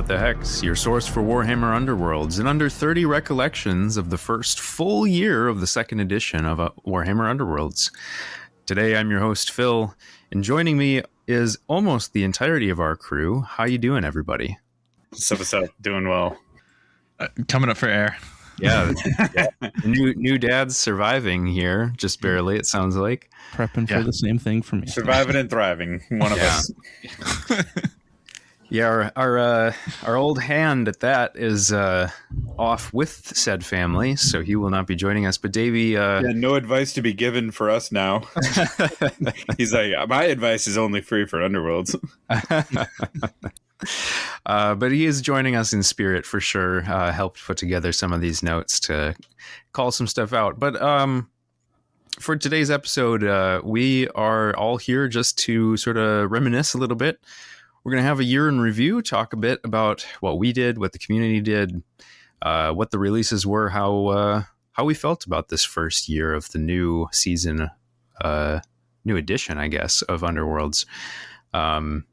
What the Hex, your source for Warhammer Underworlds, and under 30 recollections of the first full year of the second edition of Warhammer Underworlds. Today I'm your host, Phil, and joining me is almost the entirety of our crew. How you doing, everybody? What's up? Doing well. Coming up for air. Yeah. New dad's surviving here, just barely, it sounds like. Prepping for the same thing for me. Surviving and thriving, one of us. Yeah, our old hand at that is off with said family, so he will not be joining us. But Davey, no advice to be given for us now. He's like, my advice is only free for Underworlds. But he is joining us in spirit for sure. Helped put together some of these notes to call some stuff out. But for today's episode, we are all here just to sort of reminisce a little bit. We're going to have a year in review, talk a bit about what we did, what the community did, what the releases were, how we felt about this first year of the new season, new edition, I guess, of Underworlds. And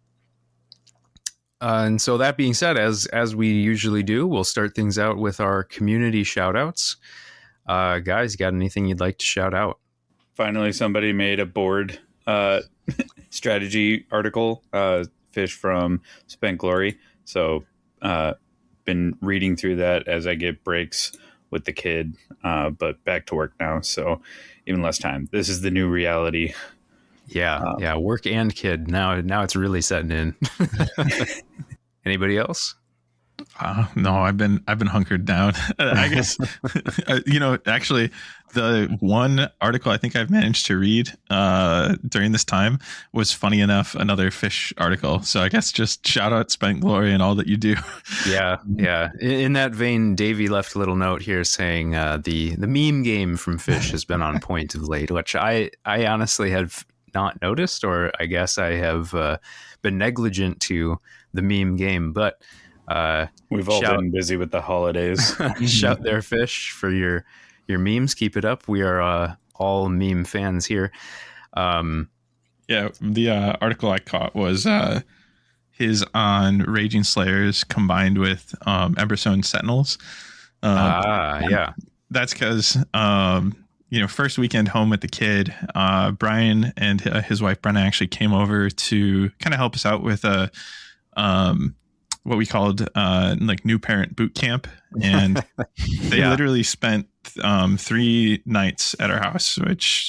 so that being said, as we usually do, we'll start things out with our community shout outs. Guys, you got anything you'd like to shout out? Finally, somebody made a board strategy article, Fish from Spent Glory. So been reading through that as I get breaks with the kid, but back to work now. So even less time. This is the new reality. Yeah, work and kid. Now it's really setting in. Anybody else? No, I've been hunkered down. I guess actually, the one article I think I've managed to read during this time was, funny enough, another Fish article. So I guess just shout out Spent Glory and all that you do. Yeah. In that vein, Davey left a little note here saying the meme game from Fish has been on point of late, which I honestly have not noticed, or I guess I have been negligent to the meme game, but we've all been busy with the holidays. Shout there, Fish, for your memes. Keep it up. We are all meme fans here. The article I caught was his on Raging Slayers combined with Emberstone Sentinels. That's because first weekend home with the kid, Brian and his wife Brenna actually came over to kind of help us out with what we called new parent boot camp, and they literally spent 3 nights at our house, which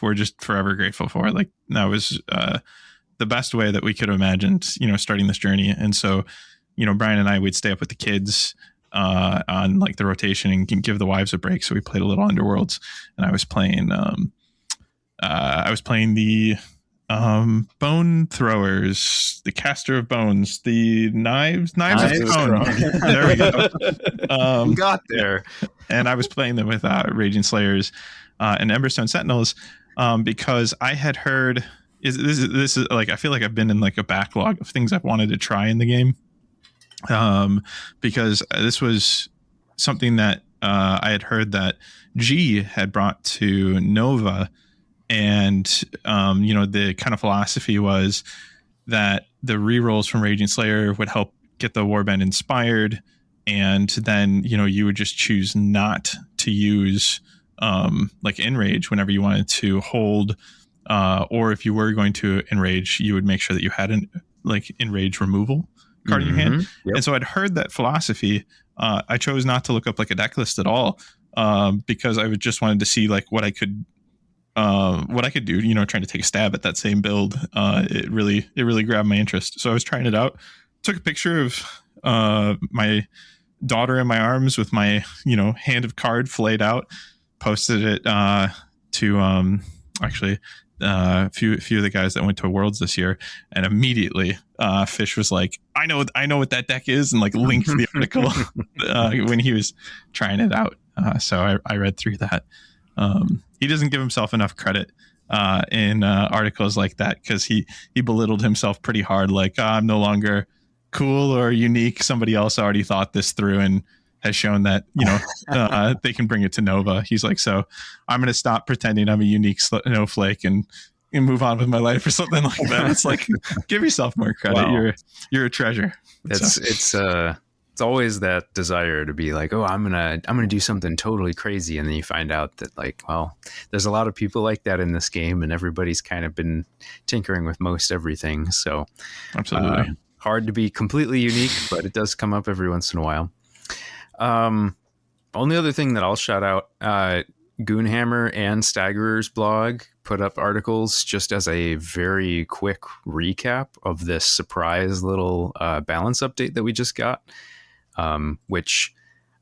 we're just forever grateful for. Like, that was the best way that we could have imagined, starting this journey. And so, Brian and I would stay up with the kids on the rotation and give the wives a break. So we played a little Underworlds, and I was playing the bone throwers, the caster of bones, the knives of stone. There we go. Got there. And I was playing them with Raging Slayers and Emberstone Sentinels because I had heard this is like, I feel like I've been in a backlog of things I've wanted to try in the game, because this was something that I had heard that G had brought to Nova. And, the kind of philosophy was that the rerolls from Raging Slayer would help get the Warband inspired. And then, you would just choose not to use Enrage whenever you wanted to hold, or if you were going to Enrage, you would make sure that you had an Enrage removal card in your hand. Yep. And so I'd heard that philosophy. I chose not to look up a deck list at all, because I just wanted to see what I could do, trying to take a stab at that same build. It really grabbed my interest. So I was trying it out, took a picture of my daughter in my arms with my, hand of card flayed out, posted it to a few of the guys that went to Worlds this year, and immediately Fish was like, I know what that deck is, and linked the article when he was trying it out. So I read through that. He doesn't give himself enough credit in articles like that, because he belittled himself pretty hard. I'm no longer cool or unique. Somebody else already thought this through and has shown that they can bring it to Nova. He's like, so I'm going to stop pretending I'm a unique snowflake and and move on with my life or something like that. It's like, give yourself more credit. Wow. You're a treasure. It's always that desire to be like, oh, I'm gonna do something totally crazy, and then you find out that like, well, there's a lot of people like that in this game, and everybody's kind of been tinkering with most everything. So absolutely hard to be completely unique, but it does come up every once in a while. Only other thing that I'll shout out, Goonhammer and Staggerers blog put up articles just as a very quick recap of this surprise little balance update that we just got, which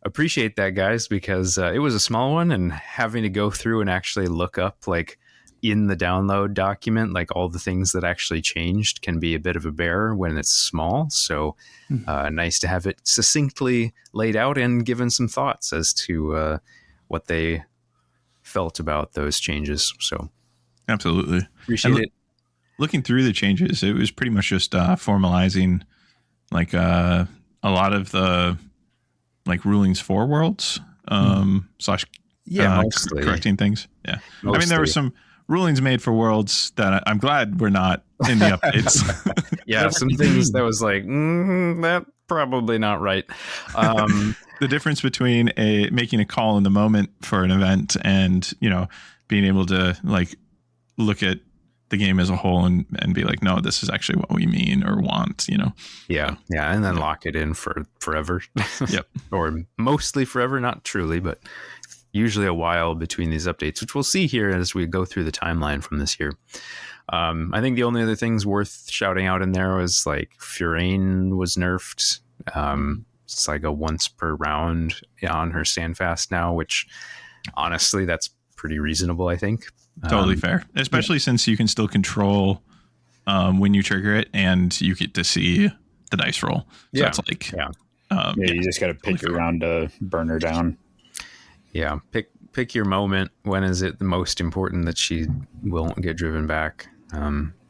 appreciate that, guys, because it was a small one, and having to go through and actually look up like in the download document, like all the things that actually changed can be a bit of a bear when it's small. So nice to have it succinctly laid out and given some thoughts as to what they felt about those changes. So absolutely appreciate it. Looking through the changes, it was pretty much just formalizing like a lot of the like rulings for worlds slash mostly correcting things. Yeah, mostly. I mean there were some rulings made for worlds that I'm glad were not in the updates. Yeah, some things that was like that probably not right. The difference between making a call in the moment for an event and, you know, being able to like look at the game as a whole and be like, no, this is actually what we mean or want, you know? Yeah. And then lock it in for forever. Yep. Or mostly forever, not truly, but usually a while between these updates, which we'll see here as we go through the timeline from this year. I think the only other things worth shouting out in there was like Furain was nerfed. It's like a once per round on her standfast now, which honestly, that's pretty reasonable, I think. Totally fair, especially since you can still control when you trigger it and you get to see the dice roll. So it's like, you just got to pick your round to burn her down. Yeah, pick your moment. When is it the most important that she won't get driven back?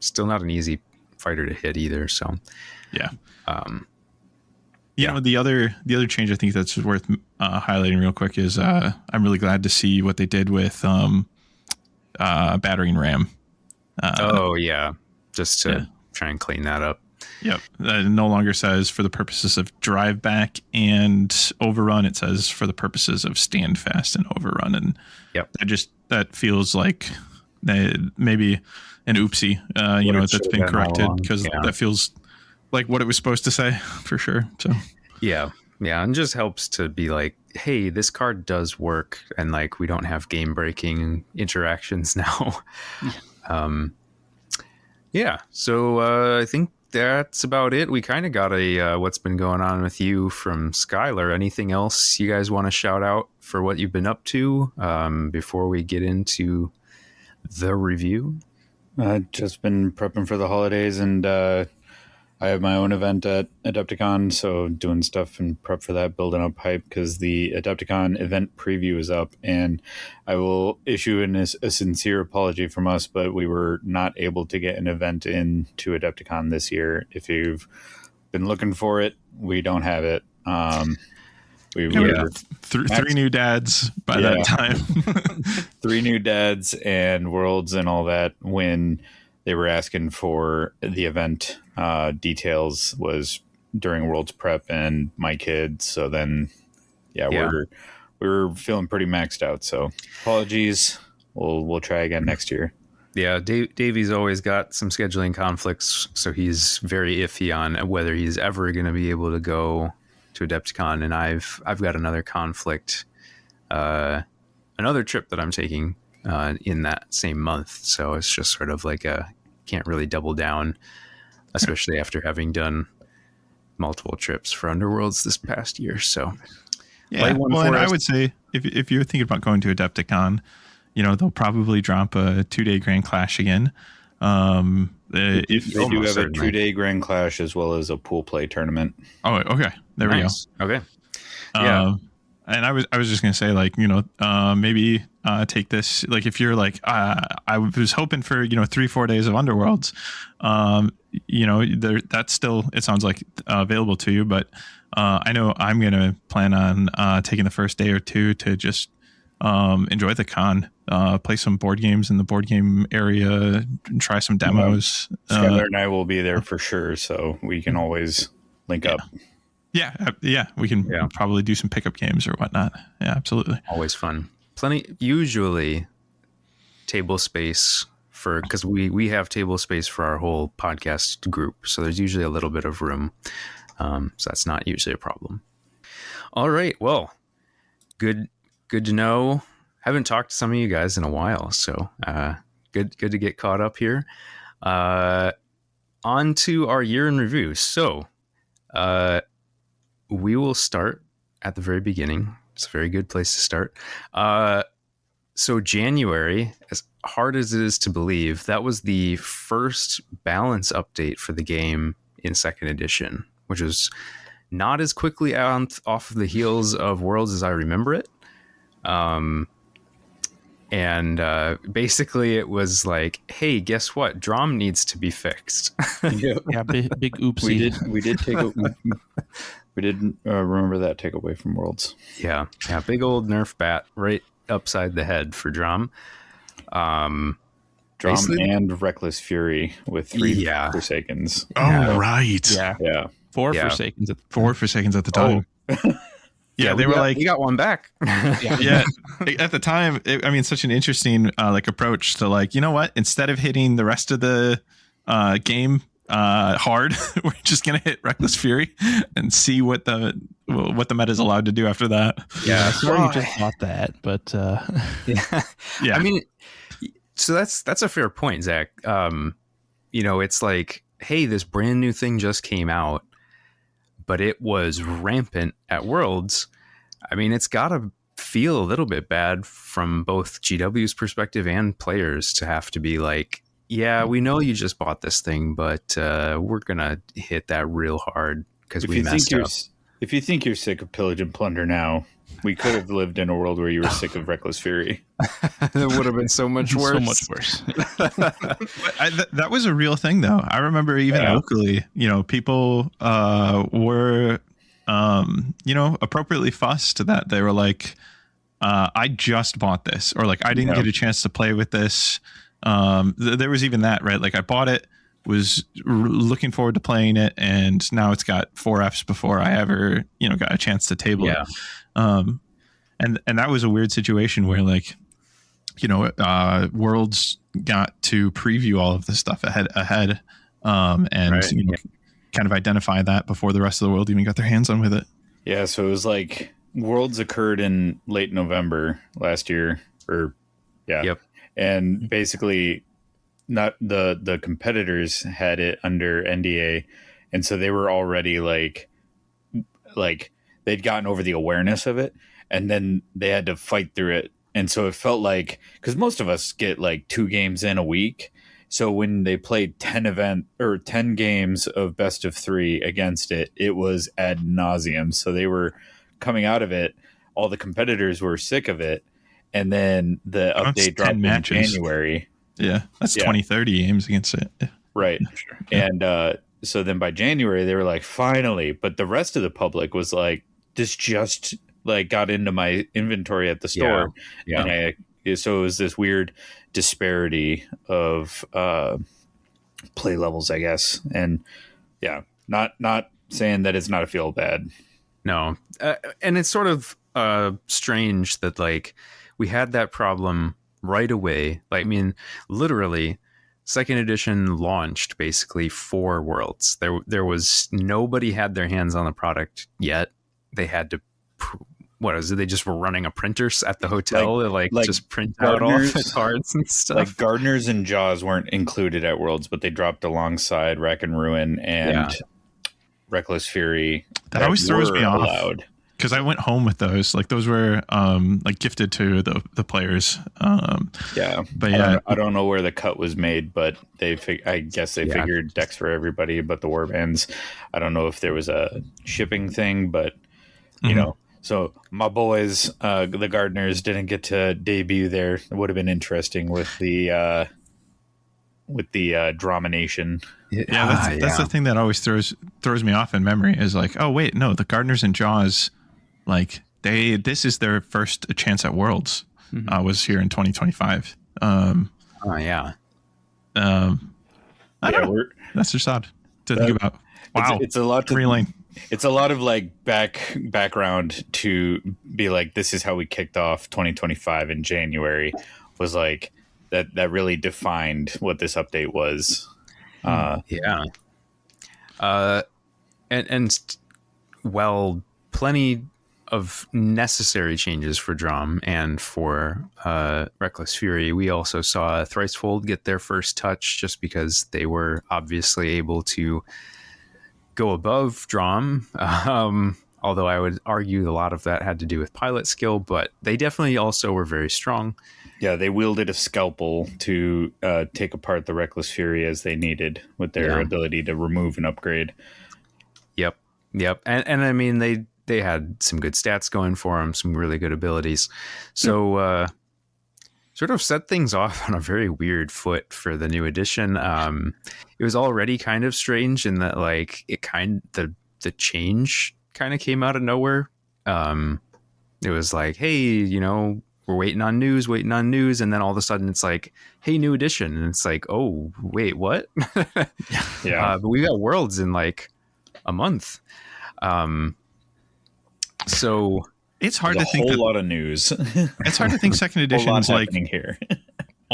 Still not an easy fighter to hit either. So, yeah. You know, the other change I think that's worth highlighting real quick is I'm really glad to see what they did with battering ram. Just to try and clean that up. Yep. It no longer says for the purposes of drive back and overrun. It says for the purposes of stand fast and overrun. And that feels like maybe an oopsie, that's been corrected because that feels like what it was supposed to say for sure. So yeah. And just helps to be like, hey, this card does work. And like, we don't have game breaking interactions now. So I think that's about it. We kind of got a what's been going on with you from Skylar. Anything else you guys want to shout out for what you've been up to before we get into the review? I've just been prepping for the holidays, and I have my own event at Adepticon, so doing stuff and prep for that, building up hype, because the Adepticon event preview is up, and I will issue a sincere apology from us, but we were not able to get an event into Adepticon this year. If you've been looking for it, we don't have it. We were three new dads by that time. 3 new dads and worlds and all that when they were asking for the event details was during Worlds prep and my kids. So then, we're feeling pretty maxed out. So apologies. We'll try again next year. Yeah, Davey's always got some scheduling conflicts, so he's very iffy on whether he's ever going to be able to go to Adepticon. And I've got another conflict, another trip that I'm taking in that same month. So it's just sort of like can't really double down, especially after having done multiple trips for Underworlds this past year. So and I would say if you're thinking about going to Adepticon, they'll probably drop a 2-day Grand Clash again. If they do have a 2-day Grand Clash as well as a pool play tournament. Oh, okay. There we go. Okay. And I was just gonna say, like, maybe take this, like, if you're like, I was hoping for 3-4 days of Underworlds, that's still, it sounds like available to you, but I know I'm gonna plan on taking the first day or two to just enjoy the con, play some board games in the board game area, try some demos. Skylar and I will be there for sure, so we can always link up. Yeah, we can probably do some pickup games or whatnot. Yeah, absolutely. Always fun. Usually table space because we have table space for our whole podcast group, so there's usually a little bit of room, so that's not usually a problem. All right, well, good to know. Haven't talked to some of you guys in a while, so good to get caught up here. On to our year in review. So we will start at the very beginning. It's a very good place to start. So January, as hard as it is to believe, that was the first balance update for the game in second edition, which was not as quickly off of the heels of Worlds as I remember it. Basically it was like, hey, guess what? Drum needs to be fixed. Yeah, big oopsie. We did take we didn't remember that takeaway from Worlds. Yeah, big old Nerf bat right upside the head for Drum. Drum and Reckless Fury with 3 Forsakens. Oh, right. Yeah. 4 Forsakens. 4 Forsakens at the time. Yeah, they were like, you got one back. Yeah. At the time, such an interesting approach to like, you know what? Instead of hitting the rest of the game hard, we're just gonna hit Reckless Fury and see what the meta is allowed to do after that. Yeah, sorry you just bought that, but yeah. I mean, so that's a fair point, Zach. It's like, hey, this brand new thing just came out, but it was rampant at Worlds. I mean, it's got to feel a little bit bad from both GW's perspective and players to have to be like, yeah, we know you just bought this thing, but we're going to hit that real hard because we messed up. If you think you're sick of Pillage and Plunder now, we could have lived in a world where you were sick of Reckless Fury. It would have been so much worse. So much worse. That was a real thing, though. I remember even locally, people were, appropriately fussed that they were like, I just bought this, or like, I didn't get a chance to play with this. There was even that, right? Like I bought it, was looking forward to playing it, and now it's got 4 Fs before I ever, got a chance to table it. And that was a weird situation where like, Worlds got to preview all of this stuff ahead, kind of identify that before the rest of the world even got their hands on with it. Yeah. So it was like Worlds occurred in late November last year, and basically not the competitors had it under NDA, and so they were already like they'd gotten over the awareness of it, and then they had to fight through it. And so it felt like, because most of us get like 2 games in a week, so when they played 10 games of best of 3 against it, it was ad nauseum. So they were coming out of it, all the competitors were sick of it, and then the update dropped in January. Yeah, that's 20-30 games against it. Right. Sure. And so then by January, they were like, finally. But the rest of the public was like, this just like got into my inventory at the store. Yeah. And so it was this weird disparity of play levels, I guess. And not saying that it's not a feel bad. No. And it's sort of strange that like we had that problem right away. Like, I mean, literally, second edition launched basically 4 Worlds. There was nobody had their hands on the product yet. They had to, what was it? They just were running a printer at the hotel, like just print out all the cards and stuff. Like Gardeners and Jaws weren't included at Worlds, but they dropped alongside Rack and Ruin and Reckless Fury. That always throws me off. Because I went home with those, like those were like gifted to the players. But I don't know where the cut was made, but I guess they figured decks for everybody, but the warbands. I don't know if there was a shipping thing, but you know. So my boys, the Gardeners, didn't get to debut there. It would have been interesting with the Dromination. That's the thing that always throws me off in memory is like, oh wait, no, the Gardeners and Jaws. Like this is their first chance at Worlds. was here in 2025. Oh yeah. I don't know. That's just odd to think about. Wow, it's a lot to reeling. It's a lot of like background to be like, this is how we kicked off 2025 in January. Was like that really defined what this update was. Yeah. Well, plenty of necessary changes for Drum and for Reckless Fury. We also saw Thricefold get their first touch just because they were obviously able to go above Drum. Although I would argue a lot of that had to do with pilot skill, but they definitely also were very strong. Yeah, they wielded a scalpel to take apart the Reckless Fury as they needed with their ability to remove and upgrade. Yep. And I mean, they had some good stats going for them, some really good abilities. So sort of set things off on a very weird foot for the new edition. It was already kind of strange in that like the change kind of came out of nowhere. It was like, hey, you know, we're waiting on news. And then all of a sudden it's like, hey, new edition. And it's like, oh, wait, what? Yeah. But we got Worlds in like a month. So it's hard There's to think a whole lot of news. It's hard to think second edition is like here.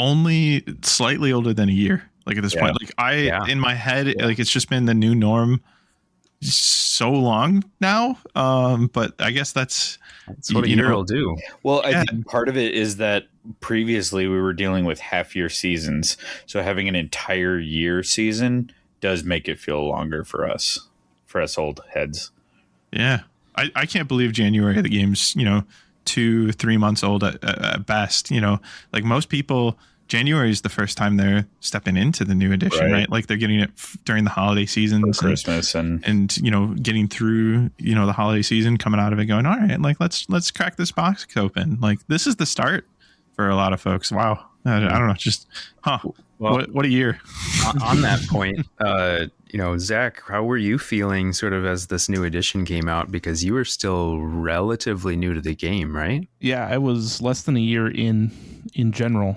only slightly older than a year. Like at this point, like in my head, like it's just been the new norm so long now. But I guess that's what a year will do. Well, I think part of it is that previously we were dealing with half year seasons. So having an entire year season does make it feel longer for us old heads. Yeah. I can't believe January, the game's, 2-3 months old at best. Like most people, January is the first time they're stepping into the new edition, right? Like they're getting it during the holiday seasons, Christmas and getting through, the holiday season, coming out of it going, all right, like let's crack this box open. Like this is the start for a lot of folks. Wow. I don't know. Just, well, what a year. On that point, Zach, how were you feeling sort of as this new edition came out? Because you were still relatively new to the game, right? Yeah, I was less than a year in general,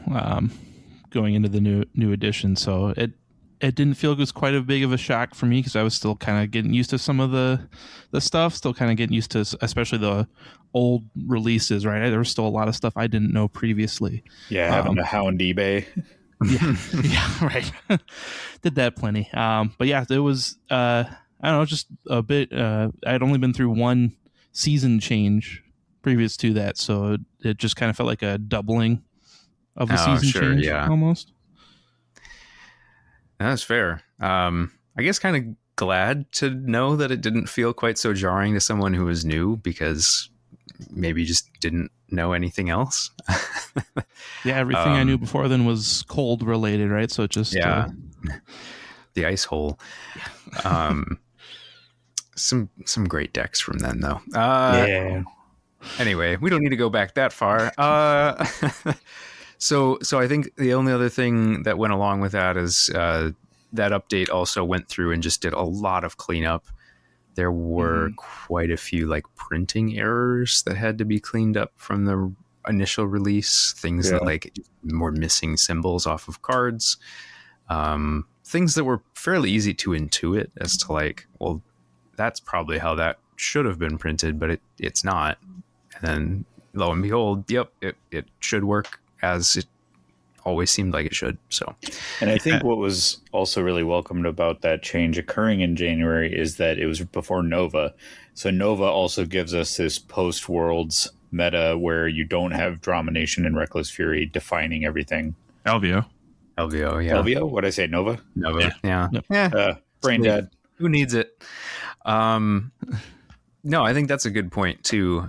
going into the new edition. So it didn't feel it was quite as big of a shock for me because I was still kind of getting used to some of the stuff, still kind of getting used to especially the old releases, right? There was still a lot of stuff I didn't know previously. Yeah, having to hound eBay. yeah, right. Did that plenty. But yeah, it was, I don't know, just a bit, I'd only been through one season change previous to that. So it just kind of felt like a doubling of the season change almost. That's fair. I guess kind of glad to know that it didn't feel quite so jarring to someone who was new because maybe just didn't know anything else. Yeah, everything I knew before then was cold related, right? So it just the ice hole. Some great decks from then though. Anyway, we don't need to go back that far. So I think the only other thing that went along with that is that update also went through and just did a lot of cleanup. There were quite a few like printing errors that had to be cleaned up from the initial release. Things that like were missing symbols off of cards. Things that were fairly easy to intuit as to like, well, that's probably how that should have been printed, but it's not. And then lo and behold, it should work as it always seemed like it should. So, and I think what was also really welcomed about that change occurring in January is that it was before Nova. So Nova also gives us this post-Worlds meta where you don't have Domination and Reckless Fury defining everything. LVO, yeah. LVO? What'd I say? Nova? Yeah. Brain dead. Who needs it? No, I think that's a good point too.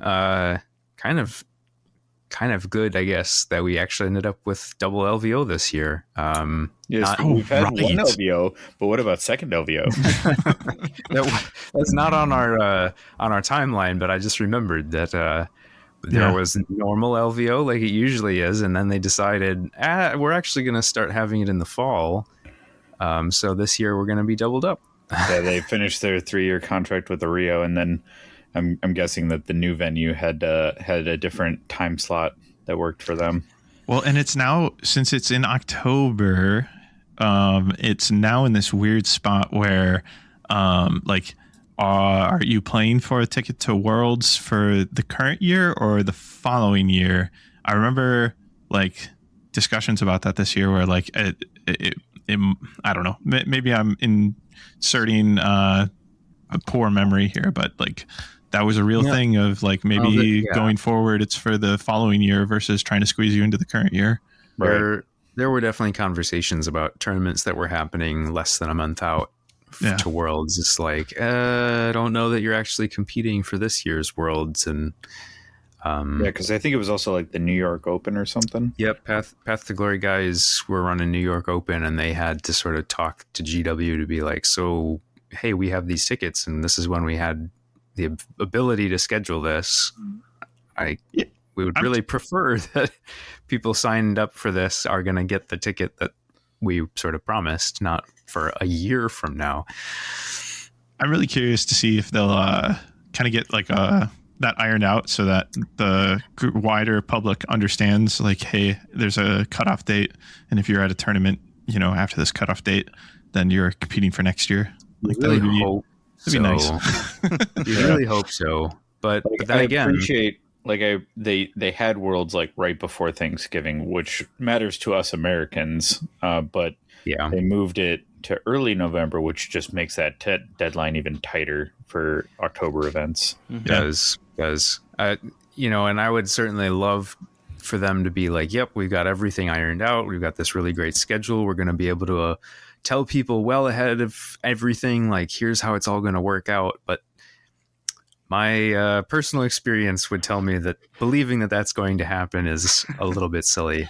Kind of good, I guess, that we actually ended up with double LVO this year. Yes, we've had one LVO, but what about second LVO? That's not on our timeline, but I just remembered that there was normal LVO like it usually is, and then they decided we're actually going to start having it in the fall. So this year we're going to be doubled up. Yeah, they finished their 3-year contract with the Rio, and then I'm guessing that the new venue had a different time slot that worked for them. Well, and it's now, since it's in October, it's now in this weird spot where, like, are you playing for a ticket to Worlds for the current year or the following year? I remember like discussions about that this year where like I don't know, maybe I'm inserting a poor memory here, but like that was a real thing of like maybe going forward it's for the following year versus trying to squeeze you into the current year. There were definitely conversations about tournaments that were happening less than a month out to Worlds. It's like, I don't know that you're actually competing for this year's Worlds. And because I think it was also like the New York Open or something. Yep, Path to Glory guys were running New York Open, and they had to sort of talk to GW to be like, so, hey, we have these tickets, and this is when we had the ability to schedule this. We would really prefer that people signed up for this are going to get the ticket that we sort of promised, not for a year from now. I'm really curious to see if they'll kind of get like that ironed out so that the wider public understands like, hey, there's a cutoff date, and if you're at a tournament, you know, after this cutoff date, then you're competing for next year. Like really that'd be nice. You really hope so, but then again, appreciate they had Worlds like right before Thanksgiving, which matters to us Americans, but they moved it to early November, which just makes that deadline even tighter for October events. Does you know, and I would certainly love for them to be like, yep, we've got everything ironed out, we've got this really great schedule, we're going to be able to tell people well ahead of everything, like here's how it's all going to work out. But my personal experience would tell me that believing that that's going to happen is a little bit silly.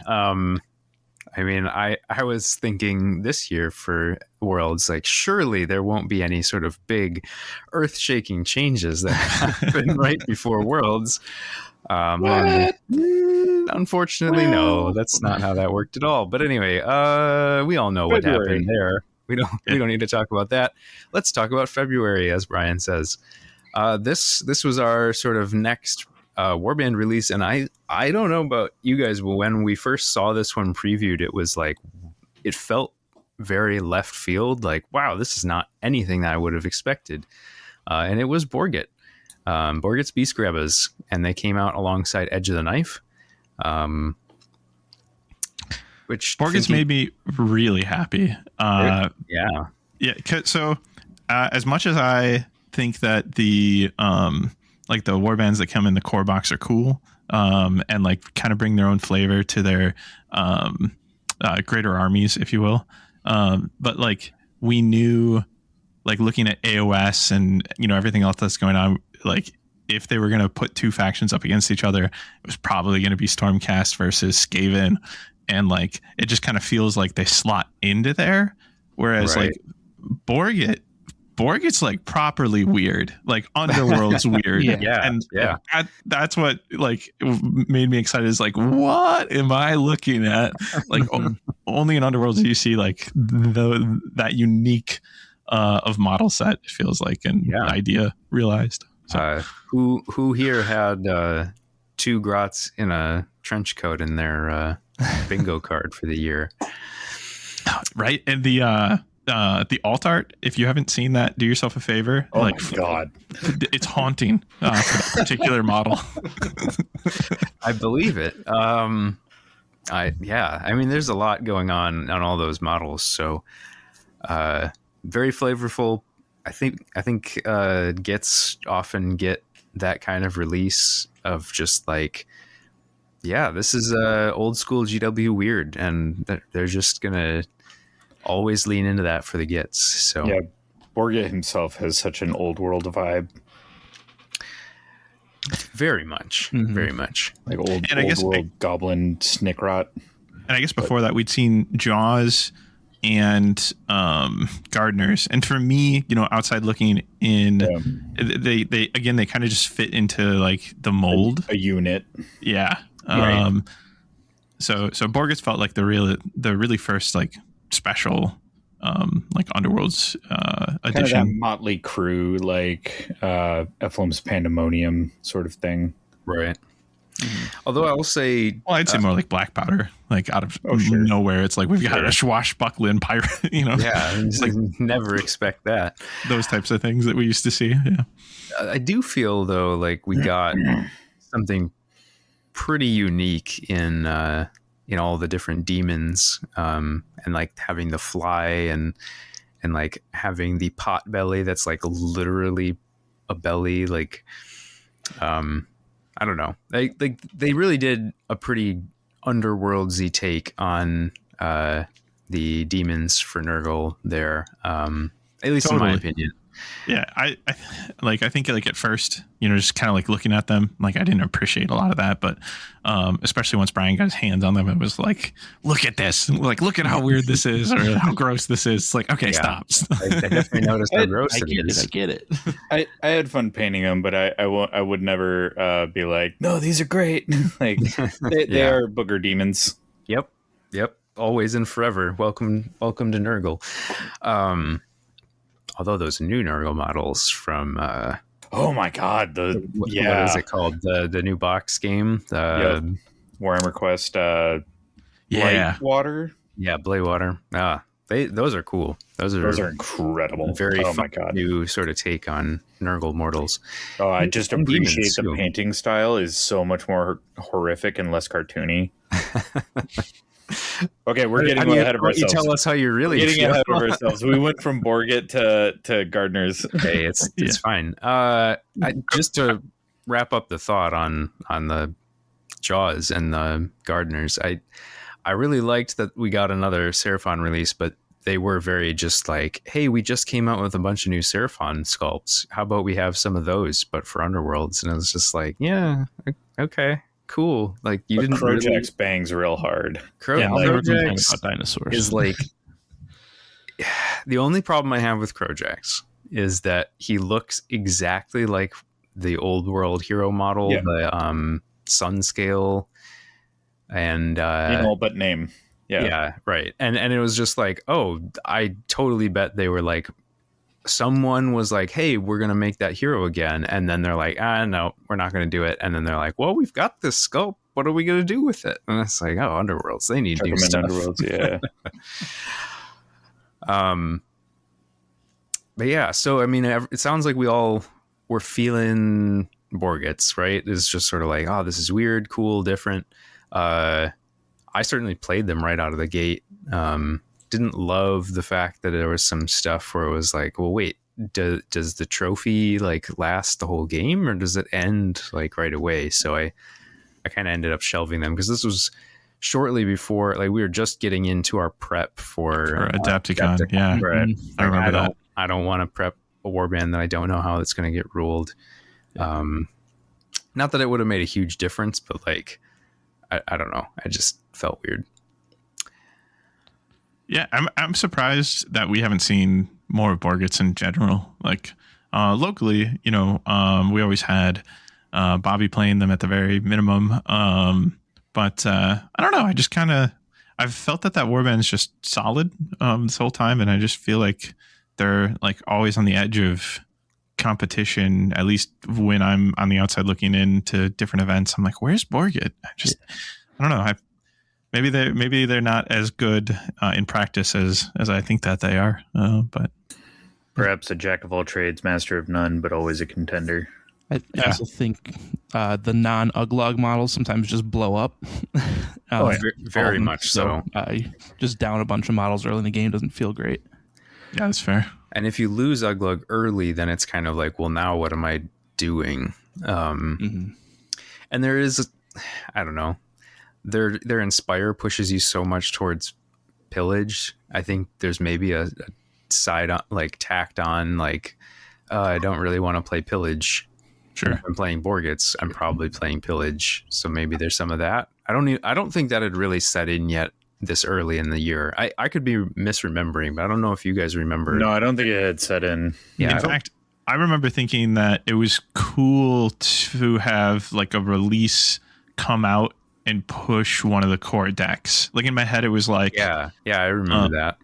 I mean, I was thinking this year for Worlds, like, surely there won't be any sort of big earth-shaking changes that happen right before Worlds. Unfortunately, no, that's not how that worked at all. But anyway, we all know what happened there. We don't need to talk about that. Let's talk about February, as Brian says. This was our sort of next Warband release, and I don't know about you guys, but when we first saw this one previewed, it was like, it felt very left field, like, wow, this is not anything that I would have expected. And it was Borgit, Borgit's Beast Grabbers, and they came out alongside Edge of the Knife, which Borgit's made me really happy. So as much as I think that the like the warbands that come in the core box are cool, and like kind of bring their own flavor to their greater armies, if you will. But like we knew, like looking at AOS and you know everything else that's going on, like if they were going to put two factions up against each other, it was probably going to be Stormcast versus Skaven, and like it just kind of feels like they slot into there. Whereas like Borgit's like properly weird, like Underworlds weird. That's what like made me excited. Is like, what am I looking at? Like only in Underworlds do you see like that unique of model set, it feels like, and idea realized. So. Who here had 2 grots in a trench coat in their bingo card for the year? Right, and the alt art, if you haven't seen that, do yourself a favor. Oh like, my god, it's haunting for that particular model. I believe it. I mean, there's a lot going on all those models, so very flavorful. I think gets often get that kind of release of just like, this is old school GW weird, and they're just gonna always lean into that for the gets. So Borgia himself has such an old world vibe. Very much. Like old world goblin snickrot. And I guess before that we'd seen Jaws and Gardeners. And for me, you know, outside looking in, they kind of just fit into like the mold. A unit. Yeah. Right. So Borgit's felt like the really first like special like Underworlds edition. Kind of that motley crew, like Ephelum's Pandemonium sort of thing. Right. Although I will say, Well, I'd say more like black powder, like out of nowhere. It's like we've got a swashbuckling pirate, yeah, it's like never expect that. those types of things that we used to see. Yeah. I do feel though like we got something pretty unique in all the different demons, and like having the fly and like having the pot belly that's like literally a belly, like I don't know. They really did a pretty Underworldsy take on the demons for Nurgle there. At least in my opinion. Yeah, I think like at first, just kind of like looking at them, like I didn't appreciate a lot of that, but especially once Brian got his hands on them, it was like, look at this, like look at how weird this is, or how gross this is. It's like, okay, stop. I definitely noticed how gross it is. I get it. I had fun painting them, but I would never be like, no, these are great. Like they are booger demons. Yep. Always and forever. Welcome to Nurgle. Although those new Nurgle models from oh my god, what is it called, the new box game, Warhammer Quest, Blightwater, Blightwater. Those are cool. Those are incredible. Very fun new sort of take on Nurgle mortals. Oh, I just appreciate the painting style is so much more horrific and less cartoony. Okay, we're getting ahead of ourselves. You tell us how you're really getting ahead of ourselves. We went from Borgit to Gardeners. Okay, it's fine. Just to wrap up the thought on the Jaws and the Gardeners, I really liked that we got another Seraphon release, but they were very just like, hey, we just came out with a bunch of new Seraphon sculpts. How about we have some of those, but for Underworlds? And it was just like, yeah, okay. Cool. Like you didn't. Crojax bangs real hard. Crojax about dinosaurs is like the only problem I have with Crojax is that he looks exactly like the old world hero model, the sun scale, and but name. Yeah, right. And it was just like, oh, I totally bet they were like, someone was like, hey, we're going to make that hero again. And then they're like, no, we're not going to do it. And then they're like, well, we've got this sculpt. What are we going to do with it? And it's like, oh, Underworlds, they need new stuff. Underworlds, yeah. But yeah, so, I mean, it sounds like we all were feeling Borgits, right? It's just sort of like, oh, this is weird, cool, different. I certainly played them right out of the gate. Didn't love the fact that there was some stuff where it was like, well, wait, does the trophy like last the whole game, or does it end like right away? So I kind of ended up shelving them because this was shortly before, like we were just getting into our prep for Adepticon. Yeah, right. I remember that. I don't want to prep a warband that I don't know how it's going to get ruled. Not that it would have made a huge difference, but like I don't know. I just felt weird. Yeah, I'm surprised that we haven't seen more of Borgits in general. Like locally, we always had Bobby playing them at the very minimum. But I don't know. I've felt that warband is just solid this whole time, and I just feel like they're like always on the edge of competition. At least when I'm on the outside looking into different events, I'm like, "Where's Borgit?" I don't know. Maybe they're not as good in practice as I think that they are. But perhaps a jack of all trades, master of none, but always a contender. I also think the non-Uglog models sometimes just blow up. Very much so. Just down a bunch of models early in the game doesn't feel great. Yeah, that's fair. And if you lose Uglog early, then it's kind of like, well, now what am I doing? And there is, I don't know, their Inspire pushes you so much towards pillage. I think there's maybe a side on, like tacked on, like I don't really want to play pillage. Sure. If I'm playing Borgits, I'm probably playing pillage. So maybe there's some of that. I don't think that had really set in yet this early in the year. I could be misremembering, but I don't know if you guys remember. No, I don't think it had set in. Yeah. In fact, I remember thinking that it was cool to have like a release come out and push one of the core decks. Like in my head, it was like, yeah, I remember that.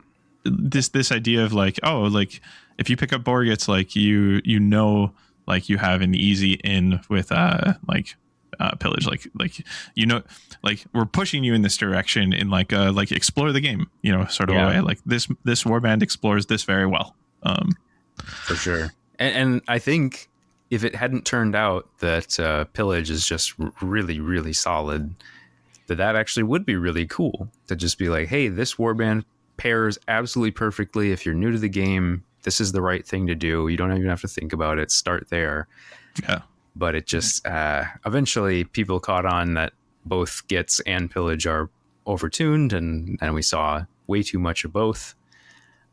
This idea of like, oh, like if you pick up Borgits, like you know, like you have an easy in with like Pillage. You know, like we're pushing you in this direction in like explore the game, you know, sort of a way. Like this warband explores this very well. For sure. And I think if it hadn't turned out that Pillage is just really, really solid, that actually would be really cool to just be like, hey, this warband pairs absolutely perfectly. If you're new to the game, this is the right thing to do. You don't even have to think about it. Start there. Yeah. But it just eventually people caught on that both Gits and Pillage are overtuned, and we saw way too much of both.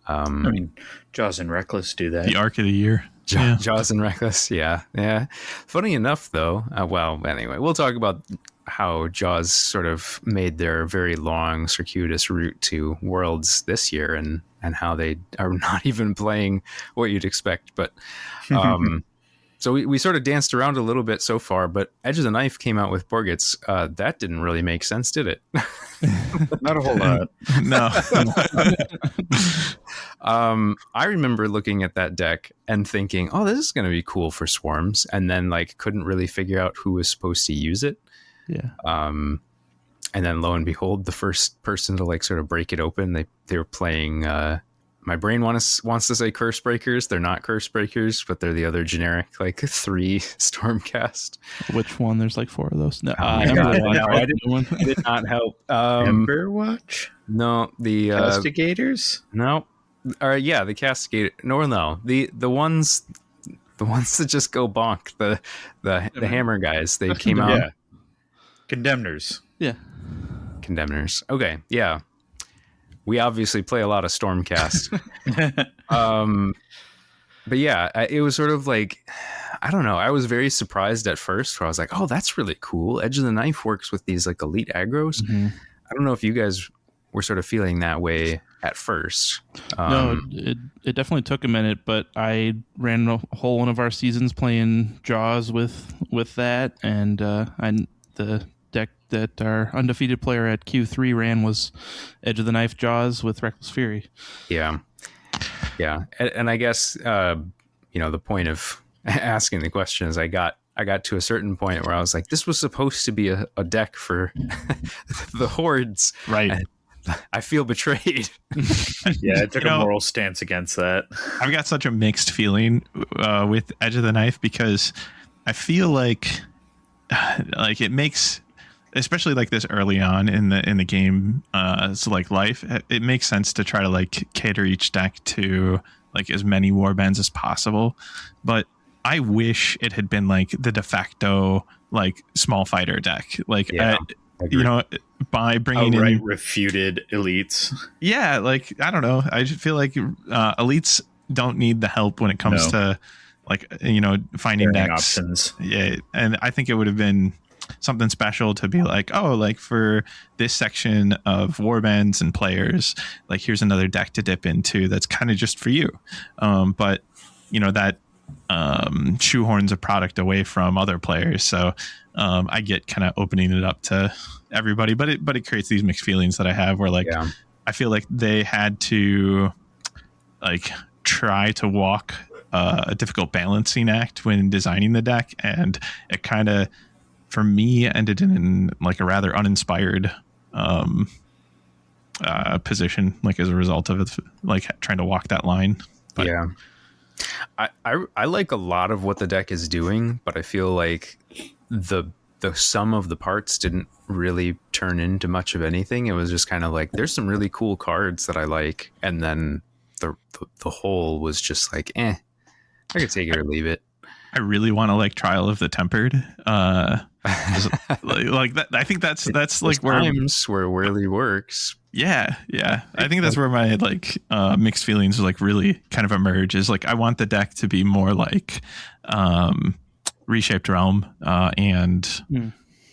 I mean, Jaws and Reckless do that. The arc of the year. Jaws and Reckless, yeah. Funny enough, though, well, anyway, we'll talk about how Jaws sort of made their very long, circuitous route to Worlds this year, and how they are not even playing what you'd expect. But so we sort of danced around a little bit so far, but Edge of the Knife came out with Borgits. That didn't really make sense, did it? Not a whole lot. No. I remember looking at that deck and thinking, oh, this is going to be cool for Swarms, and then like couldn't really figure out who was supposed to use it. Yeah. And then lo and behold, the first person to like sort of break it open, they were playing. My brain wants to say Curse Breakers. They're not Curse Breakers, but they're the other generic like 3 Stormcast. Which one? There's like 4 of those. No, I did not help. Ember Watch? No, the Castigators? No, yeah, the Castigator. No, the ones that just go bonk. The hammer guys. They came out. Yeah. Condemners. Yeah. Condemners. Okay, yeah. We obviously play a lot of Stormcast. But yeah, it was sort of like, I don't know. I was very surprised at first where I was like, oh, that's really cool. Edge of the Knife works with these like elite aggros. Mm-hmm. I don't know if you guys were sort of feeling that way at first. No, it definitely took a minute, but I ran a whole one of our seasons playing Jaws with that, and the deck that our undefeated player at Q3 ran was Edge of the Knife Jaws with Reckless Fury. Yeah. And I guess, the point of asking the question is I got to a certain point where I was like, this was supposed to be a deck for the hordes. Right. And I feel betrayed. Yeah, I took a moral stance against that. I've got such a mixed feeling with Edge of the Knife because I feel like it makes, especially like this early on in the game, so like life, it makes sense to try to like cater each deck to like as many warbands as possible. But I wish it had been like the de facto like small fighter deck, like by bringing in refuted elites. Yeah, like I don't know. I just feel like elites don't need the help when it comes to like finding decks options. Yeah, and I think it would have been something special to be like, oh, like for this section of warbands and players, like here's another deck to dip into that's kind of just for you. But that shoehorns a product away from other players, so I get kind of opening it up to everybody, but it creates these mixed feelings that I have where like I feel like they had to like try to walk a difficult balancing act when designing the deck, and it kind of for me ended in like a rather uninspired position, like as a result of it, like trying to walk that line. But yeah, I like a lot of what the deck is doing, but I feel like the sum of the parts didn't really turn into much of anything. It was just kind of like, there's some really cool cards that I like, and then the whole was just like, I could take it or leave it. I really want to like Trial of the Tempered. Like that, I think that's like where times where it really works. Yeah. I think that's where my like mixed feelings like really kind of emerge. Is like I want the deck to be more like Reshaped Realm and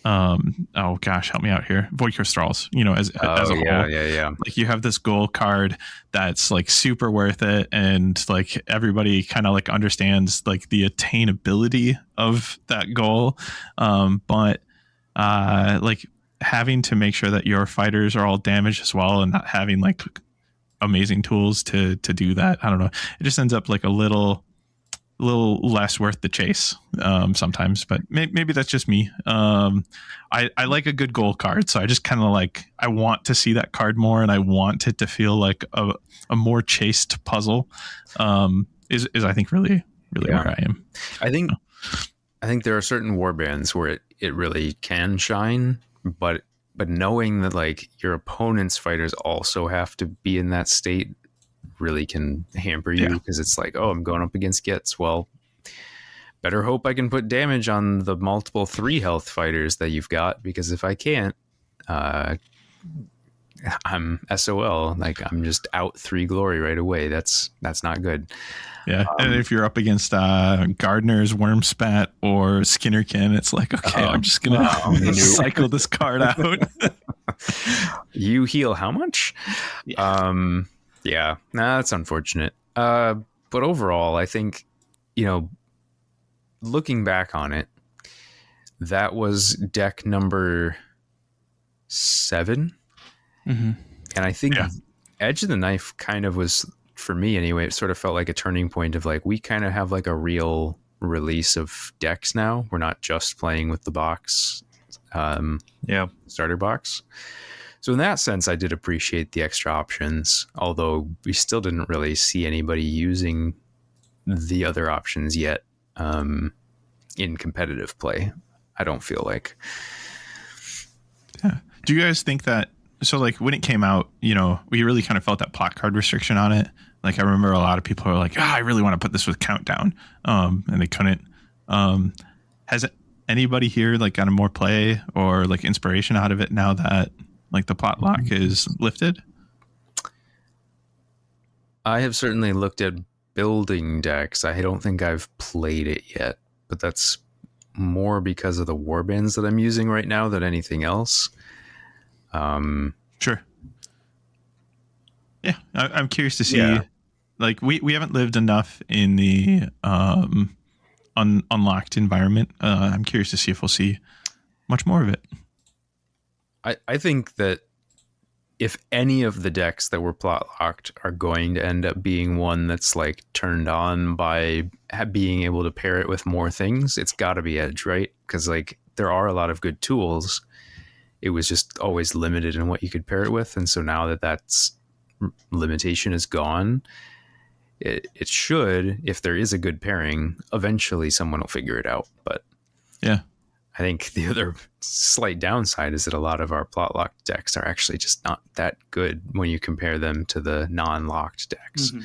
oh gosh, help me out here. Voidcore Thralls, as a whole. Yeah. Like you have this goal card that's like super worth it, and like everybody kind of like understands like the attainability of that goal. But like having to make sure that your fighters are all damaged as well, and not having like amazing tools to do that. I don't know. It just ends up like a little little less worth the chase sometimes, but maybe that's just me. I like a good goal card, so I just kind of like, I want to see that card more, and I want it to feel like a more chased puzzle. Is I think really where I am. I think there are certain warbands where it really can shine, but knowing that like your opponent's fighters also have to be in that state really can hamper you, because it's like, oh, I'm going up against Gets. Well, better hope I can put damage on the multiple 3 health fighters that you've got, because if I can't, I'm SOL. Like, I'm just out 3 glory right away. That's not good. Yeah, and if you're up against Gardner's Wormspat or Skinnerkin, it's like, okay, I'm just gonna cycle this card out. You heal how much? Yeah, that's unfortunate. But overall, I think, looking back on it, that was deck number 7. Mm-hmm. And I think Edge of the Knife kind of was, for me anyway, it sort of felt like a turning point of like, we kind of have like a real release of decks now. We're not just playing with the box, starter box. So in that sense, I did appreciate the extra options, although we still didn't really see anybody using the other options yet in competitive play. I don't feel like. Yeah. Do you guys think that, so like when it came out, we really kind of felt that plot card restriction on it. Like I remember a lot of people were like, I really want to put this with Countdown. And they couldn't. Has anybody here like gotten more play or like inspiration out of it now that like the plot lock is lifted? I have certainly looked at building decks. I don't think I've played it yet, but that's more because of the warbands that I'm using right now than anything else. Sure. Yeah, I'm curious to see. Like we haven't lived enough in the unlocked environment. I'm curious to see if we'll see much more of it. I think that if any of the decks that were plot locked are going to end up being one that's like turned on by being able to pair it with more things, it's got to be Edge, right? Because like there are a lot of good tools. It was just always limited in what you could pair it with, and so now that that's limitation is gone, it should, if there is a good pairing, eventually someone will figure it out. But yeah, I think the other slight downside is that a lot of our plot locked decks are actually just not that good when you compare them to the non-locked decks. Mm-hmm.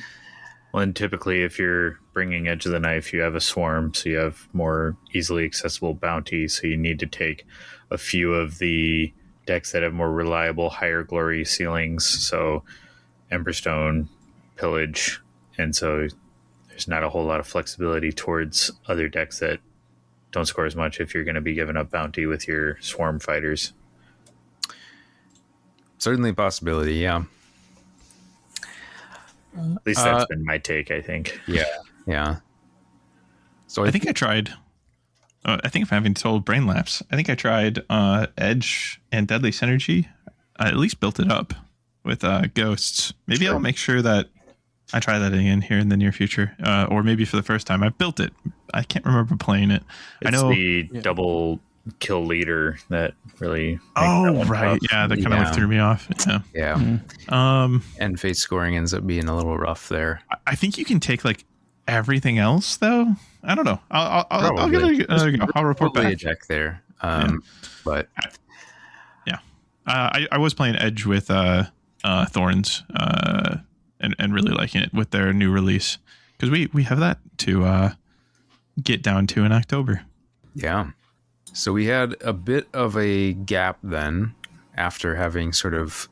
Well, and typically if you're bringing Edge of the Knife, you have a swarm, so you have more easily accessible bounty, so you need to take a few of the decks that have more reliable, higher glory ceilings, so Emberstone, Pillage, and so there's not a whole lot of flexibility towards other decks that don't score as much if you're going to be giving up bounty with your swarm fighters. Certainly a possibility, yeah. At least that's been my take, I think. Yeah. So I think I tried. I think if I'm having total brain lapse, I think I tried Edge and Deadly Synergy. I at least built it up with Ghosts. Maybe I'll make sure that I try that again here in the near future, or maybe for the first time. I built it. I can't remember playing it. It's I know the double kill leader that really. Oh right, yeah, that kind of like threw me off. Yeah. Mm-hmm. And fate scoring ends up being a little rough there. I think you can take like everything else though. I don't know. I'll get I'll report back. A deck there, but yeah, I was playing Edge with Thorns, and really liking it with their new release, because we have that to get down to in October. Yeah. So we had a bit of a gap then after having sort of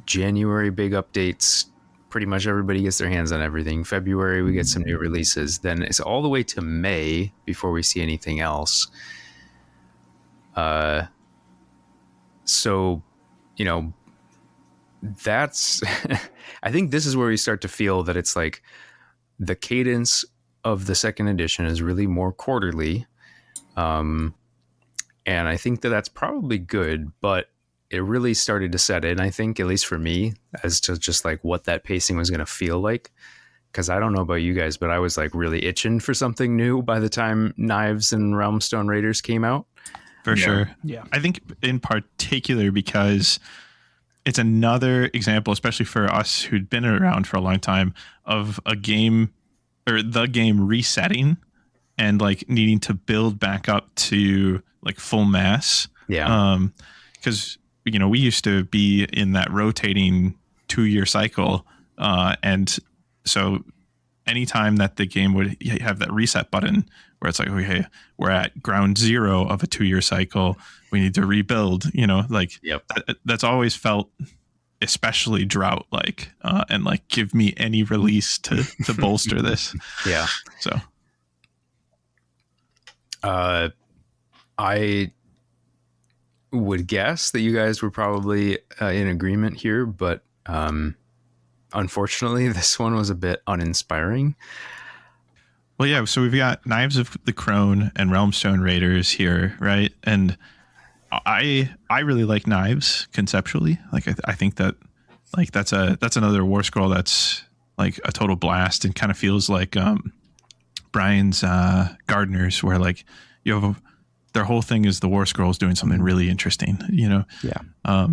January big updates. Pretty much everybody gets their hands on everything. February, we get some new releases. Then it's all the way to May before we see anything else. So, that's... I think this is where we start to feel that it's like the cadence of the second edition is really more quarterly. And I think that that's probably good, but it really started to set in, I think, at least for me, as to just like what that pacing was going to feel like because I don't know about you guys, but I was like really itching for something new by the time Knives and Realmstone Raiders came out. For sure. Yeah. I think in particular because it's another example, especially for us who'd been around for a long time, of a game or the game resetting and like needing to build back up to like full mass. Yeah. Because, you know, we used to be in that rotating 2-year cycle. And so anytime that the game would have that reset button where it's like, okay, we're at ground zero of a 2-year cycle, we need to rebuild, you know, like that's always felt especially drought like, and like give me any release to bolster this. Yeah. So I would guess that you guys were probably in agreement here, but unfortunately this one was a bit uninspiring. well, yeah, so we've got Knives of the Crone and Realmstone Raiders here, right? And I really like Knives conceptually. Like I think that like that's another war scroll that's like a total blast and kind of feels like Brian's Gardeners, where like you have their whole thing is the war scrolls doing something really interesting, you know? Yeah.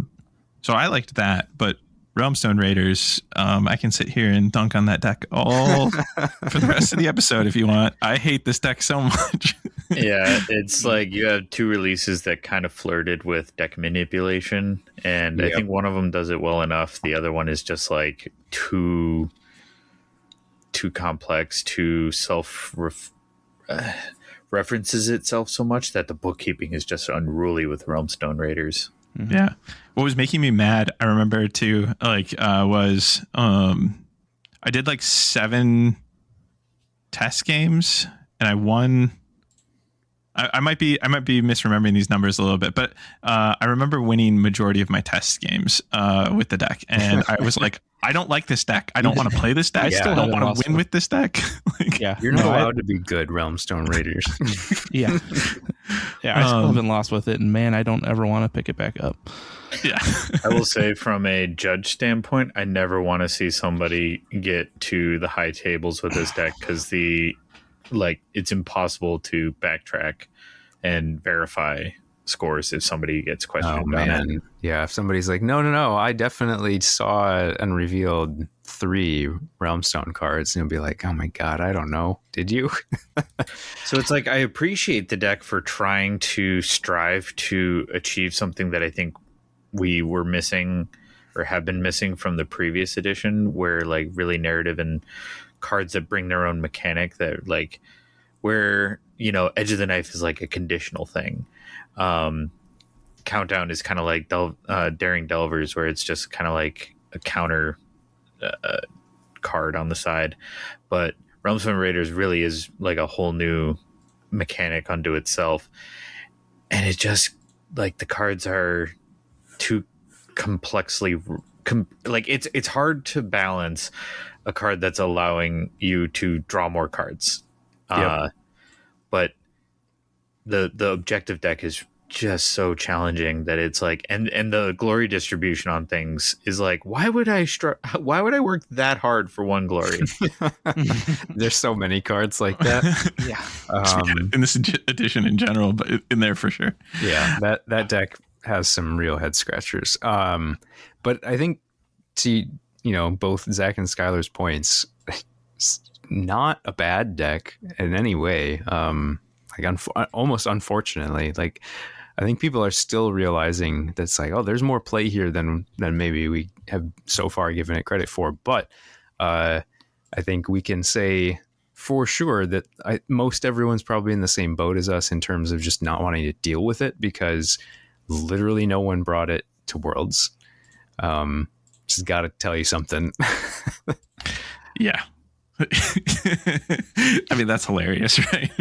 So I liked that, but Realmstone Raiders, I can sit here and dunk on that deck all for the rest of the episode if you want. I hate this deck so much. Yeah, it's like you have two releases that kind of flirted with deck manipulation, and I think one of them does it well enough. The other one is just like too complex, too references itself so much that the bookkeeping is just unruly with Realmstone Raiders. Mm-hmm. Yeah. What was making me mad, I remember too, like, was I did like 7 test games and I won. I might be misremembering these numbers a little bit, but I remember winning majority of my test games with the deck, and I was like, I don't like this deck. I don't want to play this deck. I still don't want to win with this deck. Like, yeah, you're not allowed to be good, Realmstone Raiders. yeah, yeah. I still haven't lost with it, and man, I don't ever want to pick it back up. Yeah, I will say from a judge standpoint, I never want to see somebody get to the high tables with this deck because it's impossible to backtrack and verify scores if somebody gets questioned on it. Yeah, if somebody's like, no, I definitely saw and revealed 3 Realmstone cards, and you'll be like, oh my god, I don't know, did you? So it's like, I appreciate the deck for trying to strive to achieve something that I think we were missing or have been missing from the previous edition, where like really narrative and cards that bring their own mechanic, that like where, you know, Edge of the Knife is like a conditional thing. Countdown is kind of like Daring Delvers, where it's just kind of like a counter card on the side. But Realmstone Raiders really is like a whole new mechanic unto itself. And it just, like, the cards are too complexly... like, it's hard to balance a card that's allowing you to draw more cards. But the objective deck is just so challenging that it's like, and the glory distribution on things is like, why would I work that hard for one glory? There's so many cards like that. in this edition in general, but in there for sure. Yeah, that deck has some real head scratchers. But I think, to both Zach and Skylar's points, it's not a bad deck in any way. Almost unfortunately, like, I think people are still realizing that it's like, oh, there's more play here than maybe we have so far given it credit for. But I think we can say for sure that most everyone's probably in the same boat as us in terms of just not wanting to deal with it, because literally no one brought it to Worlds. Just got to tell you something. Yeah. I mean, that's hilarious, right?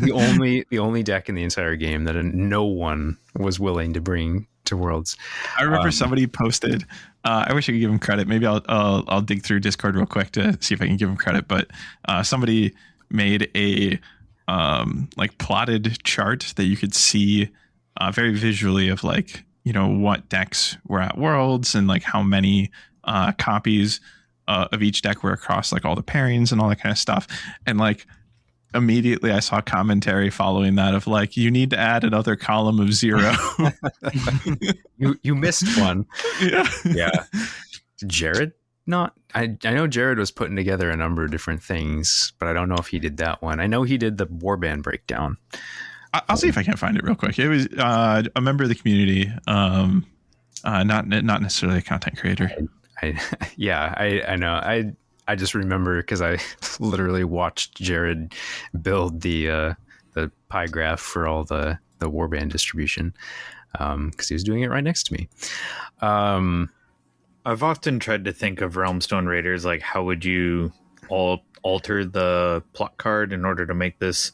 the only deck in the entire game that no one was willing to bring to Worlds. I remember somebody posted. I wish I could give him credit. Maybe I'll dig through Discord real quick to see if I can give him credit. But somebody made a like plotted chart that you could see very visually of, like, what decks were at Worlds and like how many copies of each deck were across like all the pairings and all that kind of stuff. And like immediately I saw commentary following that of like, you need to add another column of 0. You missed one. Yeah. Yeah. Jared? Not. I know Jared was putting together a number of different things, but I don't know if he did that one. I know he did the warband breakdown. I'll see if I can find it real quick. It was a member of the community, not necessarily a content creator. I know. I just remember because I literally watched Jared build the pie graph for all the warband distribution because he was doing it right next to me. I've often tried to think of Realmstone Raiders, like how would you alter the plot card in order to make this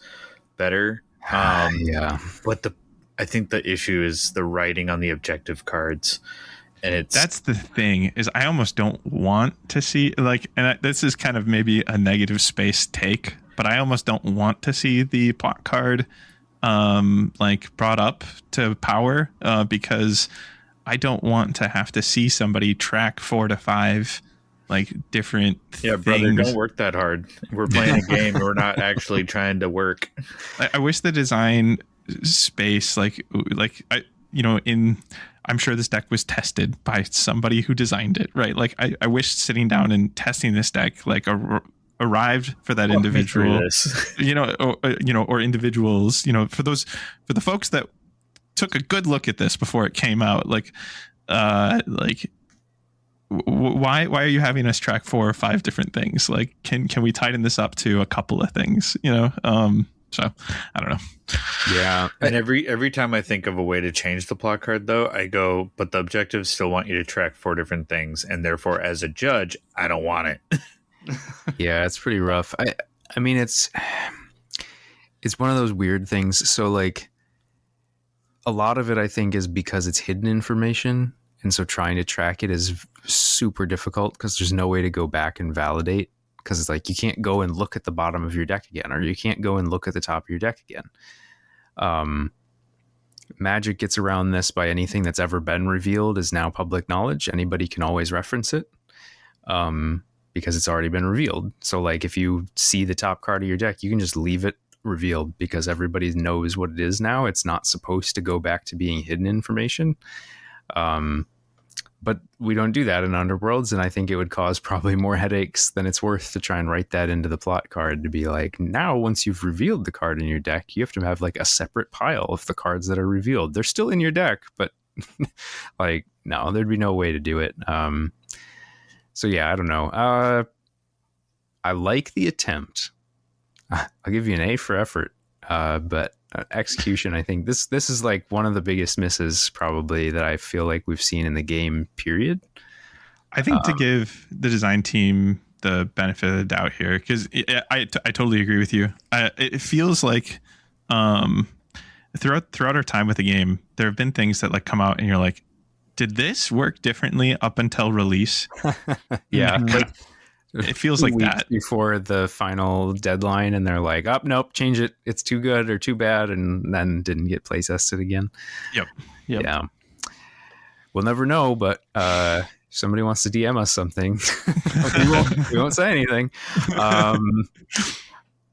better? Yeah, but I think the issue is the writing on the objective cards, and that's the thing is I almost don't want to see like, and this is kind of maybe a negative space take, but I almost don't want to see the plot card like brought up to power because I don't want to have to see somebody track 4 to 5 like different things. Brother, don't work that hard. We're playing a game. We're not actually trying to work. I wish the design space like I I'm sure this deck was tested by somebody who designed it, right? Like I wish sitting down and testing this deck like arrived for that individual, or individuals, for the folks that took a good look at this before it came out, why are you having us track 4 or 5 different things? Like, can we tighten this up to a couple of things? So I don't know. Yeah. And every time I think of a way to change the plot card, though, I go, but the objectives still want you to track 4 different things, and therefore, as a judge, I don't want it. Yeah, it's pretty rough. I mean, it's one of those weird things. So like, a lot of it, I think, is because it's hidden information. And so trying to track it is super difficult because there's no way to go back and validate, because it's like you can't go and look at the bottom of your deck again, or you can't go and look at the top of your deck again. Magic gets around this by anything that's ever been revealed is now public knowledge. Anybody can always reference it because it's already been revealed. So like if you see the top card of your deck, you can just leave it revealed because everybody knows what it is now. It's not supposed to go back to being hidden information. But we don't do that in Underworlds, and I think it would cause probably more headaches than it's worth to try and write that into the plot card to be like, now once you've revealed the card in your deck, you have to have like a separate pile of the cards that are revealed. They're still in your deck, but like, no, there'd be no way to do it. So yeah, I don't know. I like the attempt. I'll give you an A for effort. But execution, I think this is like one of the biggest misses probably that I feel like we've seen in the game, period. I think to give the design team the benefit of the doubt here, because I totally agree with you. It feels like throughout our time with the game, there have been things that like come out and you're like, did this work differently up until release? Yeah. Like, it feels like that before the final deadline, and they're like, "Oh, nope, change it. It's too good or too bad," and then didn't get play tested again. Yep. Yeah. We'll never know, but if somebody wants to DM us something, we won't say anything.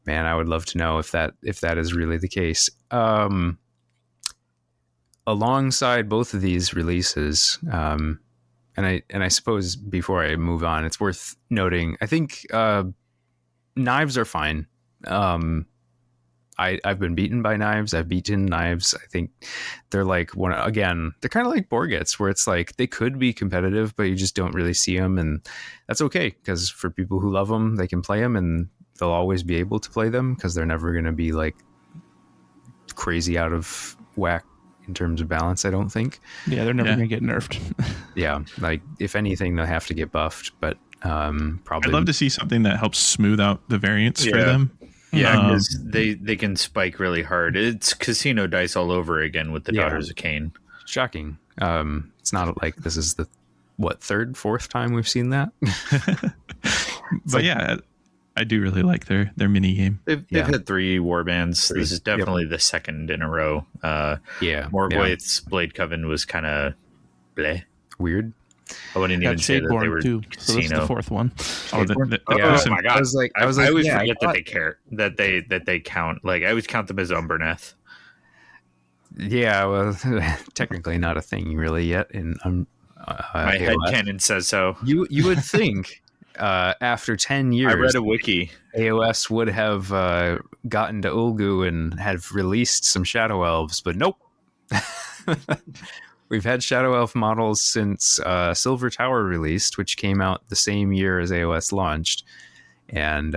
Man, I would love to know if that is really the case. Alongside both of these releases, and I suppose before I move on, it's worth noting, I think knives are fine. I've been beaten by knives. I've beaten knives. I think they're like they're kind of like Borgets, where it's like they could be competitive, but you just don't really see them. And that's okay, because for people who love them, they can play them and they'll always be able to play them because they're never going to be like crazy out of whack in terms of balance, I don't think. Yeah, they're never going to get nerfed. Yeah, like if anything, they'll have to get buffed, but probably. I'd love to see something that helps smooth out the variance for them. Yeah, because they can spike really hard. It's casino dice all over again with the Daughters of Cain. Shocking. It's not like this is the third, fourth time we've seen that. But yeah, I do really like their mini game. They've had 3 warbands. This is definitely the second in a row. Morgoith's Blade Coven was kind of bleh. Weird. I wouldn't even Got say that they Shadeborn were too. So this is the casino. fourth one. Oh, Yeah. Oh my god! I was like, I always yeah, forget I that they care, that they count. Like I always count them as Umberneth. Yeah, well, technically not a thing really yet in My AOS. headcanon says so. You would think after 10 years, I read a wiki. AOS would have gotten to Ulgu and have released some Shadow Elves, but nope. We've had Shadow Elf models since Silver Tower released, which came out the same year as AOS launched, and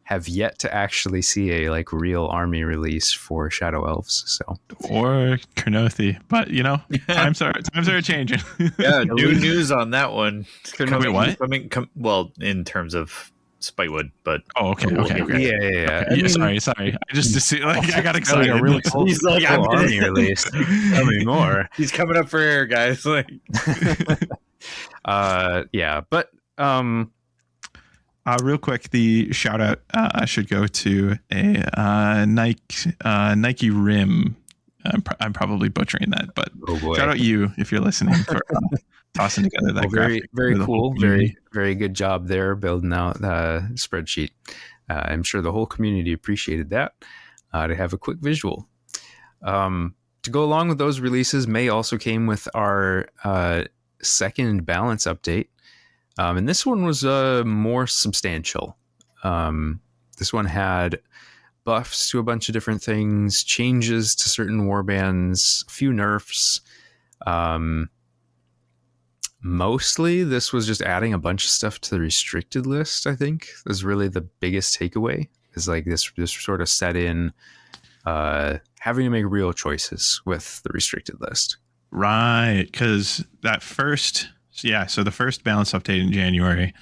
have yet to actually see a like real army release for Shadow Elves. So or Kernothi, but times are changing. Yeah, new news on that one. Wait, what? Well, in terms of Spitewood, but Oh, okay. yeah. I mean, Sorry. I just I got excited. a really cool- he's like, full army release. Tell me more. He's coming up for air, guys. Like, Yeah, but real quick, the shout out should go to a Nike Rim. I'm probably butchering that, but oh boy. shout out you if you're listening for tossing together that Well, very graphic. very for the whole cool, community. very good job there building out the spreadsheet. I'm sure the whole community appreciated that, to have a quick visual. To go along with those releases, May also came with our second balance update, and this one was more substantial. This one had buffs to a bunch of different things, changes to certain warbands, a few nerfs. Mostly this was just adding a bunch of stuff to the restricted list. I think is really the biggest takeaway, is like this sort of set in having to make real choices with the restricted list. Right, because the first balance update in January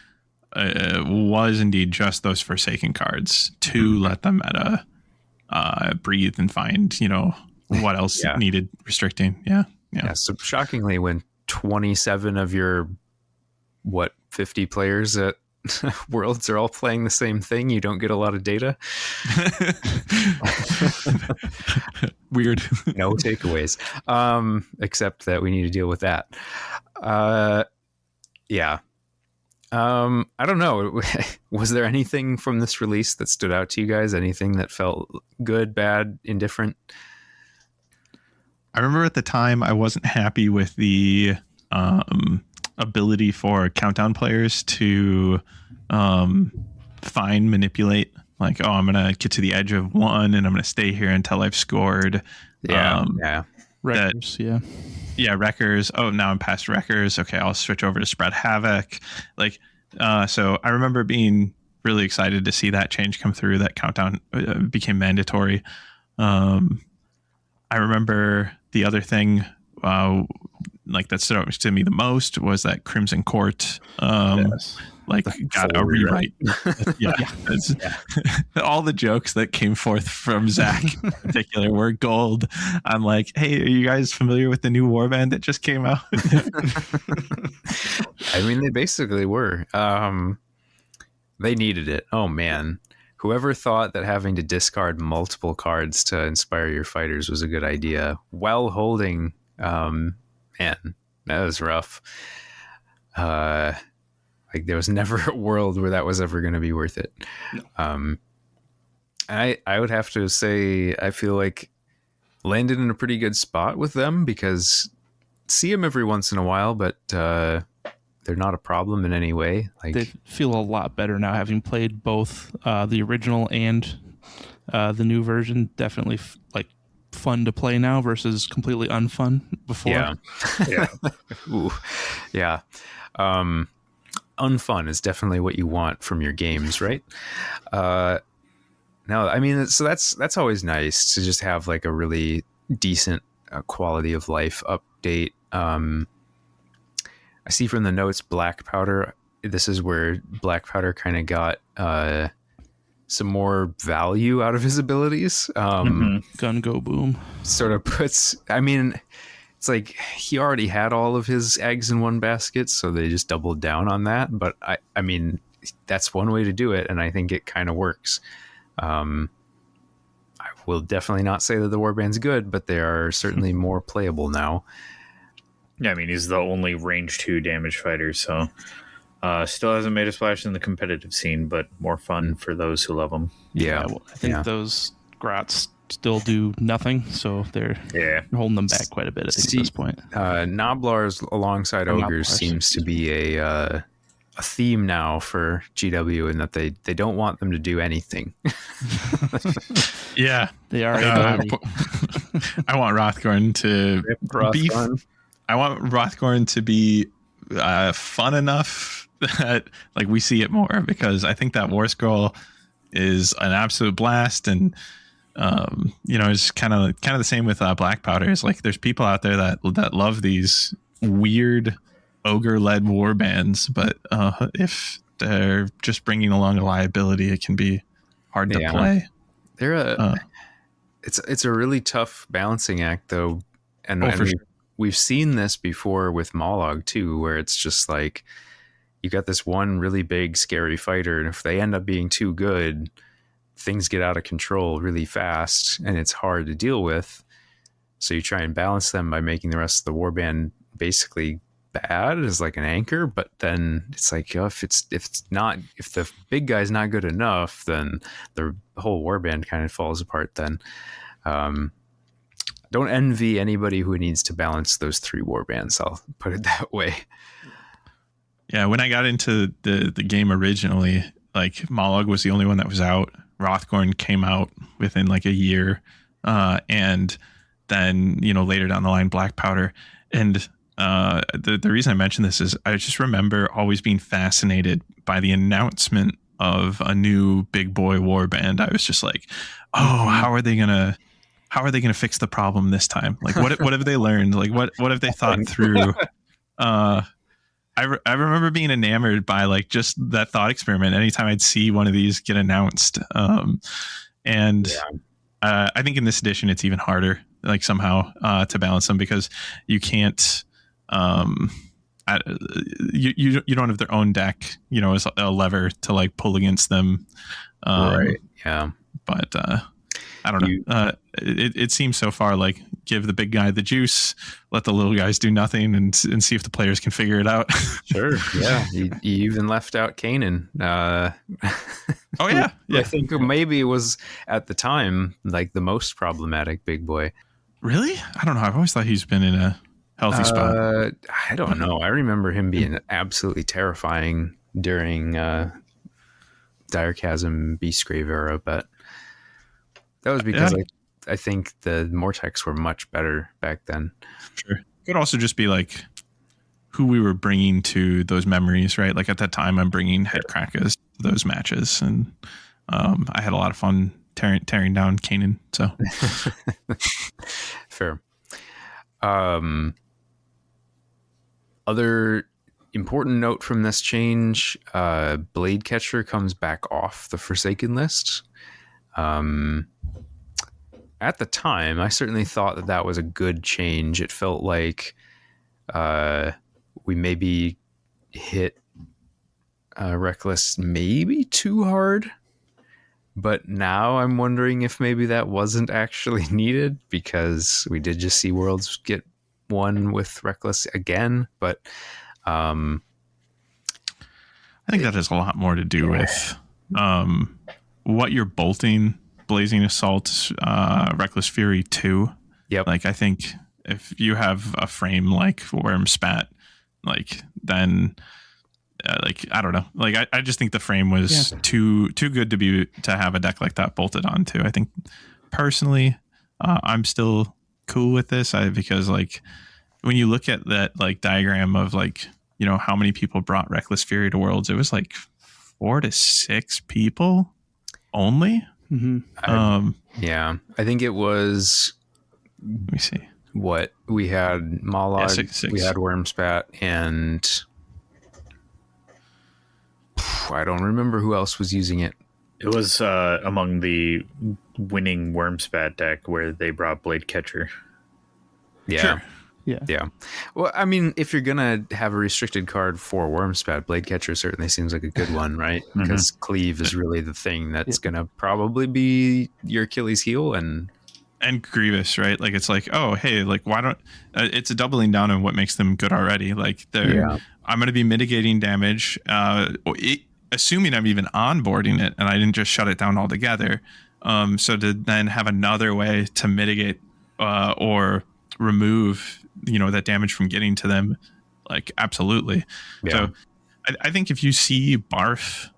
was indeed just those Forsaken cards to let the meta breathe and find, what else needed restricting. Yeah. So shockingly, when 27 of your 50 players at Worlds are all playing the same thing, you don't get a lot of data. Weird. No takeaways, except that we need to deal with that. Yeah. I don't know. Was there anything from this release that stood out to you guys? Anything that felt good, bad, indifferent? I remember at the time I wasn't happy with the ability for countdown players to manipulate. Like, oh, I'm going to get to the edge of one and I'm going to stay here until I've scored. Wreckers, Yeah, Wreckers. Oh, now I'm past Wreckers. Okay, I'll switch over to Spread Havoc. Like, so I remember being really excited to see that change come through. That countdown became mandatory. I remember the other thing, that stood out to me the most was that Crimson Court, got a rewrite. All the jokes that came forth from Zach in particular were gold. I'm like, hey, are you guys familiar with the new warband that just came out? I mean, they basically were. They needed it. Oh man. Whoever thought that having to discard multiple cards to inspire your fighters was a good idea while holding, man, that was rough. There was never a world where that was ever going to be worth it. I would have to say, I feel like landed in a pretty good spot with them, because see them every once in a while, but they're not a problem in any way. Like, they feel a lot better now, having played both the original and the new version. Definitely fun to play now versus completely unfun before. Yeah. Ooh. Yeah. Unfun is definitely what you want from your games, right? No, I mean, so that's always nice to just have like a really decent quality of life update. I see from the notes, Black Powder, this is where Black Powder kind of got some more value out of his abilities. Gun go boom. Sort of puts, I mean, it's like he already had all of his eggs in one basket, so they just doubled down on that. But I mean, that's one way to do it, and I think it kind of works. I will definitely not say that the warband's good, but they are certainly more playable now. Yeah, I mean, he's the only range 2 damage fighter, so still hasn't made a splash in the competitive scene, but more fun for those who love him. Yeah. Well, I think those Grats still do nothing, so they're holding them back quite a bit, I think, at this point. Noblars alongside Ogres Noblars. seems to be a theme now for GW, in that they don't want them to do anything. Yeah, They are. I want Rothgorn to be. I want Rothgorn to be fun enough that like we see it more, because I think that War Scroll is an absolute blast, and it's kind of the same with Black Powder. It's like there's people out there that love these weird ogre-led war bands, but if they're just bringing along a liability, it can be hard to play. They're it's a really tough balancing act, though, and we've seen this before with Mollog too, where it's just like you got this one really big scary fighter, and if they end up being too good, things get out of control really fast, and it's hard to deal with. So you try and balance them by making the rest of the warband basically bad as like an anchor, but then it's like, if the big guy's not good enough, then the whole warband kind of falls apart. Then don't envy anybody who needs to balance those 3 warbands, I'll put it that way. Yeah, when I got into the game originally, like Mollog was the only one that was out. Rothgorn came out within like a year, and then later down the line Black Powder. And the reason I mention this is I just remember always being fascinated by the announcement of a new big boy war band. I was just like, oh, how are they gonna fix the problem this time? Like what have they learned? Like what have they thought through? I remember being enamored by like just that thought experiment anytime I'd see one of these get announced. I think in this edition it's even harder, like somehow to balance them, because you can't you don't have their own deck, as a lever to like pull against them. Right. Yeah. But I don't know. It seems so far like give the big guy the juice, let the little guys do nothing, and see if the players can figure it out. Sure. Yeah. You even left out Kanan. Oh yeah. I think maybe it was at the time like the most problematic big boy. Really? I don't know. I've always thought he's been in a healthy spot. I don't know. I remember him being absolutely terrifying during Dire Chasm Beastgrave era, but that was because I think the Mortex were much better back then. Sure. It could also just be like who we were bringing to those memories, right? Like at that time, I'm bringing Headcrackers to those matches, and I had a lot of fun tearing down Kanan. So fair. Other important note from this change: Blade Catcher comes back off the Forsaken list. At the time, I certainly thought that was a good change. It felt like we maybe hit Reckless maybe too hard. But now I'm wondering if maybe that wasn't actually needed, because we did just see Worlds get one with Reckless again. But I think that has a lot more to do with what you're bolting. Blazing Assault, Reckless Fury 2. Yep. Like I think if you have a frame like Wormspat, like then like I don't know. Like I just think the frame was too good to have a deck like that bolted onto. I think personally, I'm still cool with this. Because like when you look at that like diagram of like how many people brought Reckless Fury to Worlds, it was like 4 to 6 people only. Mm-hmm. I think it was. Let me see. What we had Mollog, six. We had Wormspat, and I don't remember who else was using it. It was among the winning Wormspat deck where they brought Blade Catcher. Yeah. Sure. Yeah. Well, I mean, if you're gonna have a restricted card for Wormspat, Blade Catcher certainly seems like a good one, right? Because Cleave is really the thing that's gonna probably be your Achilles heel, and and Grievous, right? Like it's like, oh, hey, like why don't it's a doubling down on what makes them good already. Like I'm going to be mitigating damage, assuming I'm even onboarding it and I didn't just shut it down altogether. So to then have another way to mitigate or remove, that damage from getting to them, like absolutely. So I think if you see Barf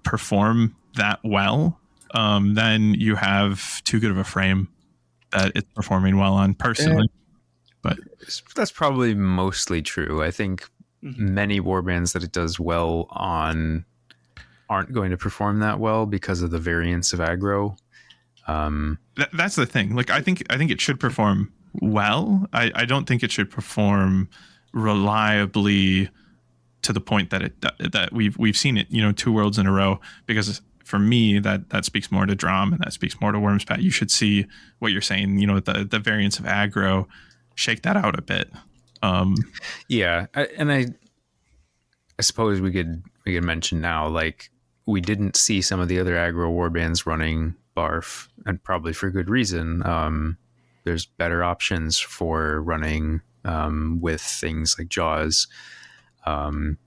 perform that well, then you have too good of a frame that it's performing well on personally. But that's probably mostly true. I think many warbands that it does well on aren't going to perform that well because of the variance of aggro. That's the thing. Like I think it should perform well. I don't think it should perform reliably to the point that we've seen it, 2 worlds in a row, because for me that speaks more to Drom and that speaks more to Wormspat. You should see what you're saying, the variance of aggro, shake that out a bit. I suppose we could mention now, like, we didn't see some of the other aggro warbands running Barf, and probably for good reason. There's better options for running with things like Jaws. Trying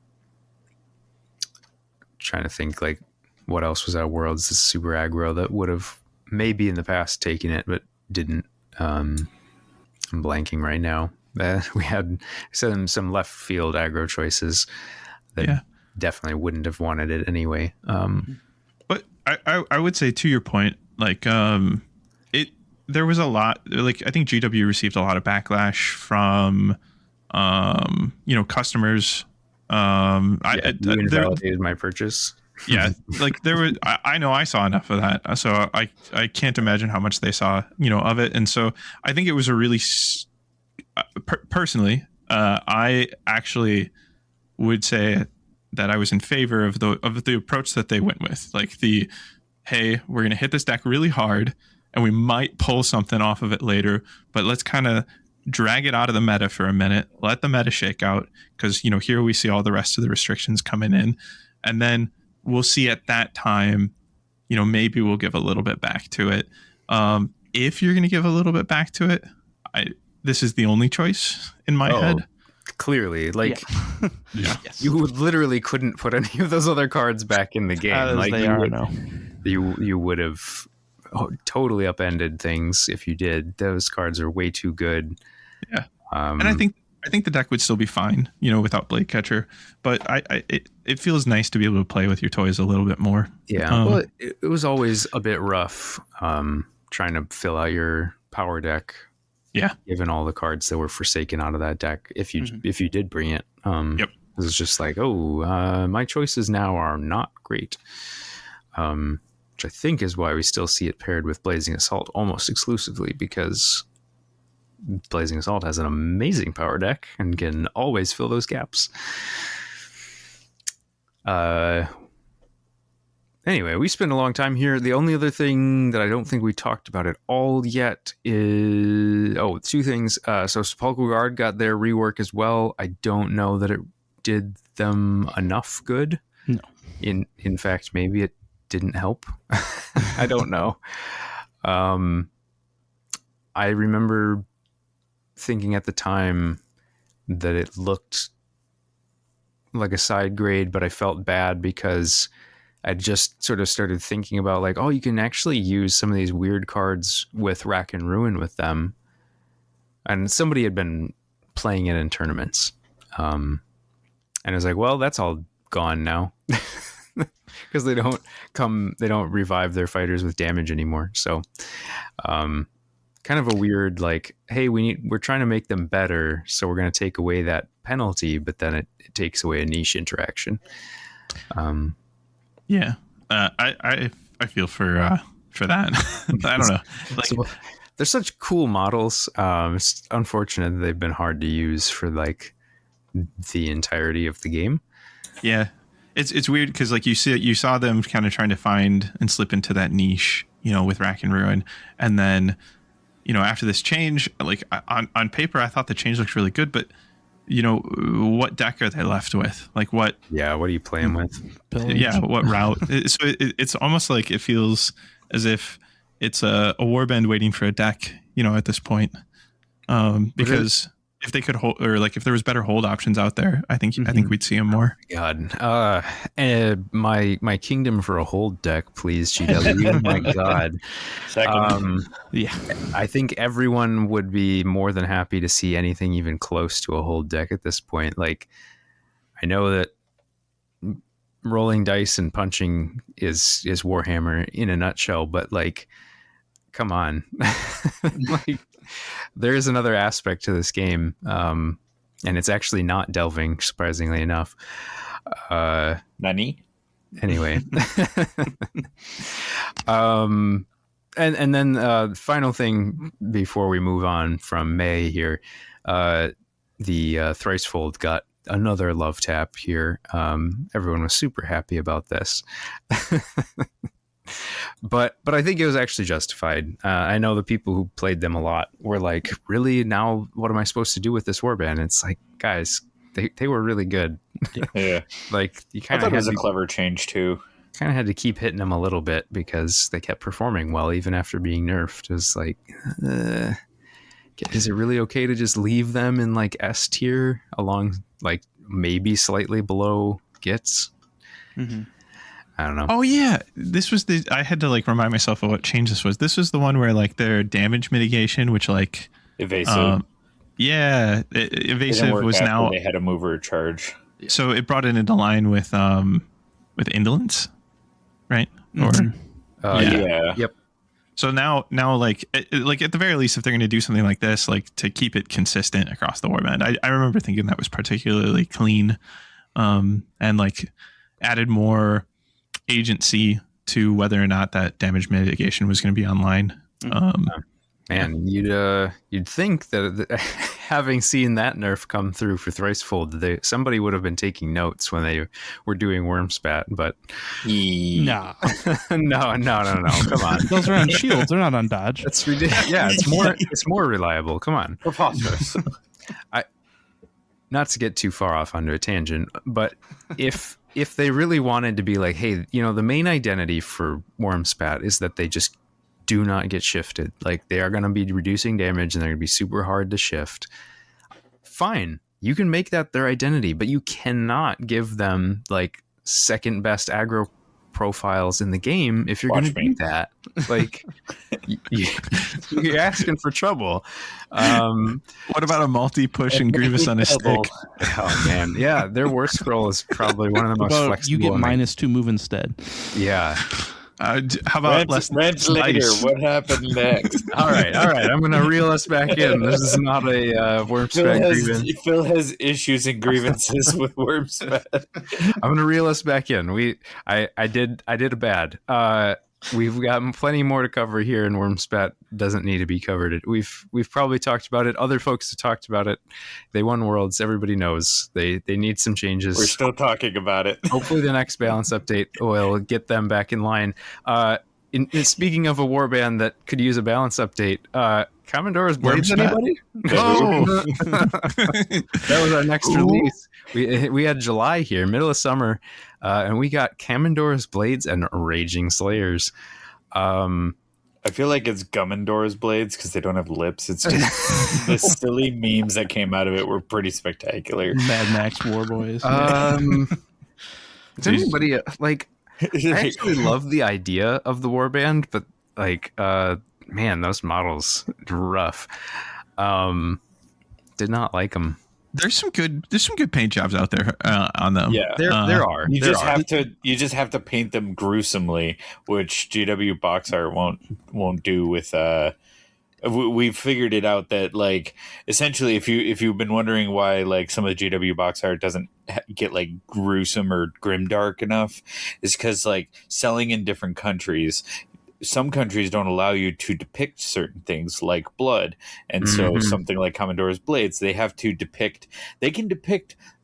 to think, like, what else was at Worlds that's super aggro that would have maybe in the past taken it but didn't. I'm blanking right now. We had some left field aggro choices that definitely wouldn't have wanted it anyway. But I would say, to your point, like there was a lot, like I think GW received a lot of backlash from customers. You invalidated my purchase. Yeah, like there was, I know I saw enough of that, so I can't imagine how much they saw, of it. And so I think it was a really, personally, I actually would say that I was in favor of the approach that they went with. Like hey, we're going to hit this deck really hard and we might pull something off of it later, but let's kind of drag it out of the meta for a minute, let the meta shake out, because, here we see all the rest of the restrictions coming in. And then we'll see at that time, maybe we'll give a little bit back to it. If you're going to give a little bit back to it, this is the only choice in my head. Clearly, like, you literally couldn't put any of those other cards back in the game. Like you would have totally upended things if you did. Those cards are way too good. Yeah, and I think the deck would still be fine, without Blade Catcher. But it feels nice to be able to play with your toys a little bit more. Yeah, well, it was always a bit rough trying to fill out your power deck. Yeah, given all the cards that were forsaken out of that deck, if you did bring it, it was just like, my choices now are not great. Which I think is why we still see it paired with Blazing Assault almost exclusively, because Blazing Assault has an amazing power deck and can always fill those gaps. Anyway, we spent a long time here. The only other thing that I don't think we talked about at all yet is 2 things. So Sepulchral Guard got their rework as well. I don't know that it did them enough good. No. In fact, maybe it didn't help. I don't know. I remember thinking at the time that it looked like a side grade, but I felt bad because I just sort of started thinking about, like, you can actually use some of these weird cards with Rack and Ruin with them. And somebody had been playing it in tournaments. And I was like, well, that's all gone now. Because they don't revive their fighters with damage anymore. So kind of a weird, like, hey, we're trying to make them better, so we're going to take away that penalty, but then it takes away a niche interaction. Yeah, I feel for that. I don't know. Like, so, they're such cool models. It's unfortunate that they've been hard to use for like the entirety of the game. Yeah, it's weird because, like, you saw them kind of trying to find and slip into that niche, with Rack and Ruin, and then after this change, like on paper, I thought the change looked really good, but what deck are they left with? Like what? Yeah, what are you playing with? Yeah, what route? So it's almost like it feels as if it's a warband waiting for a deck, at this point. Because if they could hold, or like if there was better hold options out there, I think we'd see them more. God, my kingdom for a hold deck, please, GW. My God. Second. Yeah. I think everyone would be more than happy to see anything even close to a hold deck at this point. Like, I know that rolling dice and punching is Warhammer in a nutshell, but like, come on. Like, there is another aspect to this game, and it's actually not delving, surprisingly enough. Nani? Anyway. And then final thing before we move on from May here, the Thricefold got another love tap here. Everyone was super happy about this. But I think it was actually justified. I know the people who played them a lot were like, really, now what am I supposed to do with this warband? It's like, guys, they were really good. Yeah. Like, you I kind thought of it was a clever change too. Kind of had to keep hitting them a little bit because they kept performing well even after being nerfed. It was like, is it really okay to just leave them in like S tier along, like maybe slightly below Gits? Mm-hmm. I don't know. Oh yeah, this was I had to like remind myself of what change this was. This was the one where like their damage mitigation, which like evasive. Evasive was now they had a mover charge. So it brought it into line with indolence, right? Mm-hmm. Or Yeah. Yep. So now like at the very least, if they're going to do something like this, like to keep it consistent across the warband, I remember thinking that was particularly clean, and like added more agency to whether or not that damage mitigation was going to be online. Man, you'd think that having seen that nerf come through for Thricefold, somebody would have been taking notes when they were doing Wormspat, but Nah. no. Come on, those are on shields. They're not on dodge. That's ridiculous. Yeah, it's more reliable. Come on. Preposterous. Not to get too far off onto a tangent, but if they really wanted to be like, hey, the main identity for Wormspat is that they just do not get shifted. Like, they are going to be reducing damage and they're going to be super hard to shift. Fine. You can make that their identity, but you cannot give them like second best aggro profiles in the game if you're going to do that. Like, you're asking for trouble. What about a multi-push and Grievous on a stick? Oh man, yeah, their worst scroll is probably one of the most flexible. You get -2 move instead. Yeah. How about rants later? What happened next? All right. I'm going to reel us back in. This is not a Wormspat grievance. Phil has issues and grievances with Wormspat. I'm going to reel us back in. I did a bad. We've got plenty more to cover here, and Wormspat doesn't need to be covered. We've probably talked about it. Other folks have talked about it. They won Worlds. Everybody knows they need some changes. We're still talking about it. Hopefully, the next balance update will get them back in line. Speaking of a warband that could use a balance update, Commandora's Blades. Anybody? Oh, that was our next release. We had July here, middle of summer, and we got Commandora's Blades and Raging Slayers. I feel like it's Gummandora's Blades because they don't have lips. It's just the silly memes that came out of it were pretty spectacular. Mad Max War Boys. Does anybody like? I actually love the idea of the warband, but like, man, those models rough. Did not like them. There's some good paint jobs out there on them. Yeah, there are. You just have to paint them gruesomely, which GW box art won't do with. We've figured it out that like essentially if you've been wondering why like some of the GW box art doesn't get like gruesome or grimdark enough, is because like selling in different countries, some countries don't allow you to depict certain things like blood, and so something like Commandora's Blades, they can depict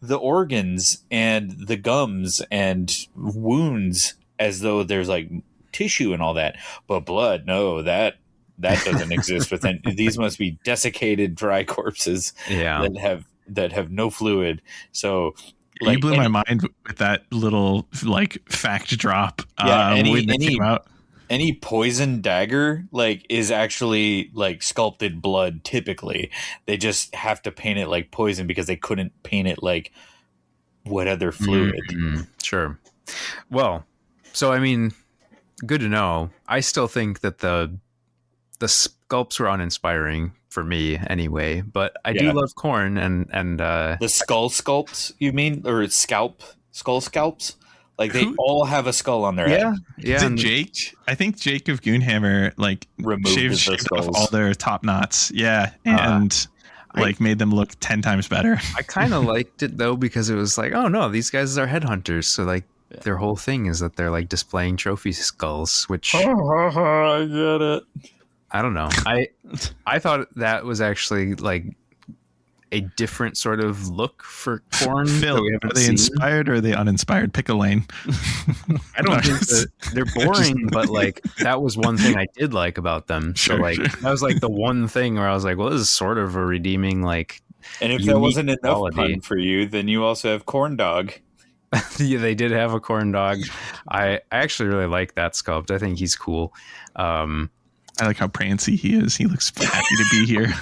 the organs and the gums and wounds as though there's like tissue and all that, but blood, no, that doesn't exist within. These must be desiccated, dry corpses that have no fluid. So, like, you blew my mind with that little like fact drop. Yeah, when it came out. any poison dagger like is actually like sculpted blood. Typically, they just have to paint it like poison because they couldn't paint it like what other fluid. Sure. Well, so I mean, good to know. I still think that the sculpts were uninspiring for me anyway, but I do love corn and The skull sculpts, you mean, or skull scalps? Like they all have a skull on their head. Yeah. Is it Jake? I think Jake of Goonhammer like shaved off all their top knots. Yeah, and made them look 10 times better. I kind of liked it though because it was like, oh no, these guys are headhunters, so like their whole thing is that they're like displaying trophy skulls, which I get it. I don't know. I thought that was actually like a different sort of look for corn. Phil, are they inspired or are they uninspired? Pick a lane. I don't think they're boring, but like that was one thing I did like about them. So that was like the one thing where I was like, well, this is sort of a redeeming like. And if that wasn't enough fun for you, then you also have corn dog. Yeah, they did have a corn dog. I actually really like that sculpt. I think he's cool. I like how prancy he is. He looks happy to be here.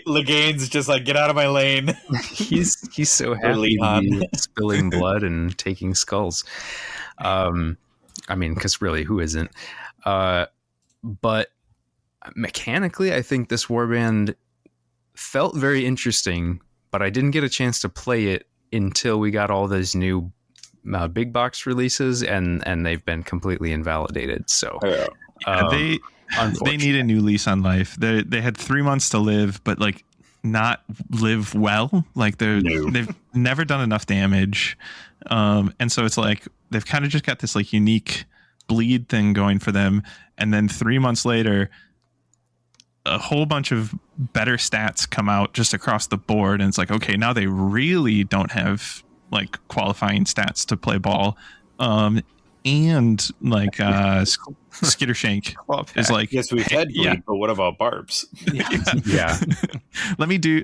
Legane's just like, get out of my lane. He's so happy to be spilling blood and taking skulls. I mean, because really, who isn't? But mechanically, I think this warband felt very interesting, but I didn't get a chance to play it until we got all those new big box releases, and they've been completely invalidated. So. They need a new lease on life. They had 3 months to live, but like not live well. Like they've never done enough damage, and so it's like they've kind of just got this like unique bleed thing going for them. And then 3 months later, a whole bunch of better stats come out just across the board, and it's like, okay, now they really don't have like qualifying stats to play ball. And like Skittershank is like, yes, we've had bleed, but what about barbs? Yeah. Let me do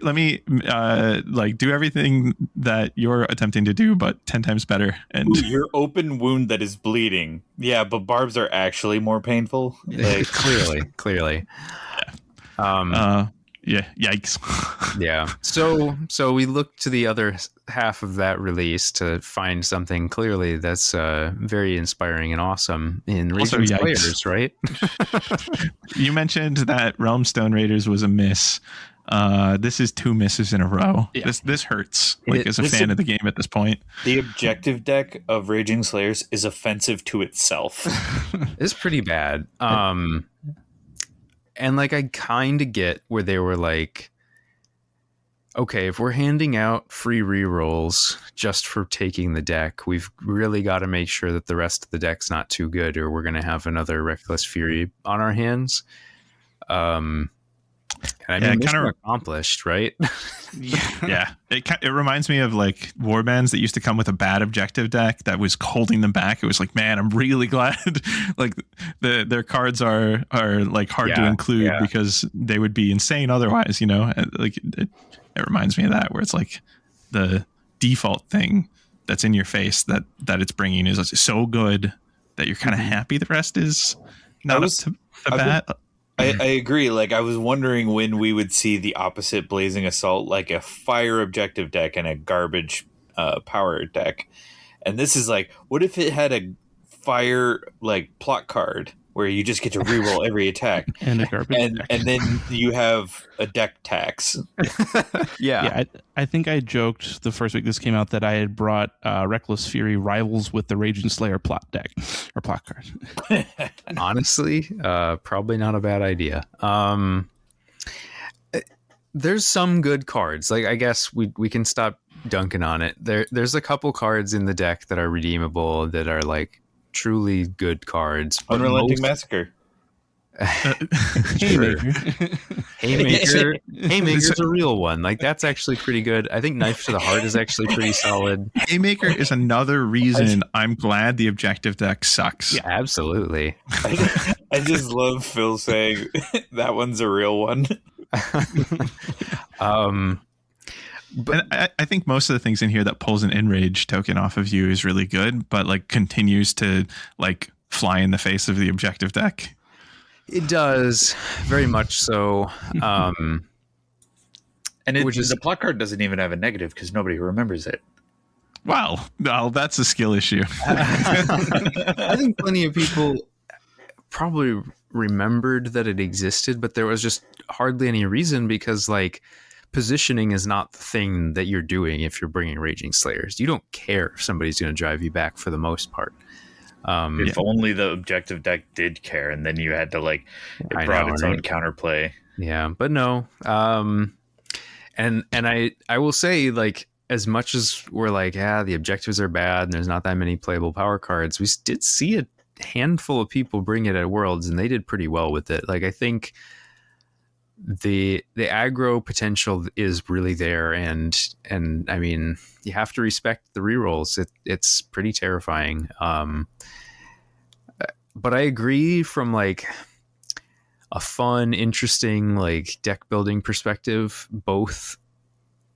everything that you're attempting to do, but 10 times better. And your open wound that is bleeding. Yeah, but barbs are actually more painful. Like clearly. Yeah. Yikes. Yeah. So we look to the other half of that release to find something clearly that's very inspiring and awesome in Raging Slayers, right? You mentioned that Realmstone Raiders was a miss. This is 2 misses in a row. Yeah. This hurts. As a fan of the game at this point. The objective deck of Raging Slayers is offensive to itself. It's pretty bad. And like I kind of get where they were like, okay, if we're handing out free rerolls just for taking the deck, we've really got to make sure that the rest of the deck's not too good, or we're going to have another Reckless Fury on our hands. And I mean, kind of accomplished, right? Yeah. It reminds me of like warbands that used to come with a bad objective deck that was holding them back. It was like, man, I'm really glad like their cards are like hard to include because they would be insane otherwise, like it reminds me of that, where it's like the default thing that's in your face that it's bringing is so good that you're kind of happy the rest is not up to the bat. I agree. Like, I was wondering when we would see the opposite Blazing Assault, like a fire objective deck and a garbage power deck. And this is like, what if it had a fire like plot card where you just get to reroll every attack and a garbage deck. And then you have a deck tax. Yeah. I think I joked the first week this came out that I had brought Reckless Fury Rivals with the Raging Slayer plot deck or plot card. Honestly, probably not a bad idea. There's some good cards. Like, I guess we can stop dunking on it. There's a couple cards in the deck that are redeemable that are like truly good cards. Unrelenting Massacre. Haymaker. Haymaker's a real one. Like, that's actually pretty good. I think Knife to the Heart is actually pretty solid. Haymaker is another reason I'm glad the objective deck sucks. Yeah, absolutely. I just love Phil saying that one's a real one. But I think most of the things in here that pulls an Enrage token off of you is really good, but like continues to like fly in the face of the objective deck. It does, very much so. And Which is- the plot card doesn't even have a negative because nobody remembers it. Well, that's a skill issue. I think plenty of people probably remembered that it existed, but there was just hardly any reason because, like, positioning is not the thing that you're doing if you're bringing Raging Slayers. You don't care if somebody's going to drive you back for the most part. If only the objective deck did care, and then you had to it brought its own counterplay. Yeah, but no. And I will say, like, as much as we're like, the objectives are bad and there's not that many playable power cards, we did see a handful of people bring it at Worlds, and they did pretty well with it. Like, I think the aggro potential is really there, and I mean, you have to respect the rerolls. It's pretty terrifying. But I agree from like a fun, interesting, like, deck building perspective, both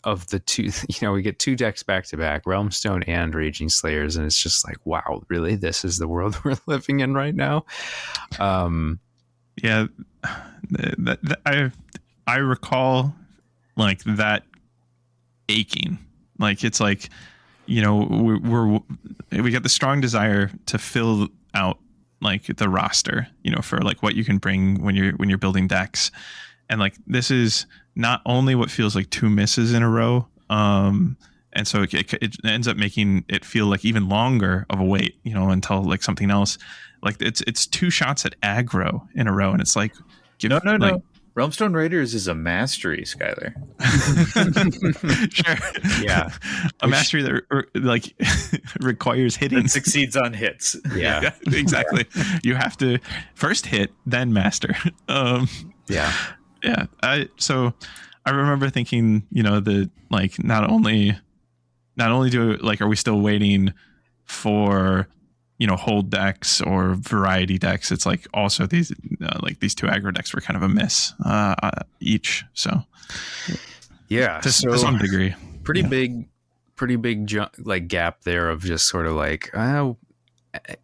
of the two, we get two decks back to back, Realmstone and Raging Slayers, and it's just like, wow, really, this is the world we're living in right now. Yeah, I recall like that aching. Like, it's like, we got the strong desire to fill out like the roster, for like what you can bring when you're building decks, and like this is not only what feels like two misses in a row, and so it ends up making it feel like even longer of a wait, until like something else, like it's two shots at aggro in a row, and it's like, no. Realmstone Raiders is a mastery, Skylar. Sure. Yeah. A mastery that like requires hitting. It succeeds on hits. Yeah. Exactly. You have to first hit, then master. Yeah. So I remember thinking, that like not only are we still waiting for hold decks or variety decks, it's like also these two aggro decks were kind of a miss each. So yeah, to some degree, pretty big like gap there of just sort of like,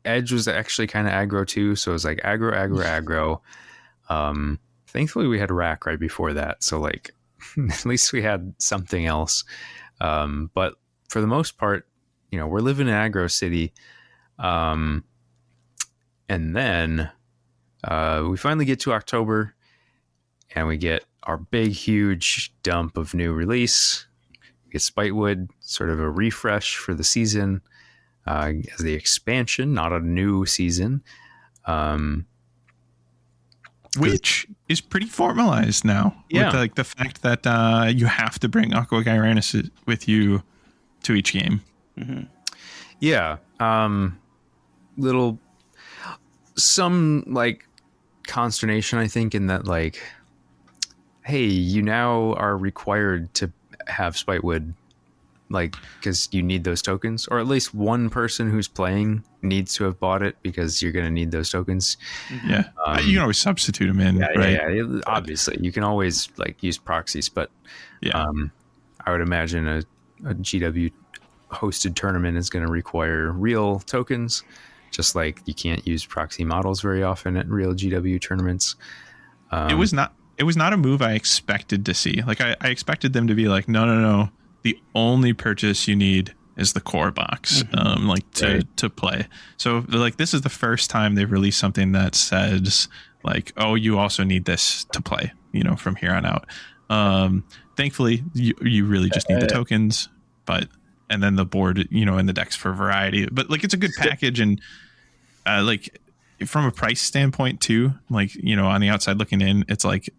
Edge was actually kind of aggro too, so it was like aggro. Thankfully we had Rack right before that, so like at least we had something else. But for the most part, we're living in aggro city. And then we finally get to October, and we get our big, huge dump of new release. We get Spitewood, sort of a refresh for the season, as the expansion, not a new season. Which is pretty formalized now. Yeah. With like the fact that you have to bring Aqua Gyranus with you to each game. Mm-hmm. Yeah. Some like consternation, I think, in that, like, hey, you now are required to have Spitewood, like, because you need those tokens, or at least one person who's playing needs to have bought it because you're going to need those tokens. Yeah. You can always substitute them in, right? Yeah. Obviously, you can always like use proxies, but I would imagine a GW hosted tournament is going to require real tokens, just like you can't use proxy models very often at real GW tournaments. It was not a move I expected to see. Like I expected them to be like, no. The only purchase you need is the core box, to play. So like, this is the first time they've released something that says like, oh, you also need this to play, from here on out. Thankfully you really just need the tokens, and then the board, and the decks for variety. But like, it's a good package, and like from a price standpoint too, like, on the outside looking in, it's like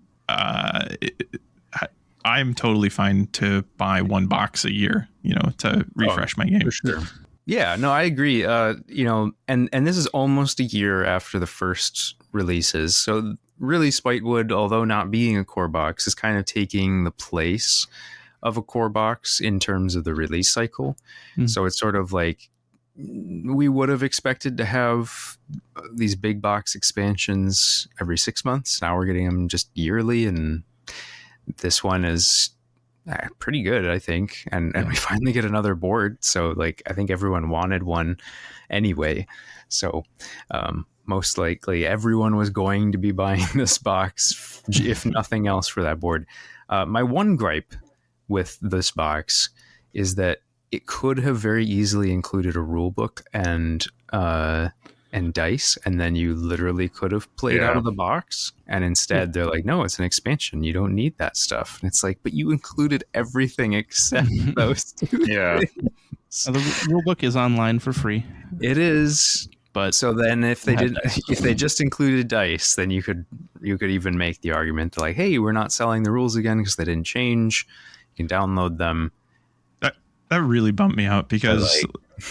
I'm totally fine to buy one box a year, to refresh my game. For sure. Yeah, no, I agree. And this is almost a year after the first releases. So really, Spitewood, although not being a core box, is kind of taking the place of a core box in terms of the release cycle. So it's sort of like, we would have expected to have these big box expansions every 6 months. Now we're getting them just yearly, and this one is pretty good, I think. And we finally get another board. So like, I think everyone wanted one anyway. So most likely everyone was going to be buying this box, if nothing else, for that board. My one gripe with this box is that it could have very easily included a rule book and dice, and then you literally could have played out of the box. And instead they're like, no, it's an expansion, you don't need that stuff. And it's like, but you included everything except those two things. The rule book is online for free. It is, but so then if they just included dice, then you could even make the argument like, hey, we're not selling the rules again because they didn't change. You can download them. That really bumped me out, because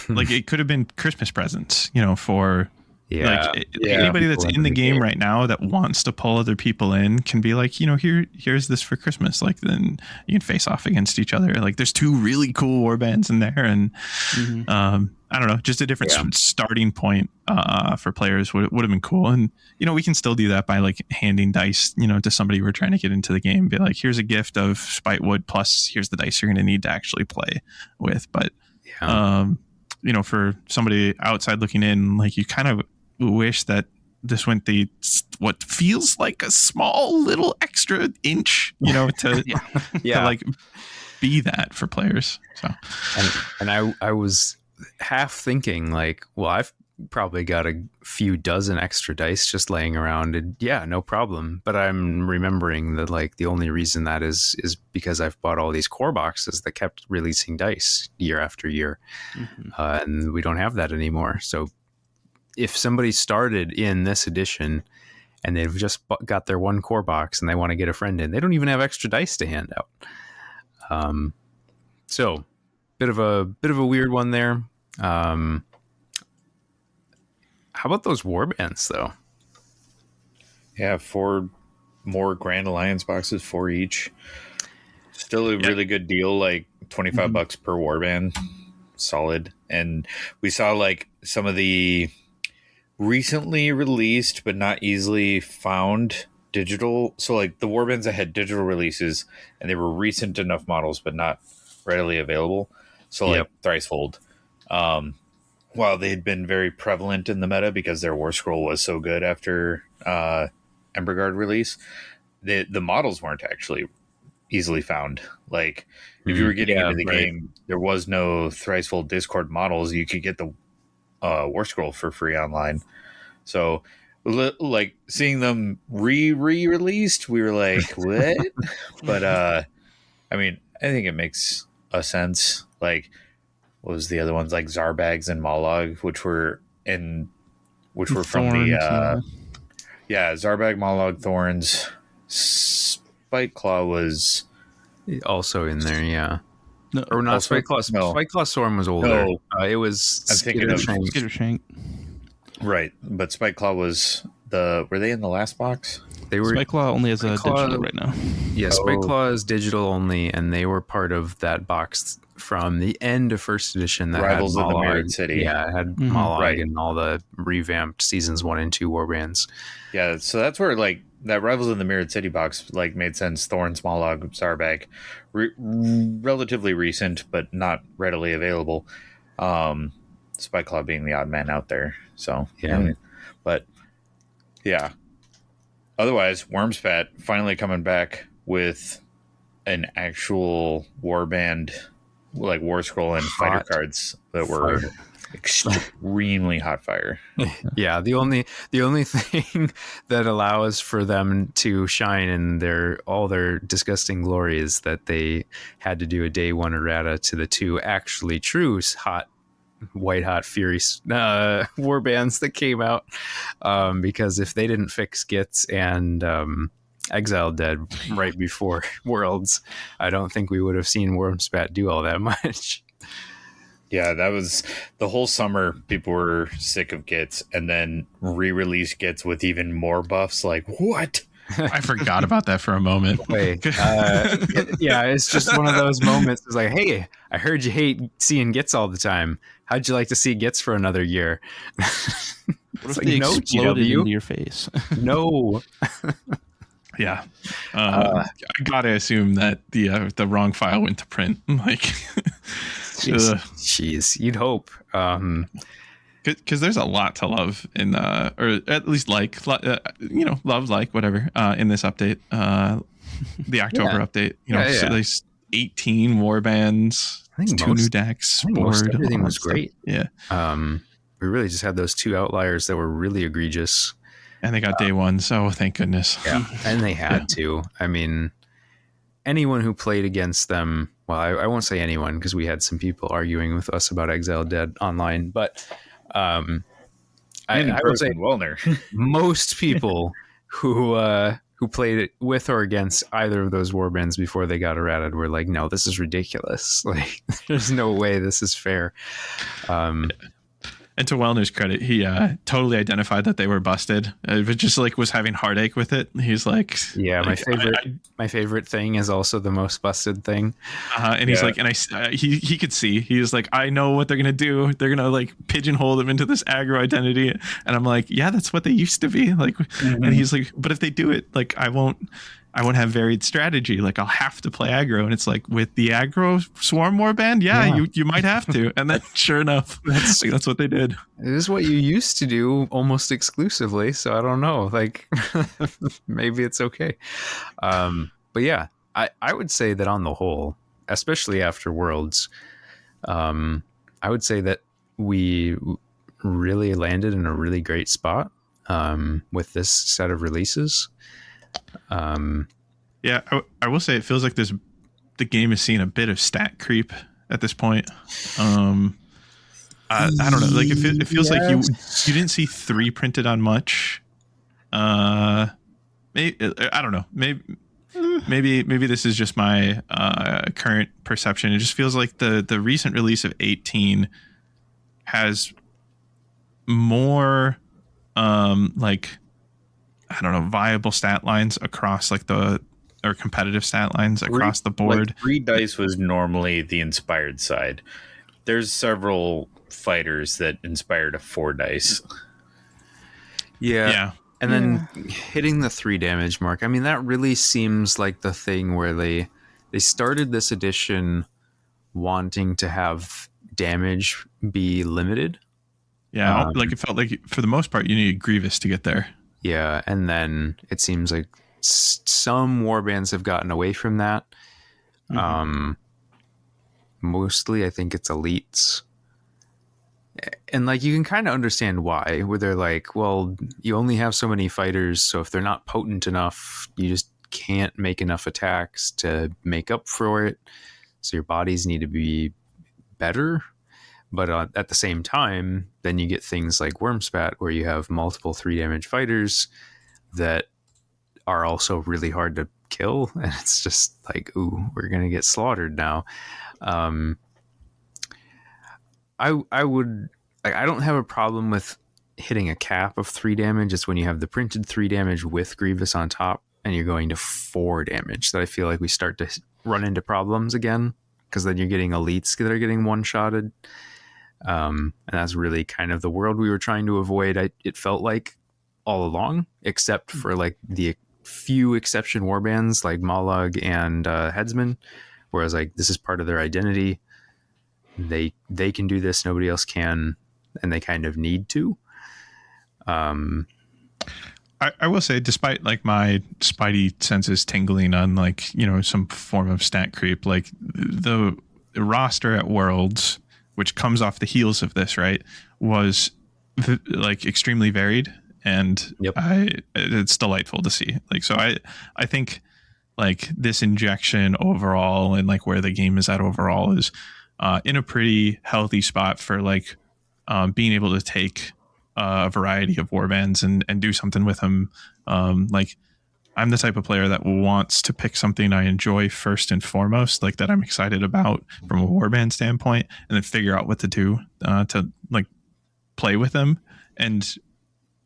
like it could have been Christmas presents, for anybody that's in the game right now that wants to pull other people in can be like, here's this for Christmas. Like, then you can face off against each other. Like, there's 2 really cool war bands in there, and I don't know, just a different starting point for players would have been cool. And we can still do that by like handing dice to somebody we're trying to get into the game, be like, here's a gift of Spitewood, plus here's the dice you're going to need to actually play with. But for somebody outside looking in, like, you kind of wish that this went what feels like a small little extra inch to like be that for players. So and I was half thinking like, well, I've probably got a few dozen extra dice just laying around, and no problem. But I'm remembering that like the only reason that is because I've bought all these core boxes that kept releasing dice year after year, and we don't have that anymore. So if somebody started in this edition and they've just got their 1 core box and they want to get a friend in, they don't even have extra dice to hand out. So bit of a weird one there. How about those warbands though? Yeah, 4 more Grand Alliance boxes, 4 each. Still a really good deal, like $25 per warband. Solid. And we saw like some of the recently released but not easily found digital. So like the warbands that had digital releases and they were recent enough models but not readily available. So like Thricehold. While they had been very prevalent in the meta because their War Scroll was so good after Emberguard release, the models weren't actually easily found. Like if you were getting into the game, there was no Thricehold Discord models. You could get the War Scroll for free online. So like seeing them re-released, we were like, what? But I mean, I think it makes a sense. Like, what was the other ones, like Zarbags and Mollog, which were from Thorns, the Zarbag, Mollog, Thorns. Spiteclaw was also in there, No, or not Spiteclaw. No. Spiteclaw Storm was older. No. It was Skittershank. Right, but Spiteclaw was were they in the last box? They were. Spiteclaw only has a digital right now. Yeah, Spiteclaw is digital only, and they were part of that box from the end of first edition that Rivals had of the Mirrored City. Yeah, it had Mollog and all the revamped seasons 1 and 2 warbands. Yeah, so that's where like that Rivals of the Mirrored City box like made sense. Thorns, Mollog, Zarbag, relatively recent but not readily available. Spiteclaw being the odd man out there. So but yeah. Otherwise, Wormspat finally coming back with an actual warband, like War Scroll and fighter cards that were extremely hot fire. Yeah, the only thing that allows for them to shine in all their disgusting glory is that they had to do a day 1 errata to the 2 actually true white hot fury war bands that came out, because if they didn't fix Gits and Exile Dead right before Worlds, I don't think we would have seen Wormspat do all that much. Yeah, that was the whole summer. People were sick of Gits, and then re-release Gits with even more buffs. Like, what? I forgot about that for a moment. It's just one of those moments. It's like, hey, I heard you hate seeing Gits all the time. How'd you like to see Gits for another year? What if they exploded into your face? No. yeah. I gotta assume that the wrong file went to print. Like, jeez, you'd hope. Because there's a lot to love in, or at least love, like whatever, in this update, the October update. So there's 18 warbands, I think 2 new decks, most board, everything all was that stuff. great. Yeah. We really just had those 2 outliers that were really egregious. And they got day one, so thank goodness. Yeah, and they had to. I mean, anyone who played against them, well, I won't say anyone because we had some people arguing with us about Exiled Dead online, but I would say Wellner. most people who played it with or against either of those warbands before they got errated were like, no, this is ridiculous. Like, there's no way this is fair. And to Wellner's credit, he totally identified that they were busted. But just like was having heartache with it. He's like, yeah, my favorite thing is also the most busted thing. And he's like, and he could see. He was like, I know what they're gonna do. They're gonna like pigeonhole them into this aggro identity. And I'm like, yeah, that's what they used to be. Like, and he's like, but if they do it, like, I won't have varied strategy. Like, I'll have to play aggro. And it's like, with the aggro swarm warband, you might have to. And then sure enough, that's what they did. It is what you used to do almost exclusively. So I don't know, like, maybe it's okay. But yeah, I would say that on the whole, especially after Worlds, I would say that we really landed in a really great spot with this set of releases. Yeah, I will say it feels like the game is seeing a bit of stat creep at this point. I don't know, like it feels like you didn't see 3 printed on much. Maybe, I don't know, maybe this is just my current perception. It just feels like the recent release of 18 has more like, I don't know, viable stat lines across like or competitive stat lines across the board. Like 3 dice was normally the inspired side. There's several fighters that inspired a 4 dice. Yeah. And then hitting the 3 damage mark. I mean, that really seems like the thing where they started this edition wanting to have damage be limited. Yeah, like it felt like for the most part you needed Grievous to get there. Yeah, and then it seems like some warbands have gotten away from that. Mostly, I think it's elites. And like, you can kind of understand why, where they're like, well, you only have so many fighters, so if they're not potent enough, you just can't make enough attacks to make up for it. So your bodies need to be better. But at the same time, then you get things like Wormspat, where you have multiple 3 damage fighters that are also really hard to kill. And it's just like, ooh, we're going to get slaughtered now. I don't have a problem with hitting a cap of 3 damage. It's when you have the printed 3 damage with Grievous on top and you're going to 4 damage that I feel like we start to run into problems again, because then you're getting elites that are getting one-shotted. And that's really kind of the world we were trying to avoid. It felt like all along, except for like the few exception warbands like Mollog and Headsman, where I was like, this is part of their identity. They can do this, nobody else can, and they kind of need to. I will say, despite like my spidey senses tingling on like, you know, some form of stat creep, like the roster at Worlds, which comes off the heels of this, right, was like extremely varied, and it's delightful to see. Like, so I think like this injection overall and like where the game is at overall is in a pretty healthy spot for like being able to take a variety of warbands and do something with them. Like, I'm the type of player that wants to pick something I enjoy first and foremost, like that I'm excited about from a warband standpoint, and then figure out what to do to like play with them. And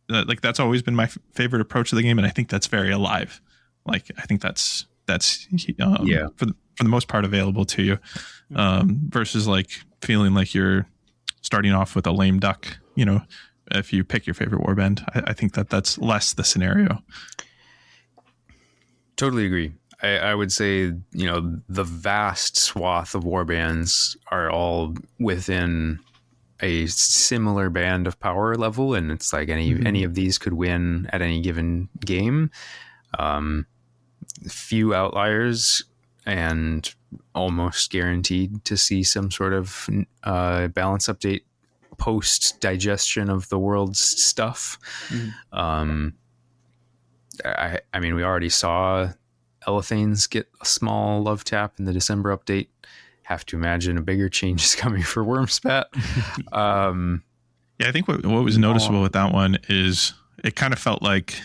like, that's always been my favorite approach to the game. And I think that's very alive. Like, I think that's for the most part available to you, versus like feeling like you're starting off with a lame duck, you know, if you pick your favorite warband. I think that's less the scenario. Totally agree. I would say, the vast swath of warbands are all within a similar band of power level, and it's like any of these could win at any given game. Few outliers, and almost guaranteed to see some sort of balance update post digestion of the world's stuff. I mean, we already saw Elethanes get a small love tap in the December update. Have to imagine a bigger change is coming for Wormspat. Yeah, I think what was noticeable with that one is it kind of felt like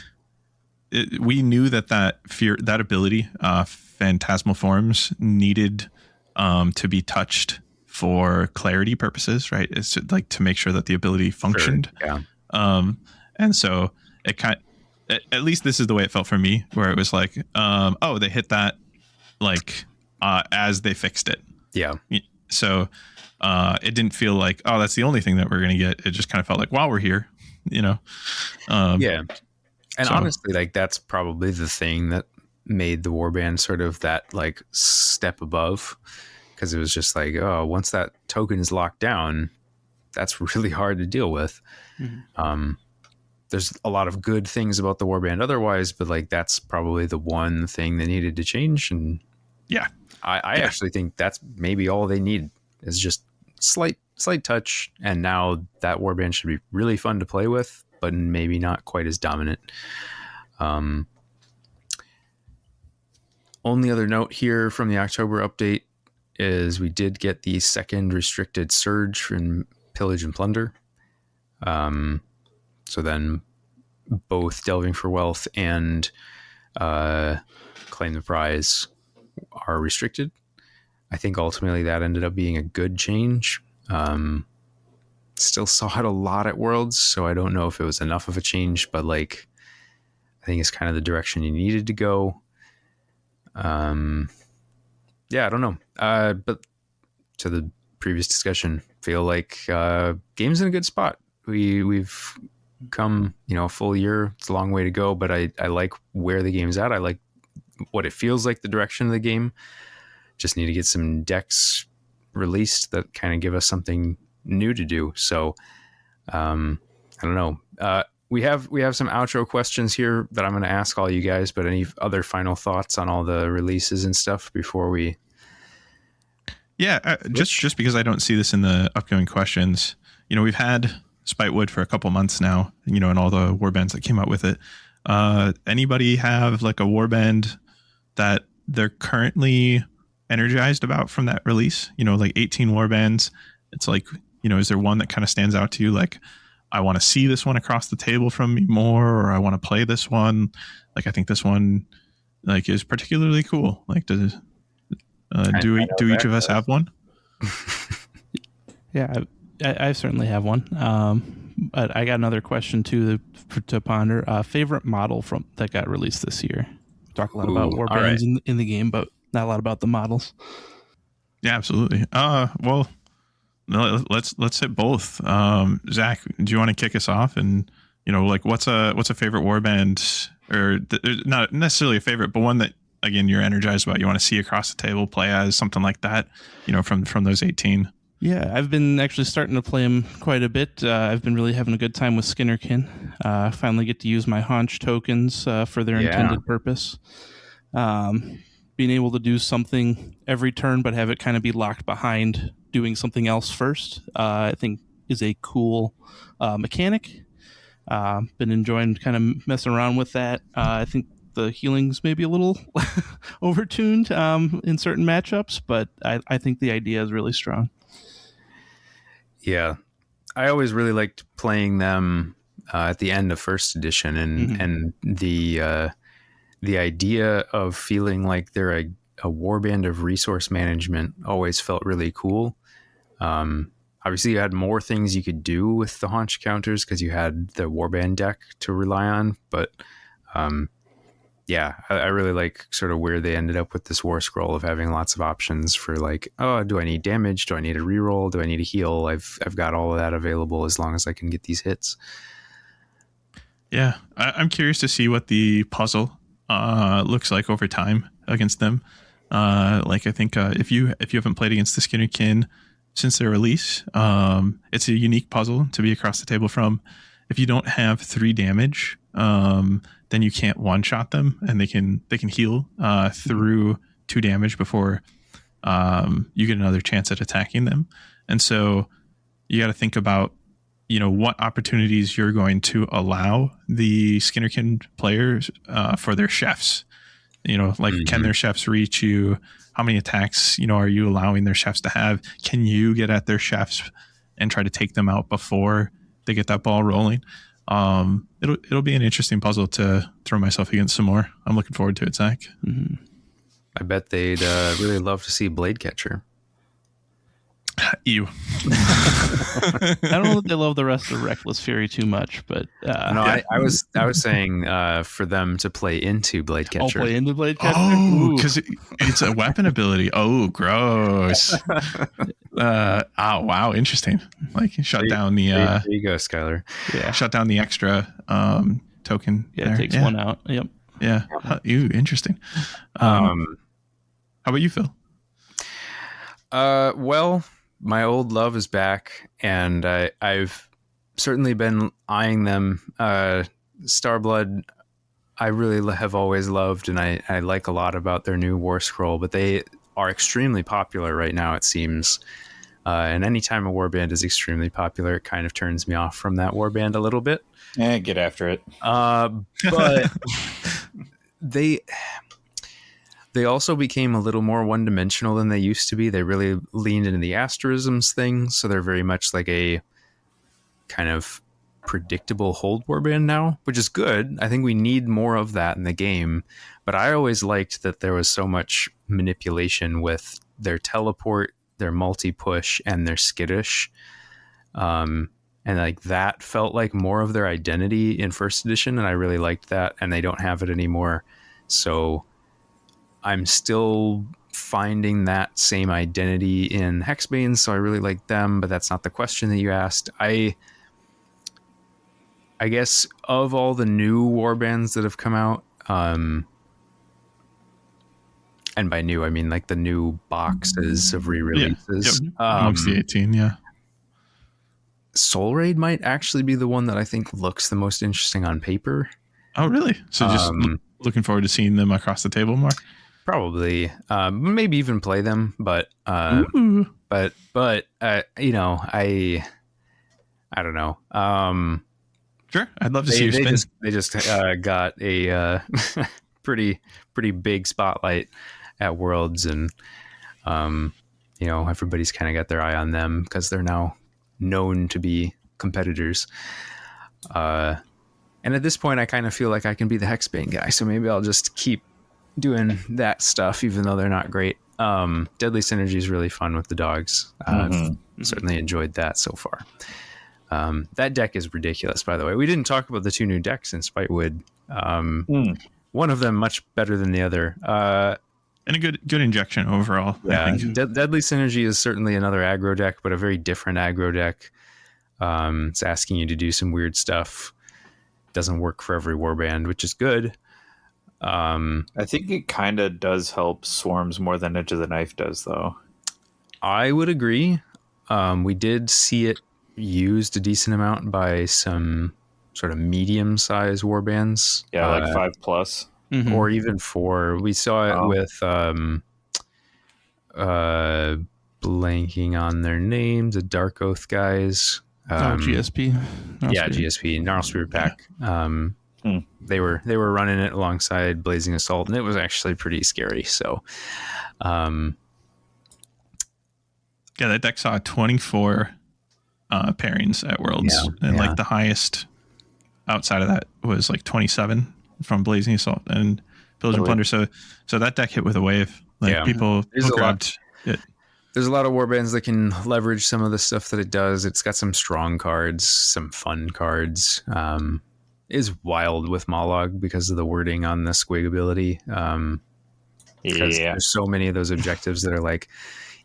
we knew that ability, Phantasmal Forms, needed to be touched for clarity purposes, right? It's like to make sure that the ability functioned. Sure, yeah. And so it at least this is the way it felt for me, where it was like, they hit that like as they fixed it. Yeah. So it didn't feel like, that's the only thing that we're going to get. It just kind of felt like, while we're here, Yeah. And honestly, like that's probably the thing that made the warband sort of that like step above, because it was just like, once that token is locked down, that's really hard to deal with. There's a lot of good things about the warband otherwise, but like that's probably the one thing that needed to change. And I actually think that's maybe all they need is just slight touch, and now that warband should be really fun to play with, but maybe not quite as dominant. Only other note here from the October update is we did get the second restricted surge from Pillage and Plunder. So then both Delving for Wealth and Claim the Prize are restricted. I think ultimately that ended up being a good change. Still saw it a lot at Worlds, so I don't know if it was enough of a change, but like I think it's kind of the direction you needed to go. I don't know. But to the previous discussion, feel like game's in a good spot. We've come, a full year. It's a long way to go, but I like where the game's at. I like what it feels like, the direction of the game. Just need to get some decks released that kind of give us something new to do. So I don't know. We have some outro questions here that I'm going to ask all you guys, but any other final thoughts on all the releases and stuff before we... Yeah, just because I don't see this in the upcoming questions, we've had Spitewood for a couple months now, and all the warbands that came out with it. Anybody have like a warband that they're currently energized about from that release? Like 18 warbands. It's like, is there one that kind of stands out to you? Like, I want to see this one across the table from me more, or I want to play this one. Like, I think this one like is particularly cool. Like, do each of us have one? Yeah, I certainly have one. But I got another question too to ponder. Favorite model that got released this year? Talk a lot about warbands in the game, but not a lot about the models. Yeah, absolutely. Well, let's hit both. Zach, do you want to kick us off? And like what's a favorite warband, or not necessarily a favorite, but one that again you're energized about, you want to see across the table, play as, something like that, from those 18. Yeah, I've been actually starting to play them quite a bit. I've been really having a good time with Skinnerkin. I finally get to use my haunch tokens for their intended purpose. Being able to do something every turn, but have it kind of be locked behind doing something else first, I think is a cool mechanic. Been enjoying kind of messing around with that. I think the healing's maybe a little overtuned in certain matchups, but I think the idea is really strong. Yeah, I always really liked playing them at the end of first edition, and the idea of feeling like they're a warband of resource management always felt really cool. Obviously, you had more things you could do with the haunch counters because you had the warband deck to rely on, but I really like sort of where they ended up with this war scroll of having lots of options for like, do I need damage? Do I need a reroll? Do I need a heal? I've got all of that available as long as I can get these hits. Yeah, I'm curious to see what the puzzle looks like over time against them. Like I think if you haven't played against the Skinnerkin since their release, it's a unique puzzle to be across the table from. If you don't have 3 damage, then you can't one shot them, and they can heal through 2 damage before you get another chance at attacking them. And so you got to think about, what opportunities you're going to allow the Skinnerkin players for their chefs. Can their chefs reach you? How many attacks, are you allowing their chefs to have? Can you get at their chefs and try to take them out before they get that ball rolling? It'll be an interesting puzzle to throw myself against some more. I'm looking forward to it, Zach. Mm-hmm. I bet they'd really love to see Blade Catcher. You. I don't know that they love the rest of Reckless Fury too much, but no, I was saying for them to play into Blade Catcher. Play into Blade Catcher. Oh, because it's a weapon ability. Oh, gross. Oh, wow, interesting. Like shut down the. There you go, Skylar. Yeah, shut down the extra token. Yeah, it takes one out. Yep. Yeah. Interesting. How about you, Phil? Well, my old love is back, and I've certainly been eyeing them. Starblood, I really have always loved, and I like a lot about their new War Scroll, but they are extremely popular right now, it seems. And anytime a warband is extremely popular, it kind of turns me off from that warband a little bit. Get after it. But they also became a little more one-dimensional than they used to be. They really leaned into the asterisms thing, so they're very much like a kind of predictable hold warband now, which is good. I think we need more of that in the game, but I always liked that there was so much manipulation with their teleport, their multi-push, and their skittish. And like that felt like more of their identity in first edition, and I really liked that, and they don't have it anymore. So I'm still finding that same identity in Hexbanes, so I really like them, but that's not the question that you asked. I guess of all the new warbands that have come out, and by new I mean like the new boxes of re-releases, amongst the 18, yeah. Soul Raid might actually be the one that I think looks the most interesting on paper. Oh, really? So just looking forward to seeing them across the table more. Probably, maybe even play them, but I don't know. Sure, I'd love to see your spin. They just got a pretty big spotlight at Worlds, and everybody's kind of got their eye on them because they're now known to be competitors. And at this point, I kind of feel like I can be the Hexbane guy, so maybe I'll just keep doing that stuff, even though they're not great. Deadly Synergy is really fun with the dogs. I've certainly enjoyed that so far. That deck is ridiculous, by the way. We didn't talk about the 2 new decks in Spitewood. One of them much better than the other. And a good injection overall. Yeah, I think. Deadly Synergy is certainly another aggro deck, but a very different aggro deck. It's asking you to do some weird stuff. Doesn't work for every warband, which is good. I think it kind of does help swarms more than Edge of the Knife does, though. I would agree. We did see it used a decent amount by some sort of medium-sized warbands. Yeah, like 5+. Mm-hmm. Or even 4. We saw it with blanking on their names, the Dark Oath guys. GSP. GSP, Gnarl Spirit Pack. They were running it alongside Blazing Assault, and it was actually pretty scary. So, that deck saw 24 pairings at Worlds, and like the highest outside of that was like 27 from Blazing Assault and Pillage and Plunder. So that deck hit with a wave. Like people grabbed it. There's a lot of warbands that can leverage some of the stuff that it does. It's got some strong cards, some fun cards. Is wild with Mollog because of the wording on the squig ability. There's so many of those objectives that are like,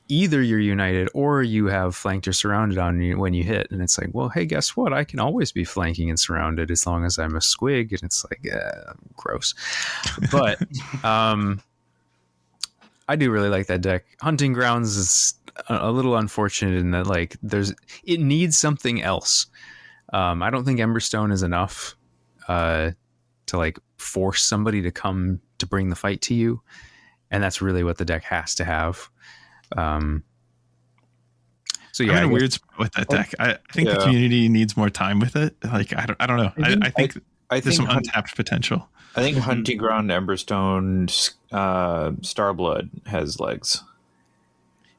either you're united or you have flanked or surrounded on you when you hit, and it's like, well, hey, guess what? I can always be flanking and surrounded as long as I'm a squig, and it's like, gross. But I do really like that deck. Hunting Grounds is a little unfortunate in that like it needs something else. I don't think Emberstone is enough to like force somebody to come to bring the fight to you, and that's really what the deck has to have. So yeah, I'm in a weird spot with that deck. I think the community needs more time with it. Like I don't know. I think there's some untapped potential. I think Hunting Ground, Emberstone, Starblood has legs.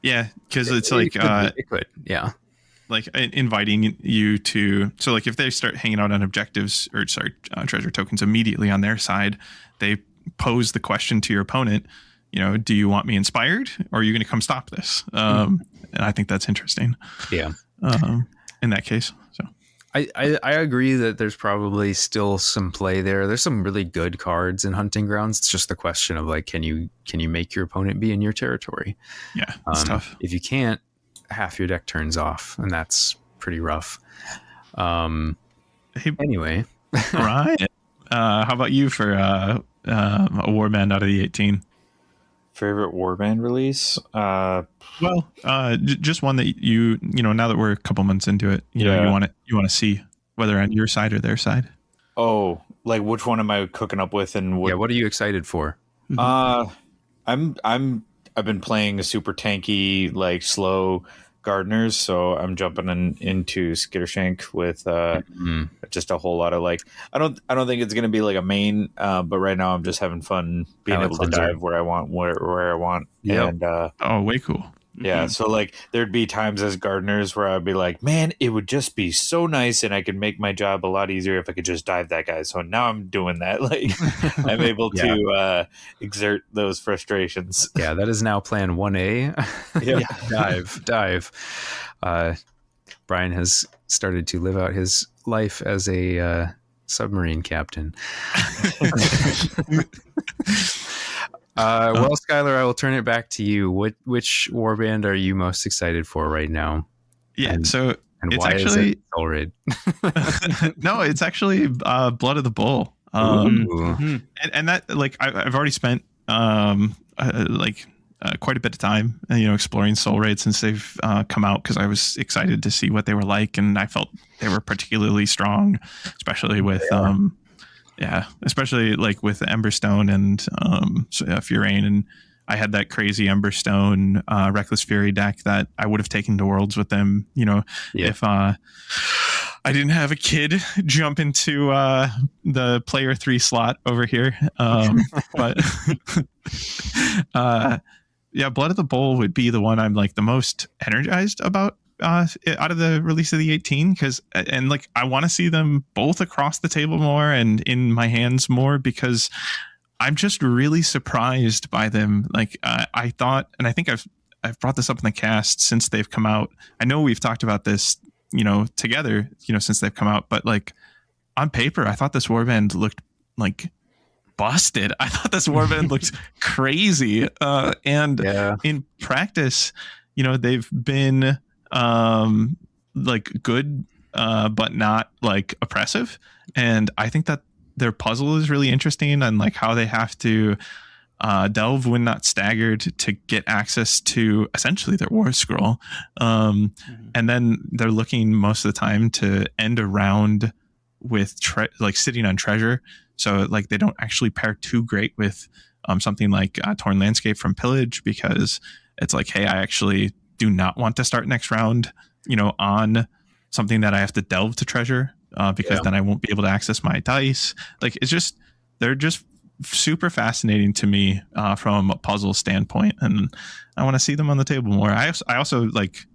Yeah, because it's like it could, yeah. Like inviting you to, so like if they start hanging out on objectives or treasure tokens immediately on their side, they pose the question to your opponent, you know, do you want me inspired or are you going to come stop this? And I think that's interesting. Yeah. In that case. So I agree that there's probably still some play there. There's some really good cards in Hunting Grounds. It's just the question of like, can you make your opponent be in your territory? Yeah, it's tough. If you can't, half your deck turns off, and that's pretty rough. Anyway, Ryan, how about you for a warband out of the 18? Favorite warband release? Just one that you know, now that we're a couple months into it, you know, you want to see whether on your side or their side. Oh, like which one am I cooking up with, and what are you excited for? I've been playing a super tanky, like slow Gardeners, so I'm jumping into Skittershank with just a whole lot of like I don't think it's gonna be like a main, but right now I'm just having fun being able to dive where I want, where I want. Yep. And way cool. Yeah, so like there'd be times as Gardeners where I'd be like, man, it would just be so nice and I could make my job a lot easier if I could just dive that guy. So now I'm doing that. Like I'm able to exert those frustrations. Yeah, that is now plan 1A. Dive. Brian has started to live out his life as a submarine captain. Well, Skylar, I will turn it back to you. Which warband are you most excited for right now? Yeah, and it's why actually is it Soul Raid? No, it's actually Blood of the Bull. And that, like, I've already spent quite a bit of time, you know, exploring Soul Raid since they've come out, because I was excited to see what they were like, and I felt they were particularly strong, especially with especially like with Emberstone and Furain, and I had that crazy Emberstone Reckless Fury deck that I would have taken to Worlds with them, you know, if I didn't have a kid jump into the player 3 slot over here. But Blood of the Bull would be the one I'm like the most energized about out of the release of the 18, because I want to see them both across the table more and in my hands more, because I'm just really surprised by them. Like I thought, and I think I've brought this up in the cast since they've come out. I know we've talked about this, you know, together, you know, since they've come out, but like on paper, I thought this warband looked like busted. I thought this warband looked crazy. And in practice, you know, they've been like good, but not like oppressive. And I think that their puzzle is really interesting, and like how they have to delve when not staggered to get access to essentially their war scroll. And then they're looking most of the time to end a round with like sitting on treasure. So like they don't actually pair too great with something like Torn Landscape from Pillage, because it's like, hey, I actually do not want to start next round, you know, on something that I have to delve to treasure, because then I won't be able to access my dice. Like they're just super fascinating to me from a puzzle standpoint, and I want to see them on the table more. I also like,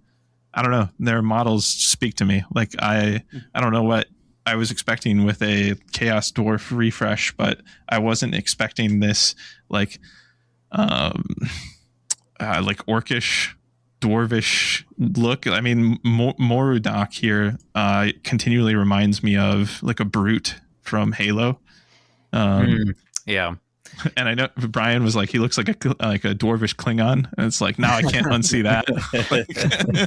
I don't know, their models speak to me. Like I don't know what I was expecting with a Chaos Dwarf refresh, but I wasn't expecting this like orcish dwarvish look. I mean, Morudak here Mm-hmm. continually reminds me of like a brute from Halo. Yeah. And I know Brian was like, he looks like a dwarvish Klingon, and it's like, now I can't unsee that.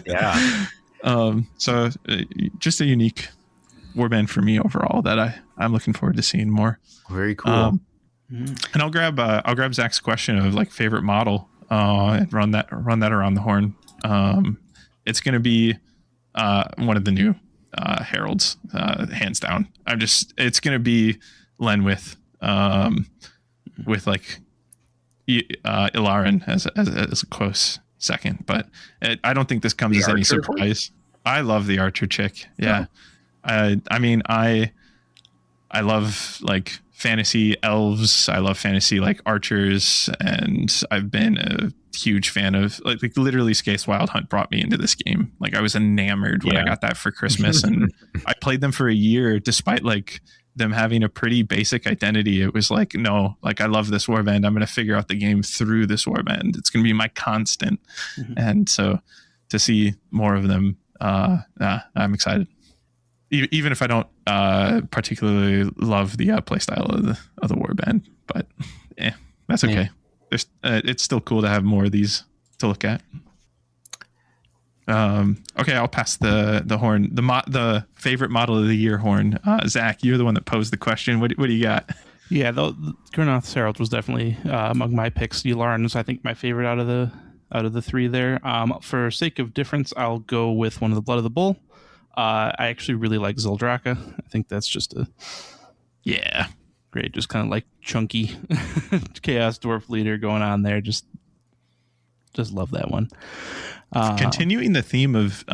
Yeah. So just a unique warband for me overall that I'm looking forward to seeing more. Very cool. And I'll grab Zach's question of like favorite model and run that around the horn. It's going to be one of the new heralds, hands down. It's going to be Lenwith with like Ilaran as a close second, but I don't think this comes as any surprise. I love the archer chick. Yeah. I mean, I love like fantasy elves. I love fantasy like archers, and I've been a huge fan of like literally Skaith's Wild Hunt brought me into this game. Like I was enamored when I got that for Christmas, and I played them for a year despite like them having a pretty basic identity. It was like, no, like I love this warband. I'm going to figure out the game through this warband. It's going to be my constant. And so to see more of them, I'm excited. Even if I don't particularly love the playstyle of the warband, but that's okay. It's still cool to have more of these to look at. Okay, I'll pass the horn. The favorite model of the year horn. Zach, you're the one that posed the question. What do you got? Yeah, the Kurnoth's Herald was definitely among my picks. Yularan is, I think, my favorite out of the three there. For sake of difference, I'll go with one of the Blood of the Bull. I actually really like Zildraka. I think that's just great, just kind of like chunky chaos dwarf leader going on there. Just love that one. Continuing the theme of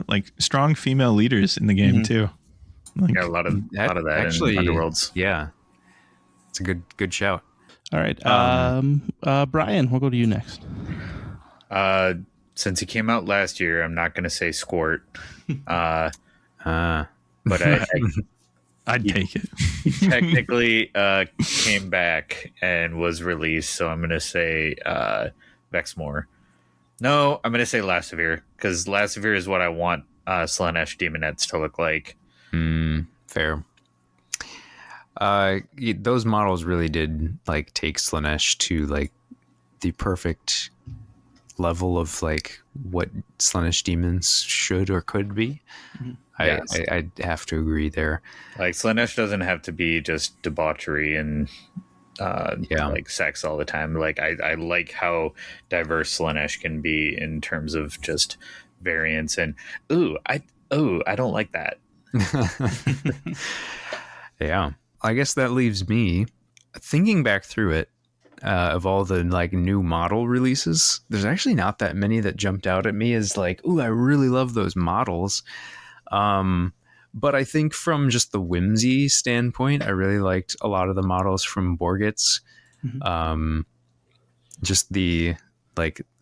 like strong female leaders in the game too. Like, a lot of that actually, in Underworlds. Yeah, it's a good shout. All right, Brian, we'll go to you next. Since he came out last year, I'm not going to say Squirt. But I'd take it. He technically came back and was released, so I'm going to say Vexmore. No, I'm going to say Lasavir, because Lasavir is what I want Slaanesh Demonettes to look like. Fair. Those models really did like take Slaanesh to like the perfect level of like what Slaanesh demons should or could be. Yes. I have to agree there. Like Slaanesh doesn't have to be just debauchery and like sex all the time. Like I like how diverse Slaanesh can be in terms of just variance and I don't like that. Yeah, I guess that leaves me thinking back through it. Of all the like new model releases, there's actually not that many that jumped out at me as like, I really love those models. But I think from just the whimsy standpoint, I really liked a lot of the models from Borgitz. Just the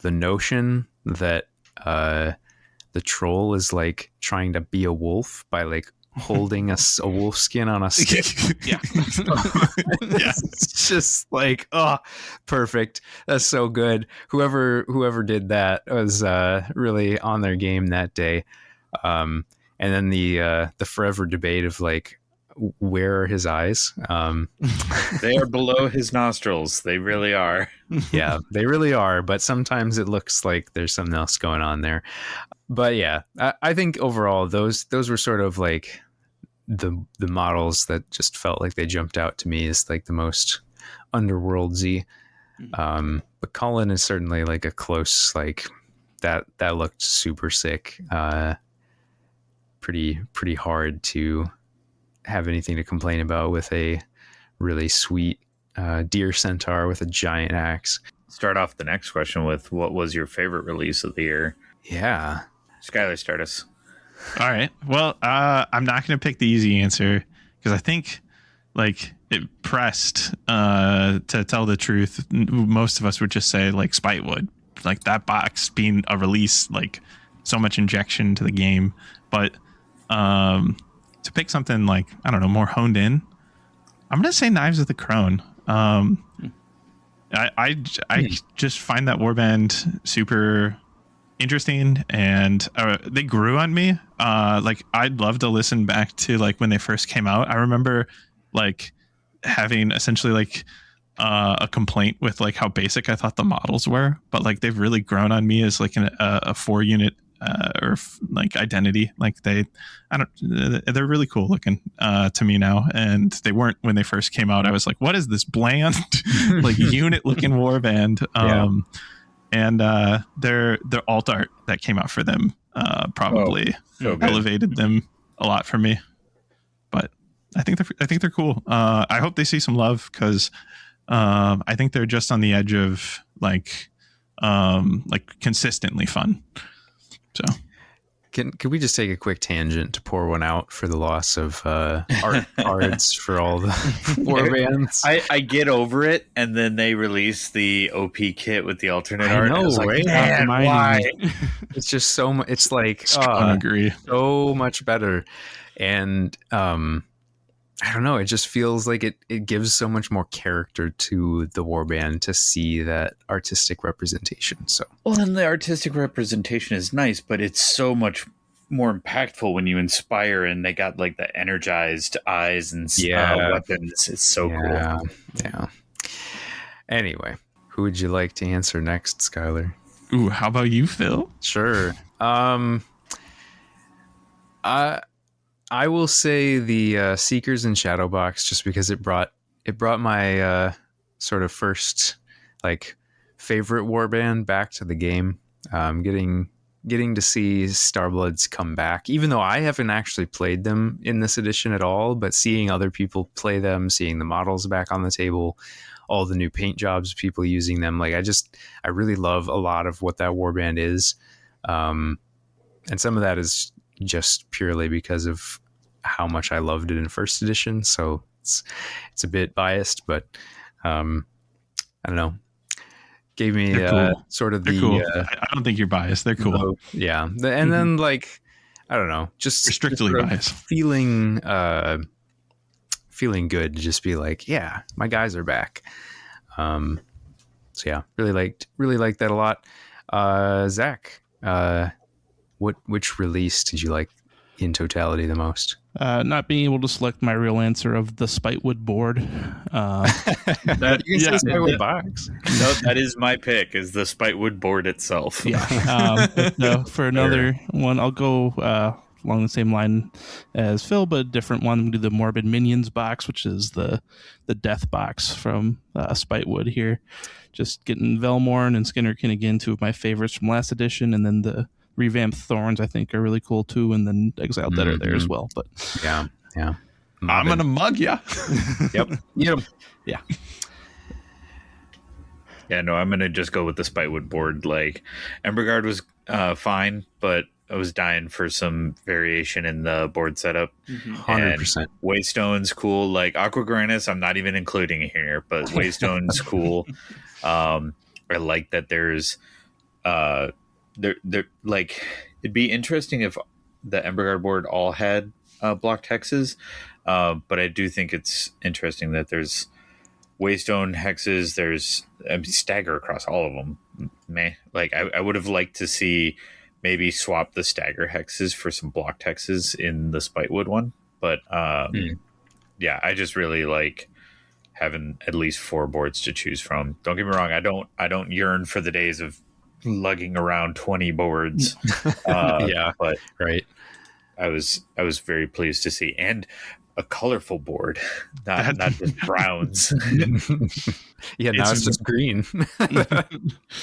notion that the troll is like trying to be a wolf by like holding a wolf skin on a stick. It's just like, perfect. That's so good. Whoever did that was really on their game that day. And then the forever debate of like, where are his eyes? They are below his nostrils. They really are. Yeah, they really are. But sometimes it looks like there's something else going on there. But yeah, I think overall those were sort of like the models that just felt like they jumped out to me as like the most underworldsy. But Colin is certainly like a close, like that looked super sick. Pretty hard to have anything to complain about with a really sweet deer centaur with a giant axe. Start off the next question with, what was your favorite release of the year? Yeah. Skylar, start us. All right. Well, I'm not going to pick the easy answer because I think like it pressed to tell the truth. Most of us would just say like Spitewood, like that box being a release, like so much injection to the game. But to pick something like, I don't know, more honed in, I'm going to say Knives of the Crone. I just find that warband super interesting, and they grew on me. Like I'd love to listen back to like when they first came out. I remember like having essentially like a complaint with like how basic I thought the models were, but like they've really grown on me as like a 4-unit like identity. Like they're really cool looking to me now, and they weren't when they first came out. I was like, what is this bland like unit looking warband? And their alt art that came out for them probably elevated them a lot for me. But I think they're cool. I hope they see some love, because I think they're just on the edge of like consistently fun. So Can we just take a quick tangent to pour one out for the loss of art cards for all the warbands? I get over it, and then they release the OP kit with the alternate art. I know, like, right? man, why? It's just so much. It's like I agree. so much better, and I don't know. It just feels like it gives so much more character to the warband to see that artistic representation. So, Well, and the artistic representation is nice, but it's so much more impactful when you inspire, and they got like the energized eyes and weapons. It's so cool. Yeah. Anyway, who would you like to answer next, Skylar? Ooh, how about you, Phil? Sure. I will say the Seekers and Shadowbox, just because it brought my sort of first like favorite warband back to the game. Getting to see Starbloods come back, even though I haven't actually played them in this edition at all, but seeing other people play them, seeing the models back on the table, all the new paint jobs, people using them, like I really love a lot of what that warband is, and some of that is just purely because of how much I loved it in first edition. So it's a bit biased, but I don't know. Gave me cool. Sort of They're the. Cool. I don't think you're biased. They're cool. Yeah, and then like I don't know, just you're strictly biased. Feeling good to just be like, yeah, my guys are back. So yeah, really liked that a lot. Zach, which release did you like in totality the most? Not being able to select my real answer of the Spitewood board. That, you can say Spitewood box. No, that is my pick, is the Spitewood board itself. Yeah. No, for another one, I'll go along the same line as Phil, but a different one. We'll do the Morbid Minions box, which is the death box from Spitewood here. Just getting Velmorn and Skinnerkin again, two of my favorites from last edition, and then the revamped Thorns I think are really cool too, and then Exiled Dead are there as well. But yeah, I'm gonna mug ya. Yep. Yeah. Yeah, no, I'm gonna just go with the Spitewood board. Like, Emberguard was fine, but I was dying for some variation in the board setup. 100%. Waystone's cool. Like Aquagranus, I'm not even including it here, but Waystone's cool. I like that there's they're like, it'd be interesting if the Emberguard board all had blocked hexes, but I do think it's interesting that there's Waystone hexes, there's stagger across all of them. Like I would have liked to see maybe swap the stagger hexes for some blocked hexes in the Spitewood one, but yeah, I just really like having at least 4 boards to choose from. Don't get me wrong, I don't yearn for the days of lugging around 20 boards. Yeah, but right. I was very pleased to see, and a colorful board, not just browns. Yeah, now it's just green.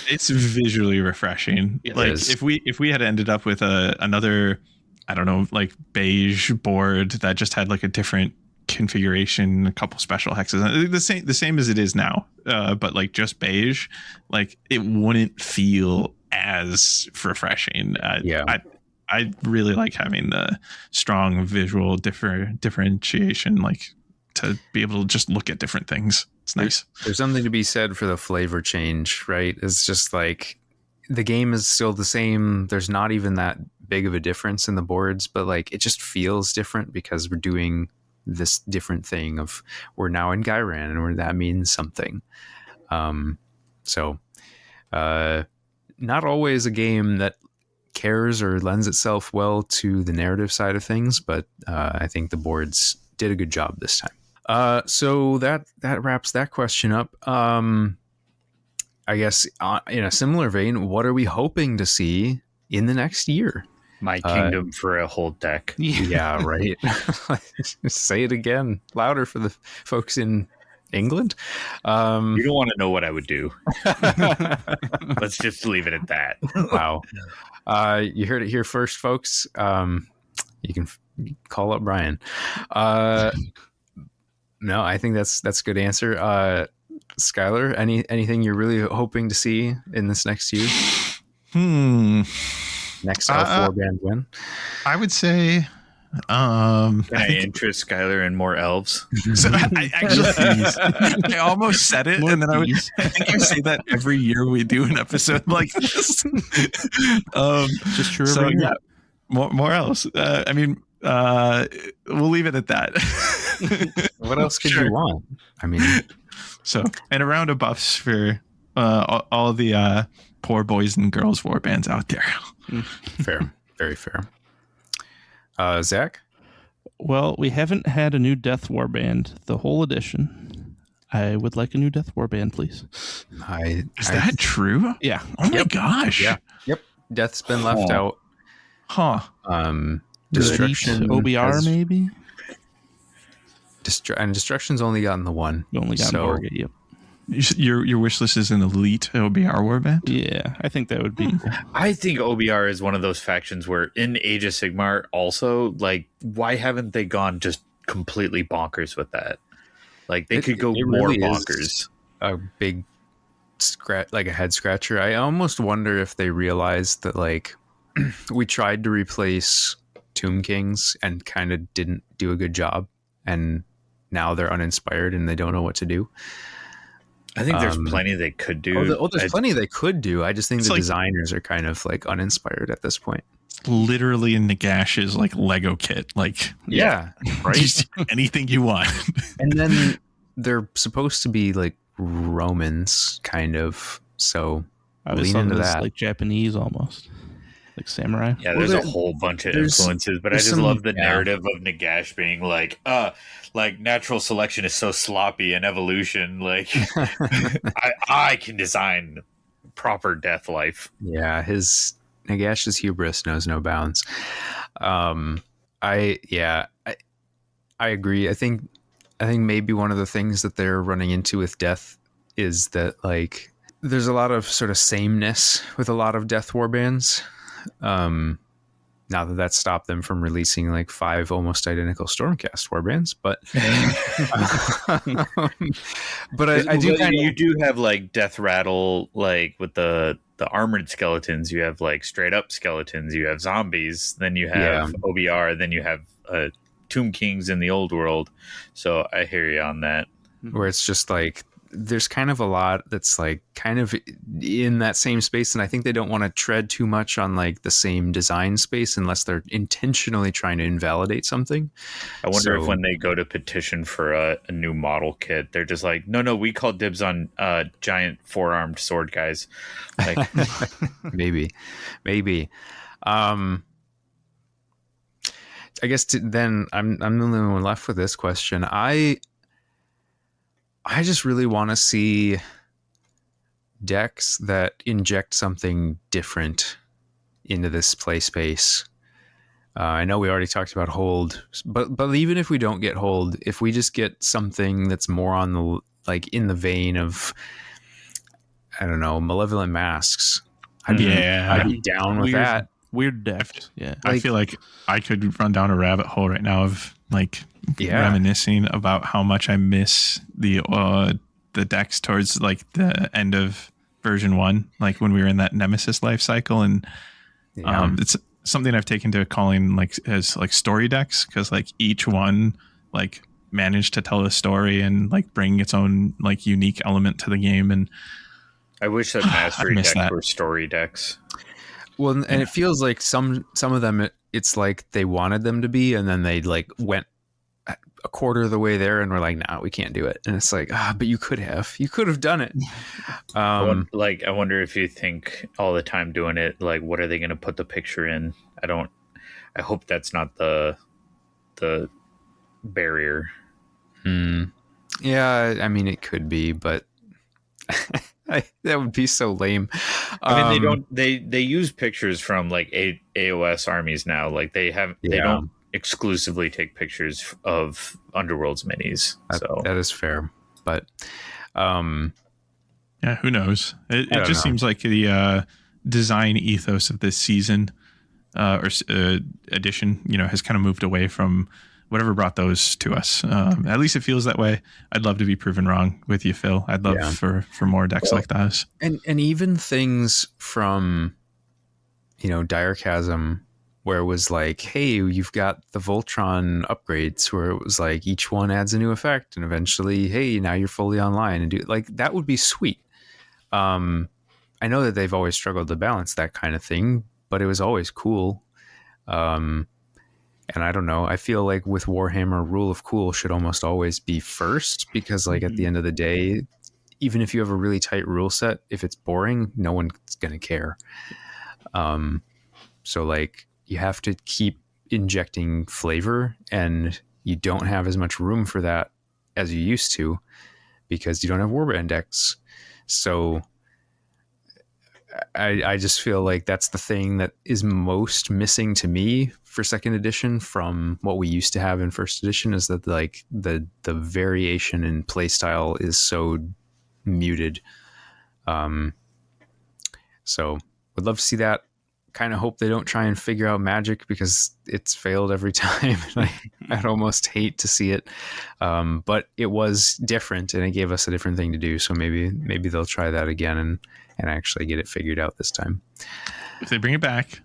It's visually refreshing. It like is. if we had ended up with another, I don't know, like beige board that just had like a different configuration, a couple special hexes, the same as it is now, but like just beige, like it wouldn't feel as refreshing. I really like having the strong visual differentiation, like to be able to just look at different things. It's nice. There's something to be said for the flavor change, right? It's just like the game is still the same. There's not even that big of a difference in the boards, but like it just feels different because we're doing this different thing of we're now in Gairan, and where that means something. So not always a game that cares or lends itself well to the narrative side of things, but I think the boards did a good job this time. So that wraps that question up. I guess in a similar vein, what are we hoping to see in the next year? My kingdom for a whole deck. Yeah, right. Say it again, louder for the folks in England. You don't want to know what I would do. Let's just leave it at that. Wow. You heard it here first, folks. You can call up Brian. No, I think that's a good answer. Skylar, anything you're really hoping to see in this next year? Next L4 band win? I would say. Can I interest Skylar in more elves? So I actually, I almost said it, and then I think you say that every year we do an episode like this. Just true. So yeah, more elves. I mean, we'll leave it at that. What else could you want? I mean, so and a round of buffs for all the poor boys and girls war bands out there. Fair, very fair. Zach? Well, we haven't had a new Death Warband the whole edition. I would like a new Death Warband, please. Is that true? Yeah. Oh my gosh. Yeah. Yep. Death's been left out. Huh. Destruction OBR maybe? And Destruction's only gotten the one. You only got Morgan, yep. Your wish list is an elite OBR warband? Yeah, I think that would be cool. I think OBR is one of those factions where in Age of Sigmar also, like, why haven't they gone just completely bonkers with that? Like, they could go more really bonkers. A big scratch, like a head scratcher. I almost wonder if they realized that, like, we tried to replace Tomb Kings and kind of didn't do a good job, and now they're uninspired and they don't know what to do. I think there's plenty they could do. There's plenty they could do. I just think the designers are kind of like uninspired at this point. Literally in Nagash's like Lego kit. Like, yeah, right. Just anything you want. And then they're supposed to be like Romans, kind of. So I was lean into that. Like Japanese almost. Like samurai. Yeah, there's a whole bunch of influences, but I just love the narrative of Nagash being like natural selection is so sloppy and evolution. Like, I can design proper death life. Yeah, Nagash's hubris knows no bounds. I agree. I think maybe one of the things that they're running into with Death is that like there's a lot of sort of sameness with a lot of Death warbands. Now that stopped them from releasing like 5 almost identical Stormcast warbands, but I do you do have like Death Rattle, like with the armored skeletons. You have like straight up skeletons. You have zombies. Then you have OBR. Then you have Tomb Kings in the old world. So I hear you on that. Where it's just like there's kind of a lot that's like kind of in that same space, and I think they don't want to tread too much on like the same design space unless they're intentionally trying to invalidate something. I wonder if when they go to petition for a new model kit, they're just like, no, we call dibs on giant 4-armed sword guys. Like, maybe. I guess then I'm the only one left with this question. I just really want to see decks that inject something different into this play space. I know we already talked about hold, but even if we don't get hold, if we just get something that's more on the like in the vein of, I don't know, Malevolent Masks, I'd be down with that. Weird deck. Yeah. I feel like I could run down a rabbit hole right now of like reminiscing about how much I miss the decks towards like the end of version 1, like when we were in that Nemesis life cycle, and it's something I've taken to calling like as like story decks, because like each one like managed to tell a story and like bring its own like unique element to the game. And I wish that mastery decks were story decks. Well, and it feels like some of them, it's like they wanted them to be, and then they like went a quarter of the way there and we're like, nah, we can't do it. And it's like, but you could have done it. I wonder if you think all the time doing it, like, what are they going to put the picture in? I hope that's not the barrier. Yeah, I mean, it could be, but that would be so lame. I mean, they don't. They use pictures from like AOS armies now. Like they Yeah. don't exclusively take pictures of Underworlds minis. So that is fair, but Yeah, who knows? It don't just know. seems like the design ethos of this season or edition, has kind of moved away from whatever brought those to us. At least it feels that way. I'd love to be proven wrong with you, Phil. I'd love for more decks like those. And even things from, Dire Chasm, where it was like, hey, you've got the Voltron upgrades, where it was like each one adds a new effect, and eventually, hey, now you're fully online, and that would be sweet. I know that they've always struggled to balance that kind of thing, but it was always cool. And I don't know, I feel like with Warhammer, rule of cool should almost always be first, because like at the end of the day, even if you have a really tight rule set, if it's boring, no one's going to care. So like you have to keep injecting flavor, and you don't have as much room for that as you used to because you don't have warband decks. So I just feel like that's the thing that is most missing to me for second edition from what we used to have in first edition, is that like the variation in playstyle is so muted. So would love to see that. Kind of hope they don't try and figure out magic, because it's failed every time. I'd almost hate to see it. But it was different, and it gave us a different thing to do. So maybe they'll try that again and actually get it figured out this time. If they bring it back,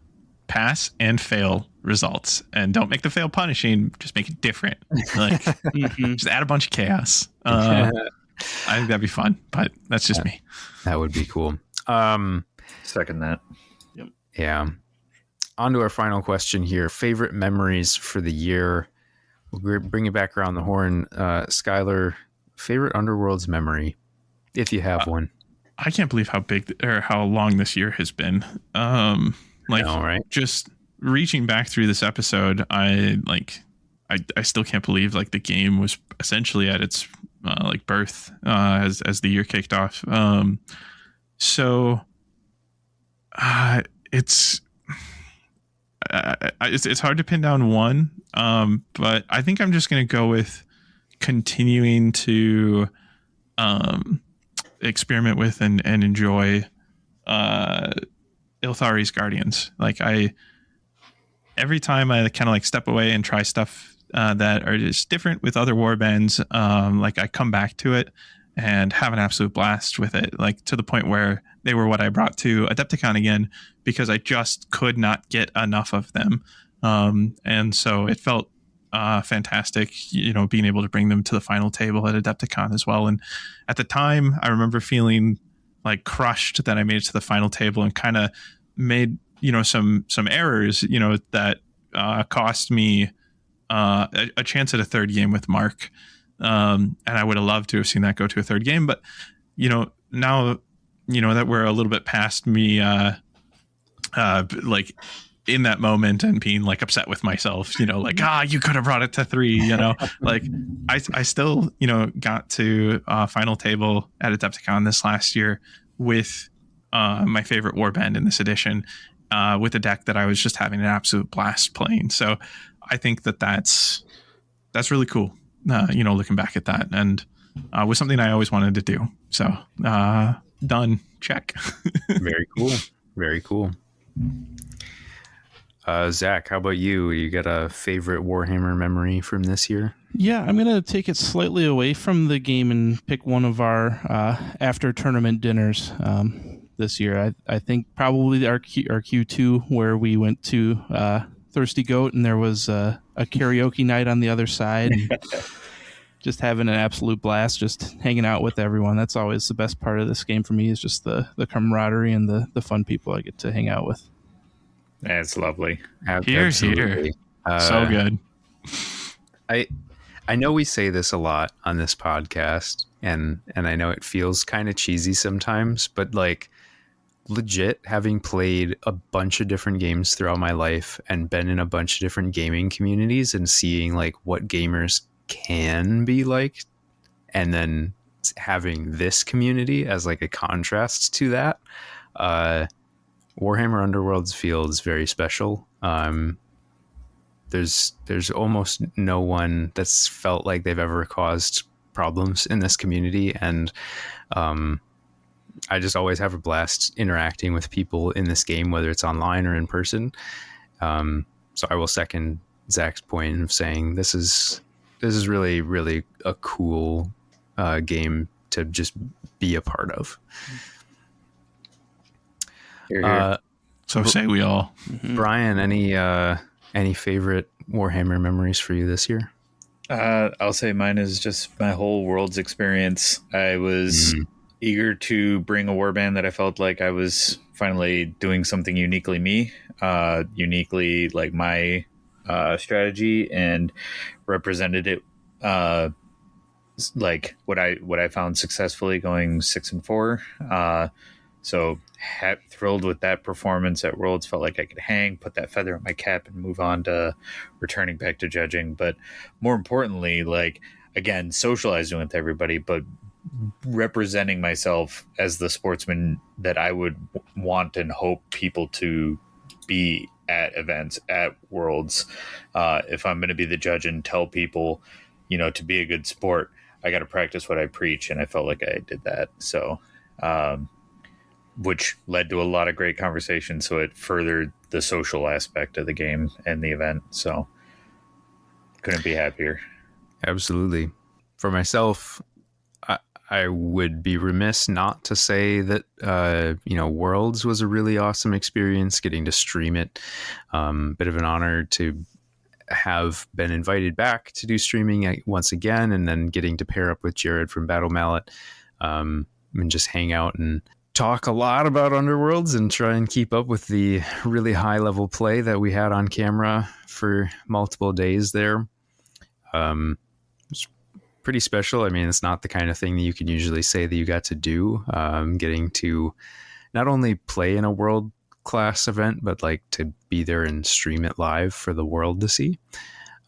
pass and fail results, and don't make the fail punishing, just make it different. Like just add a bunch of chaos. I think that'd be fun, but that's just me. That would be cool. second that. Yeah. On to our final question here. Favorite memories for the year. We'll bring it back around the horn. Skylar, favorite Underworlds memory, if you have one. I can't believe how big or how long this year has been. Right? Just reaching back through this episode, I still can't believe like the game was essentially at its birth as the year kicked off. It's hard to pin down one, but I think I'm just going to go with continuing to experiment with and enjoy Ilthari's Guardians. Like every time I kind of like step away and try stuff that are just different with other warbands, like I come back to it and have an absolute blast with it, like to the point where they were what I brought to Adepticon again, because I just could not get enough of them. And so it felt fantastic, being able to bring them to the final table at Adepticon as well. And at the time, I remember feeling like crushed that I made it to the final table and kind of made, some errors, that cost me a chance at a third game with Mark. And I would have loved to have seen that go to a third game. But, now, that we're a little bit past me, like in that moment and being like upset with myself, like, you could have brought it to 3, like I still, got to final table at Adepticon this last year with my favorite warband in this edition, with a deck that I was just having an absolute blast playing. So I think that's really cool. Looking back at that, and was something I always wanted to do. So done. Check. Very cool. Very cool. Zach, how about you? You got a favorite Warhammer memory from this year? Yeah, I'm going to take it slightly away from the game and pick one of our after tournament dinners this year. I think probably our Q2, where we went to Thirsty Goat, and there was a karaoke night on the other side. Just having an absolute blast, just hanging out with everyone. That's always the best part of this game for me, is just the camaraderie and the fun people I get to hang out with. That's lovely. Here. So good. I know we say this a lot on this podcast, and I know it feels kind of cheesy sometimes, but like legit, having played a bunch of different games throughout my life and been in a bunch of different gaming communities and seeing like what gamers can be like, and then having this community as like a contrast to that. Warhammer Underworlds feels very special. There's almost no one that's felt like they've ever caused problems in this community, and I just always have a blast interacting with people in this game, whether it's online or in person. So I will second Zach's point of saying this is really, really a cool game to just be a part of. So say we all. Brian, any favorite Warhammer memories for you this year? I'll say mine is just my whole Worlds experience. I was eager to bring a warband that I felt like I was finally doing something uniquely me, uniquely like my strategy, and represented it like what I found successfully going 6-4. So thrilled with that performance at Worlds. Felt like I could hang, put that feather in my cap, and move on to returning back to judging. But more importantly, like, again, socializing with everybody, but representing myself as the sportsman that I would want and hope people to be at events, at Worlds. If I'm going to be the judge and tell people, to be a good sport, I got to practice what I preach. And I felt like I did that. So, which led to a lot of great conversations. So it furthered the social aspect of the game and the event. So couldn't be happier. Absolutely. For myself, I would be remiss not to say that, Worlds was a really awesome experience, getting to stream it. Bit of an honor to have been invited back to do streaming once again, and then getting to pair up with Jared from Battle Mallet, and just hang out and talk a lot about Underworlds and try and keep up with the really high level play that we had on camera for multiple days there. It's pretty special. I mean, it's not the kind of thing that you can usually say that you got to do. Getting to not only play in a world class event, but like to be there and stream it live for the world to see.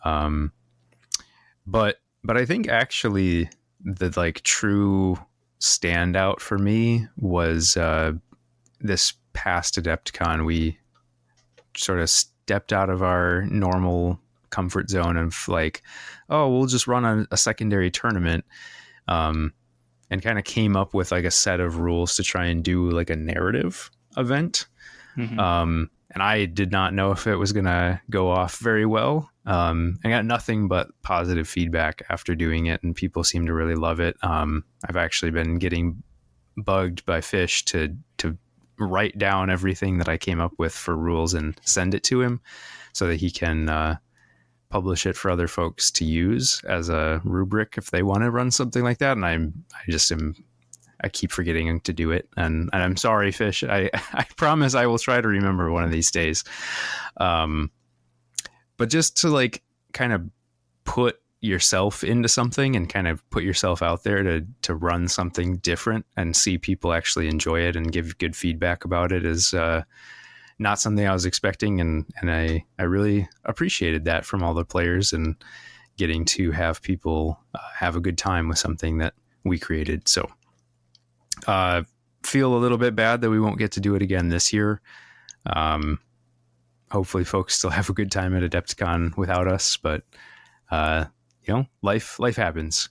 But I think actually the like true standout for me was this past Adepticon. We sort of stepped out of our normal comfort zone of like, oh, we'll just run a secondary tournament, and kind of came up with like a set of rules to try and do like a narrative event. And I did not know if it was going to go off very well. I got nothing but positive feedback after doing it, and people seem to really love it. I've actually been getting bugged by Fish to write down everything that I came up with for rules and send it to him so that he can publish it for other folks to use as a rubric if they want to run something like that. And I keep forgetting to do it, and I'm sorry, Fish. I promise I will try to remember one of these days. But just to like kind of put yourself into something and kind of put yourself out there to run something different and see people actually enjoy it and give good feedback about it is not something I was expecting, and I really appreciated that from all the players, and getting to have people have a good time with something that we created. So feel a little bit bad that we won't get to do it again this year. Hopefully folks still have a good time at Adepticon without us, but life happens.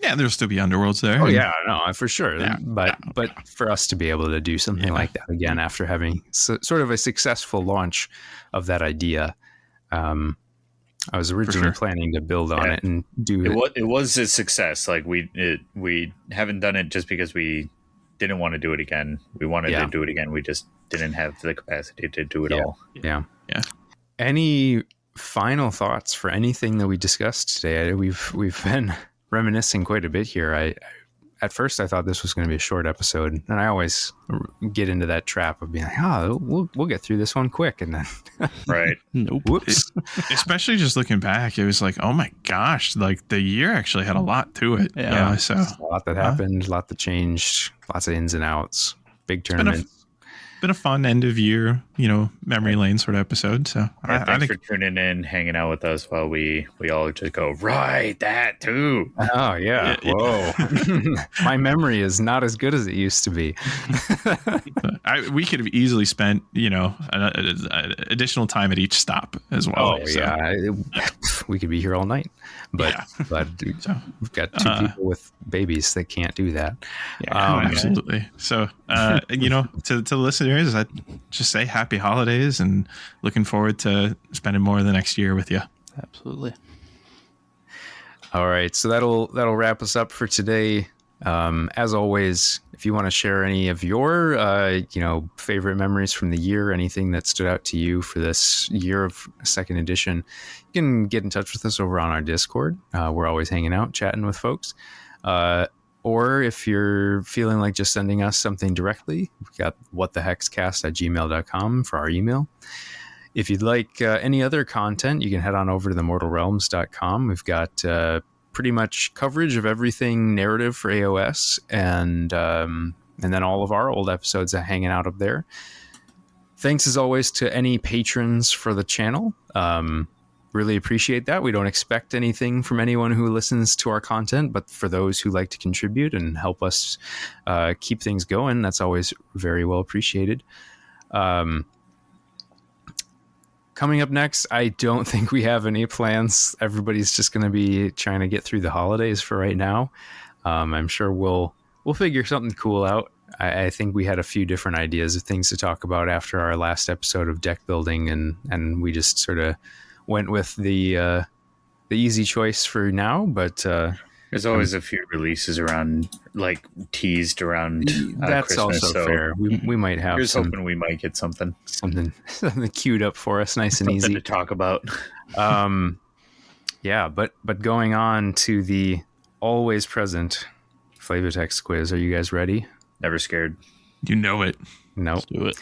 Yeah, there'll still be Underworlds there. Oh yeah, no, for sure. Yeah, but for us to be able to do something like that again after having sort of a successful launch of that idea, I was originally planning to build on it and do it. It was a success. Like we haven't done it just because we didn't want to do it again. We wanted to do it again. We just didn't have the capacity to do it all. Yeah. Any final thoughts for anything that we discussed today? We've been reminiscing quite a bit here. At first I thought this was going to be a short episode, and I always get into that trap of being like, we'll get through this one quick, and then right. Nope. Whoops. Especially just looking back, it was like, oh my gosh, like the year actually had a lot to it. Yeah. So a lot that happened, a lot that changed, lots of ins and outs, big tournaments. been a fun end of year, memory lane sort of episode. So Yeah, I thanks think for tuning in, hanging out with us while we all just go, right, that too. Oh yeah. Yeah. Whoa. My memory is not as good as it used to be. we could have easily spent, additional time at each stop as well. Oh So, yeah. We could be here all night. But Yeah. but So, we've got two people with babies that can't do that. absolutely. So, to the listeners, I'd just say happy holidays and looking forward to spending more of the next year with you. Absolutely. All right, so that'll wrap us up for today. As always, if you want to share any of your favorite memories from the year, anything that stood out to you for this year of second edition, you can get in touch with us over on our Discord. We're always hanging out, chatting with folks. Or if you're feeling like just sending us something directly, we've got whatthehexcast@gmail.com for our email. If you'd like any other content, you can head on over to themortalrealms.com. We've got pretty much coverage of everything narrative for AOS, and then all of our old episodes are hanging out up there. Thanks as always to any patrons for the channel. Really appreciate that. We don't expect anything from anyone who listens to our content, but for those who like to contribute and help us keep things going, that's always very well appreciated. Coming up next, I don't think we have any plans. Everybody's just going to be trying to get through the holidays for right now. I'm sure we'll figure something cool out. I think we had a few different ideas of things to talk about after our last episode of deck building, and we just sort of went with the easy choice for now. But there's always a few releases around, like teased around. That's Christmas, also so fair. We might have here's hoping we might get something queued up for us, nice and something easy to talk about. Yeah, but going on to the always present flavor text quiz. Are you guys ready? Never scared. You know it. Nope. Let's do it.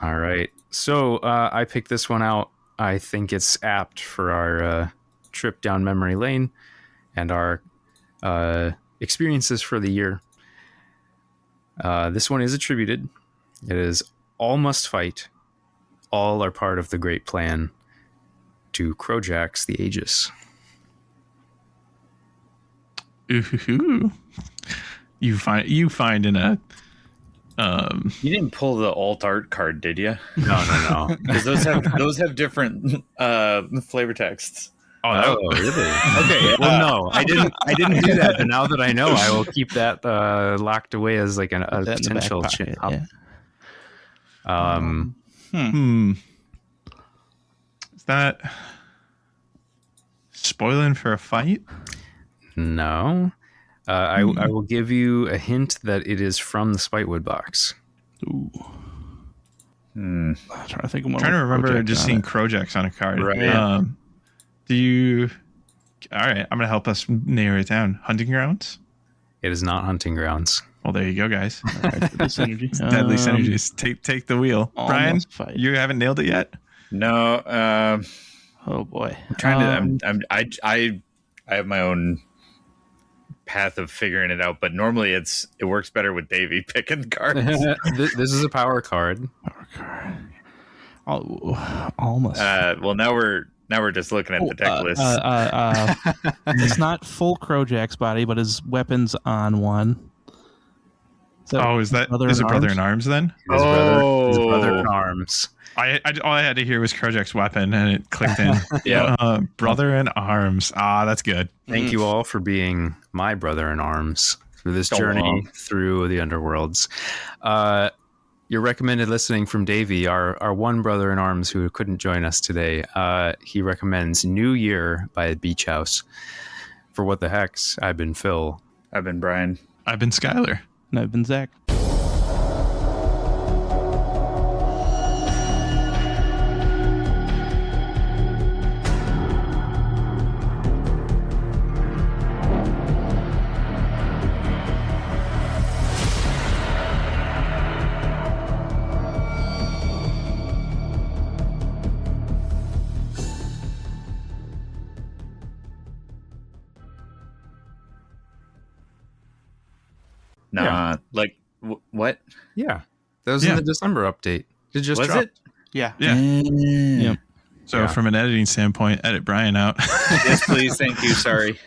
All right. So I picked this one out. I think it's apt for our trip down memory lane and our experiences for the year. This one is attributed. It is all must fight. All are part of the great plan to Crojax the Aegis. Ooh. You find in a You didn't pull the alt art card, did you? No. Because those have different flavor texts. Oh, really? Okay. Well, no, I didn't do that. But now that I know, I will keep that locked away as like a potential chip. Yeah. Is that spoiling for a fight? No. I will give you a hint that it is from the Spitewood box. Ooh. I'm trying to think of one. Trying to remember Crojax just on seeing it. Crojax on a card. Right. Do you? All right, I'm gonna help us narrow it down. Hunting grounds. It is not Hunting Grounds. Well, there you go, guys. All right, for this energy. Deadly synergies. Take the wheel, Brian. Almost fight. You haven't nailed it yet. No, Oh boy. I'm trying to. I have my own path of figuring it out, but normally it works better with Davey picking cards. This is a power card. Power card. Almost. Well, now we're just looking at the deck list. It's not full Crojack's body, but his weapons on one. So Is that is it brother in arms then? His brother in arms. All I had to hear was Crojack's weapon, and it clicked in. Yeah. Brother in arms. That's good. Thank you all for being my brother in arms through this journey through the Underworlds. Your recommended listening from Davey, our one brother in arms who couldn't join us today. He recommends New Year by Beach House. For What the Hex, I've been Phil. I've been Brian. I've been Skylar. And I've been Zach. Nah, Yeah. like what? Yeah. That was in the December update. It just Was dropped. it? Yeah. Yeah. Yep. So from an editing standpoint, edit Brian out. Yes, please. Thank you. Sorry.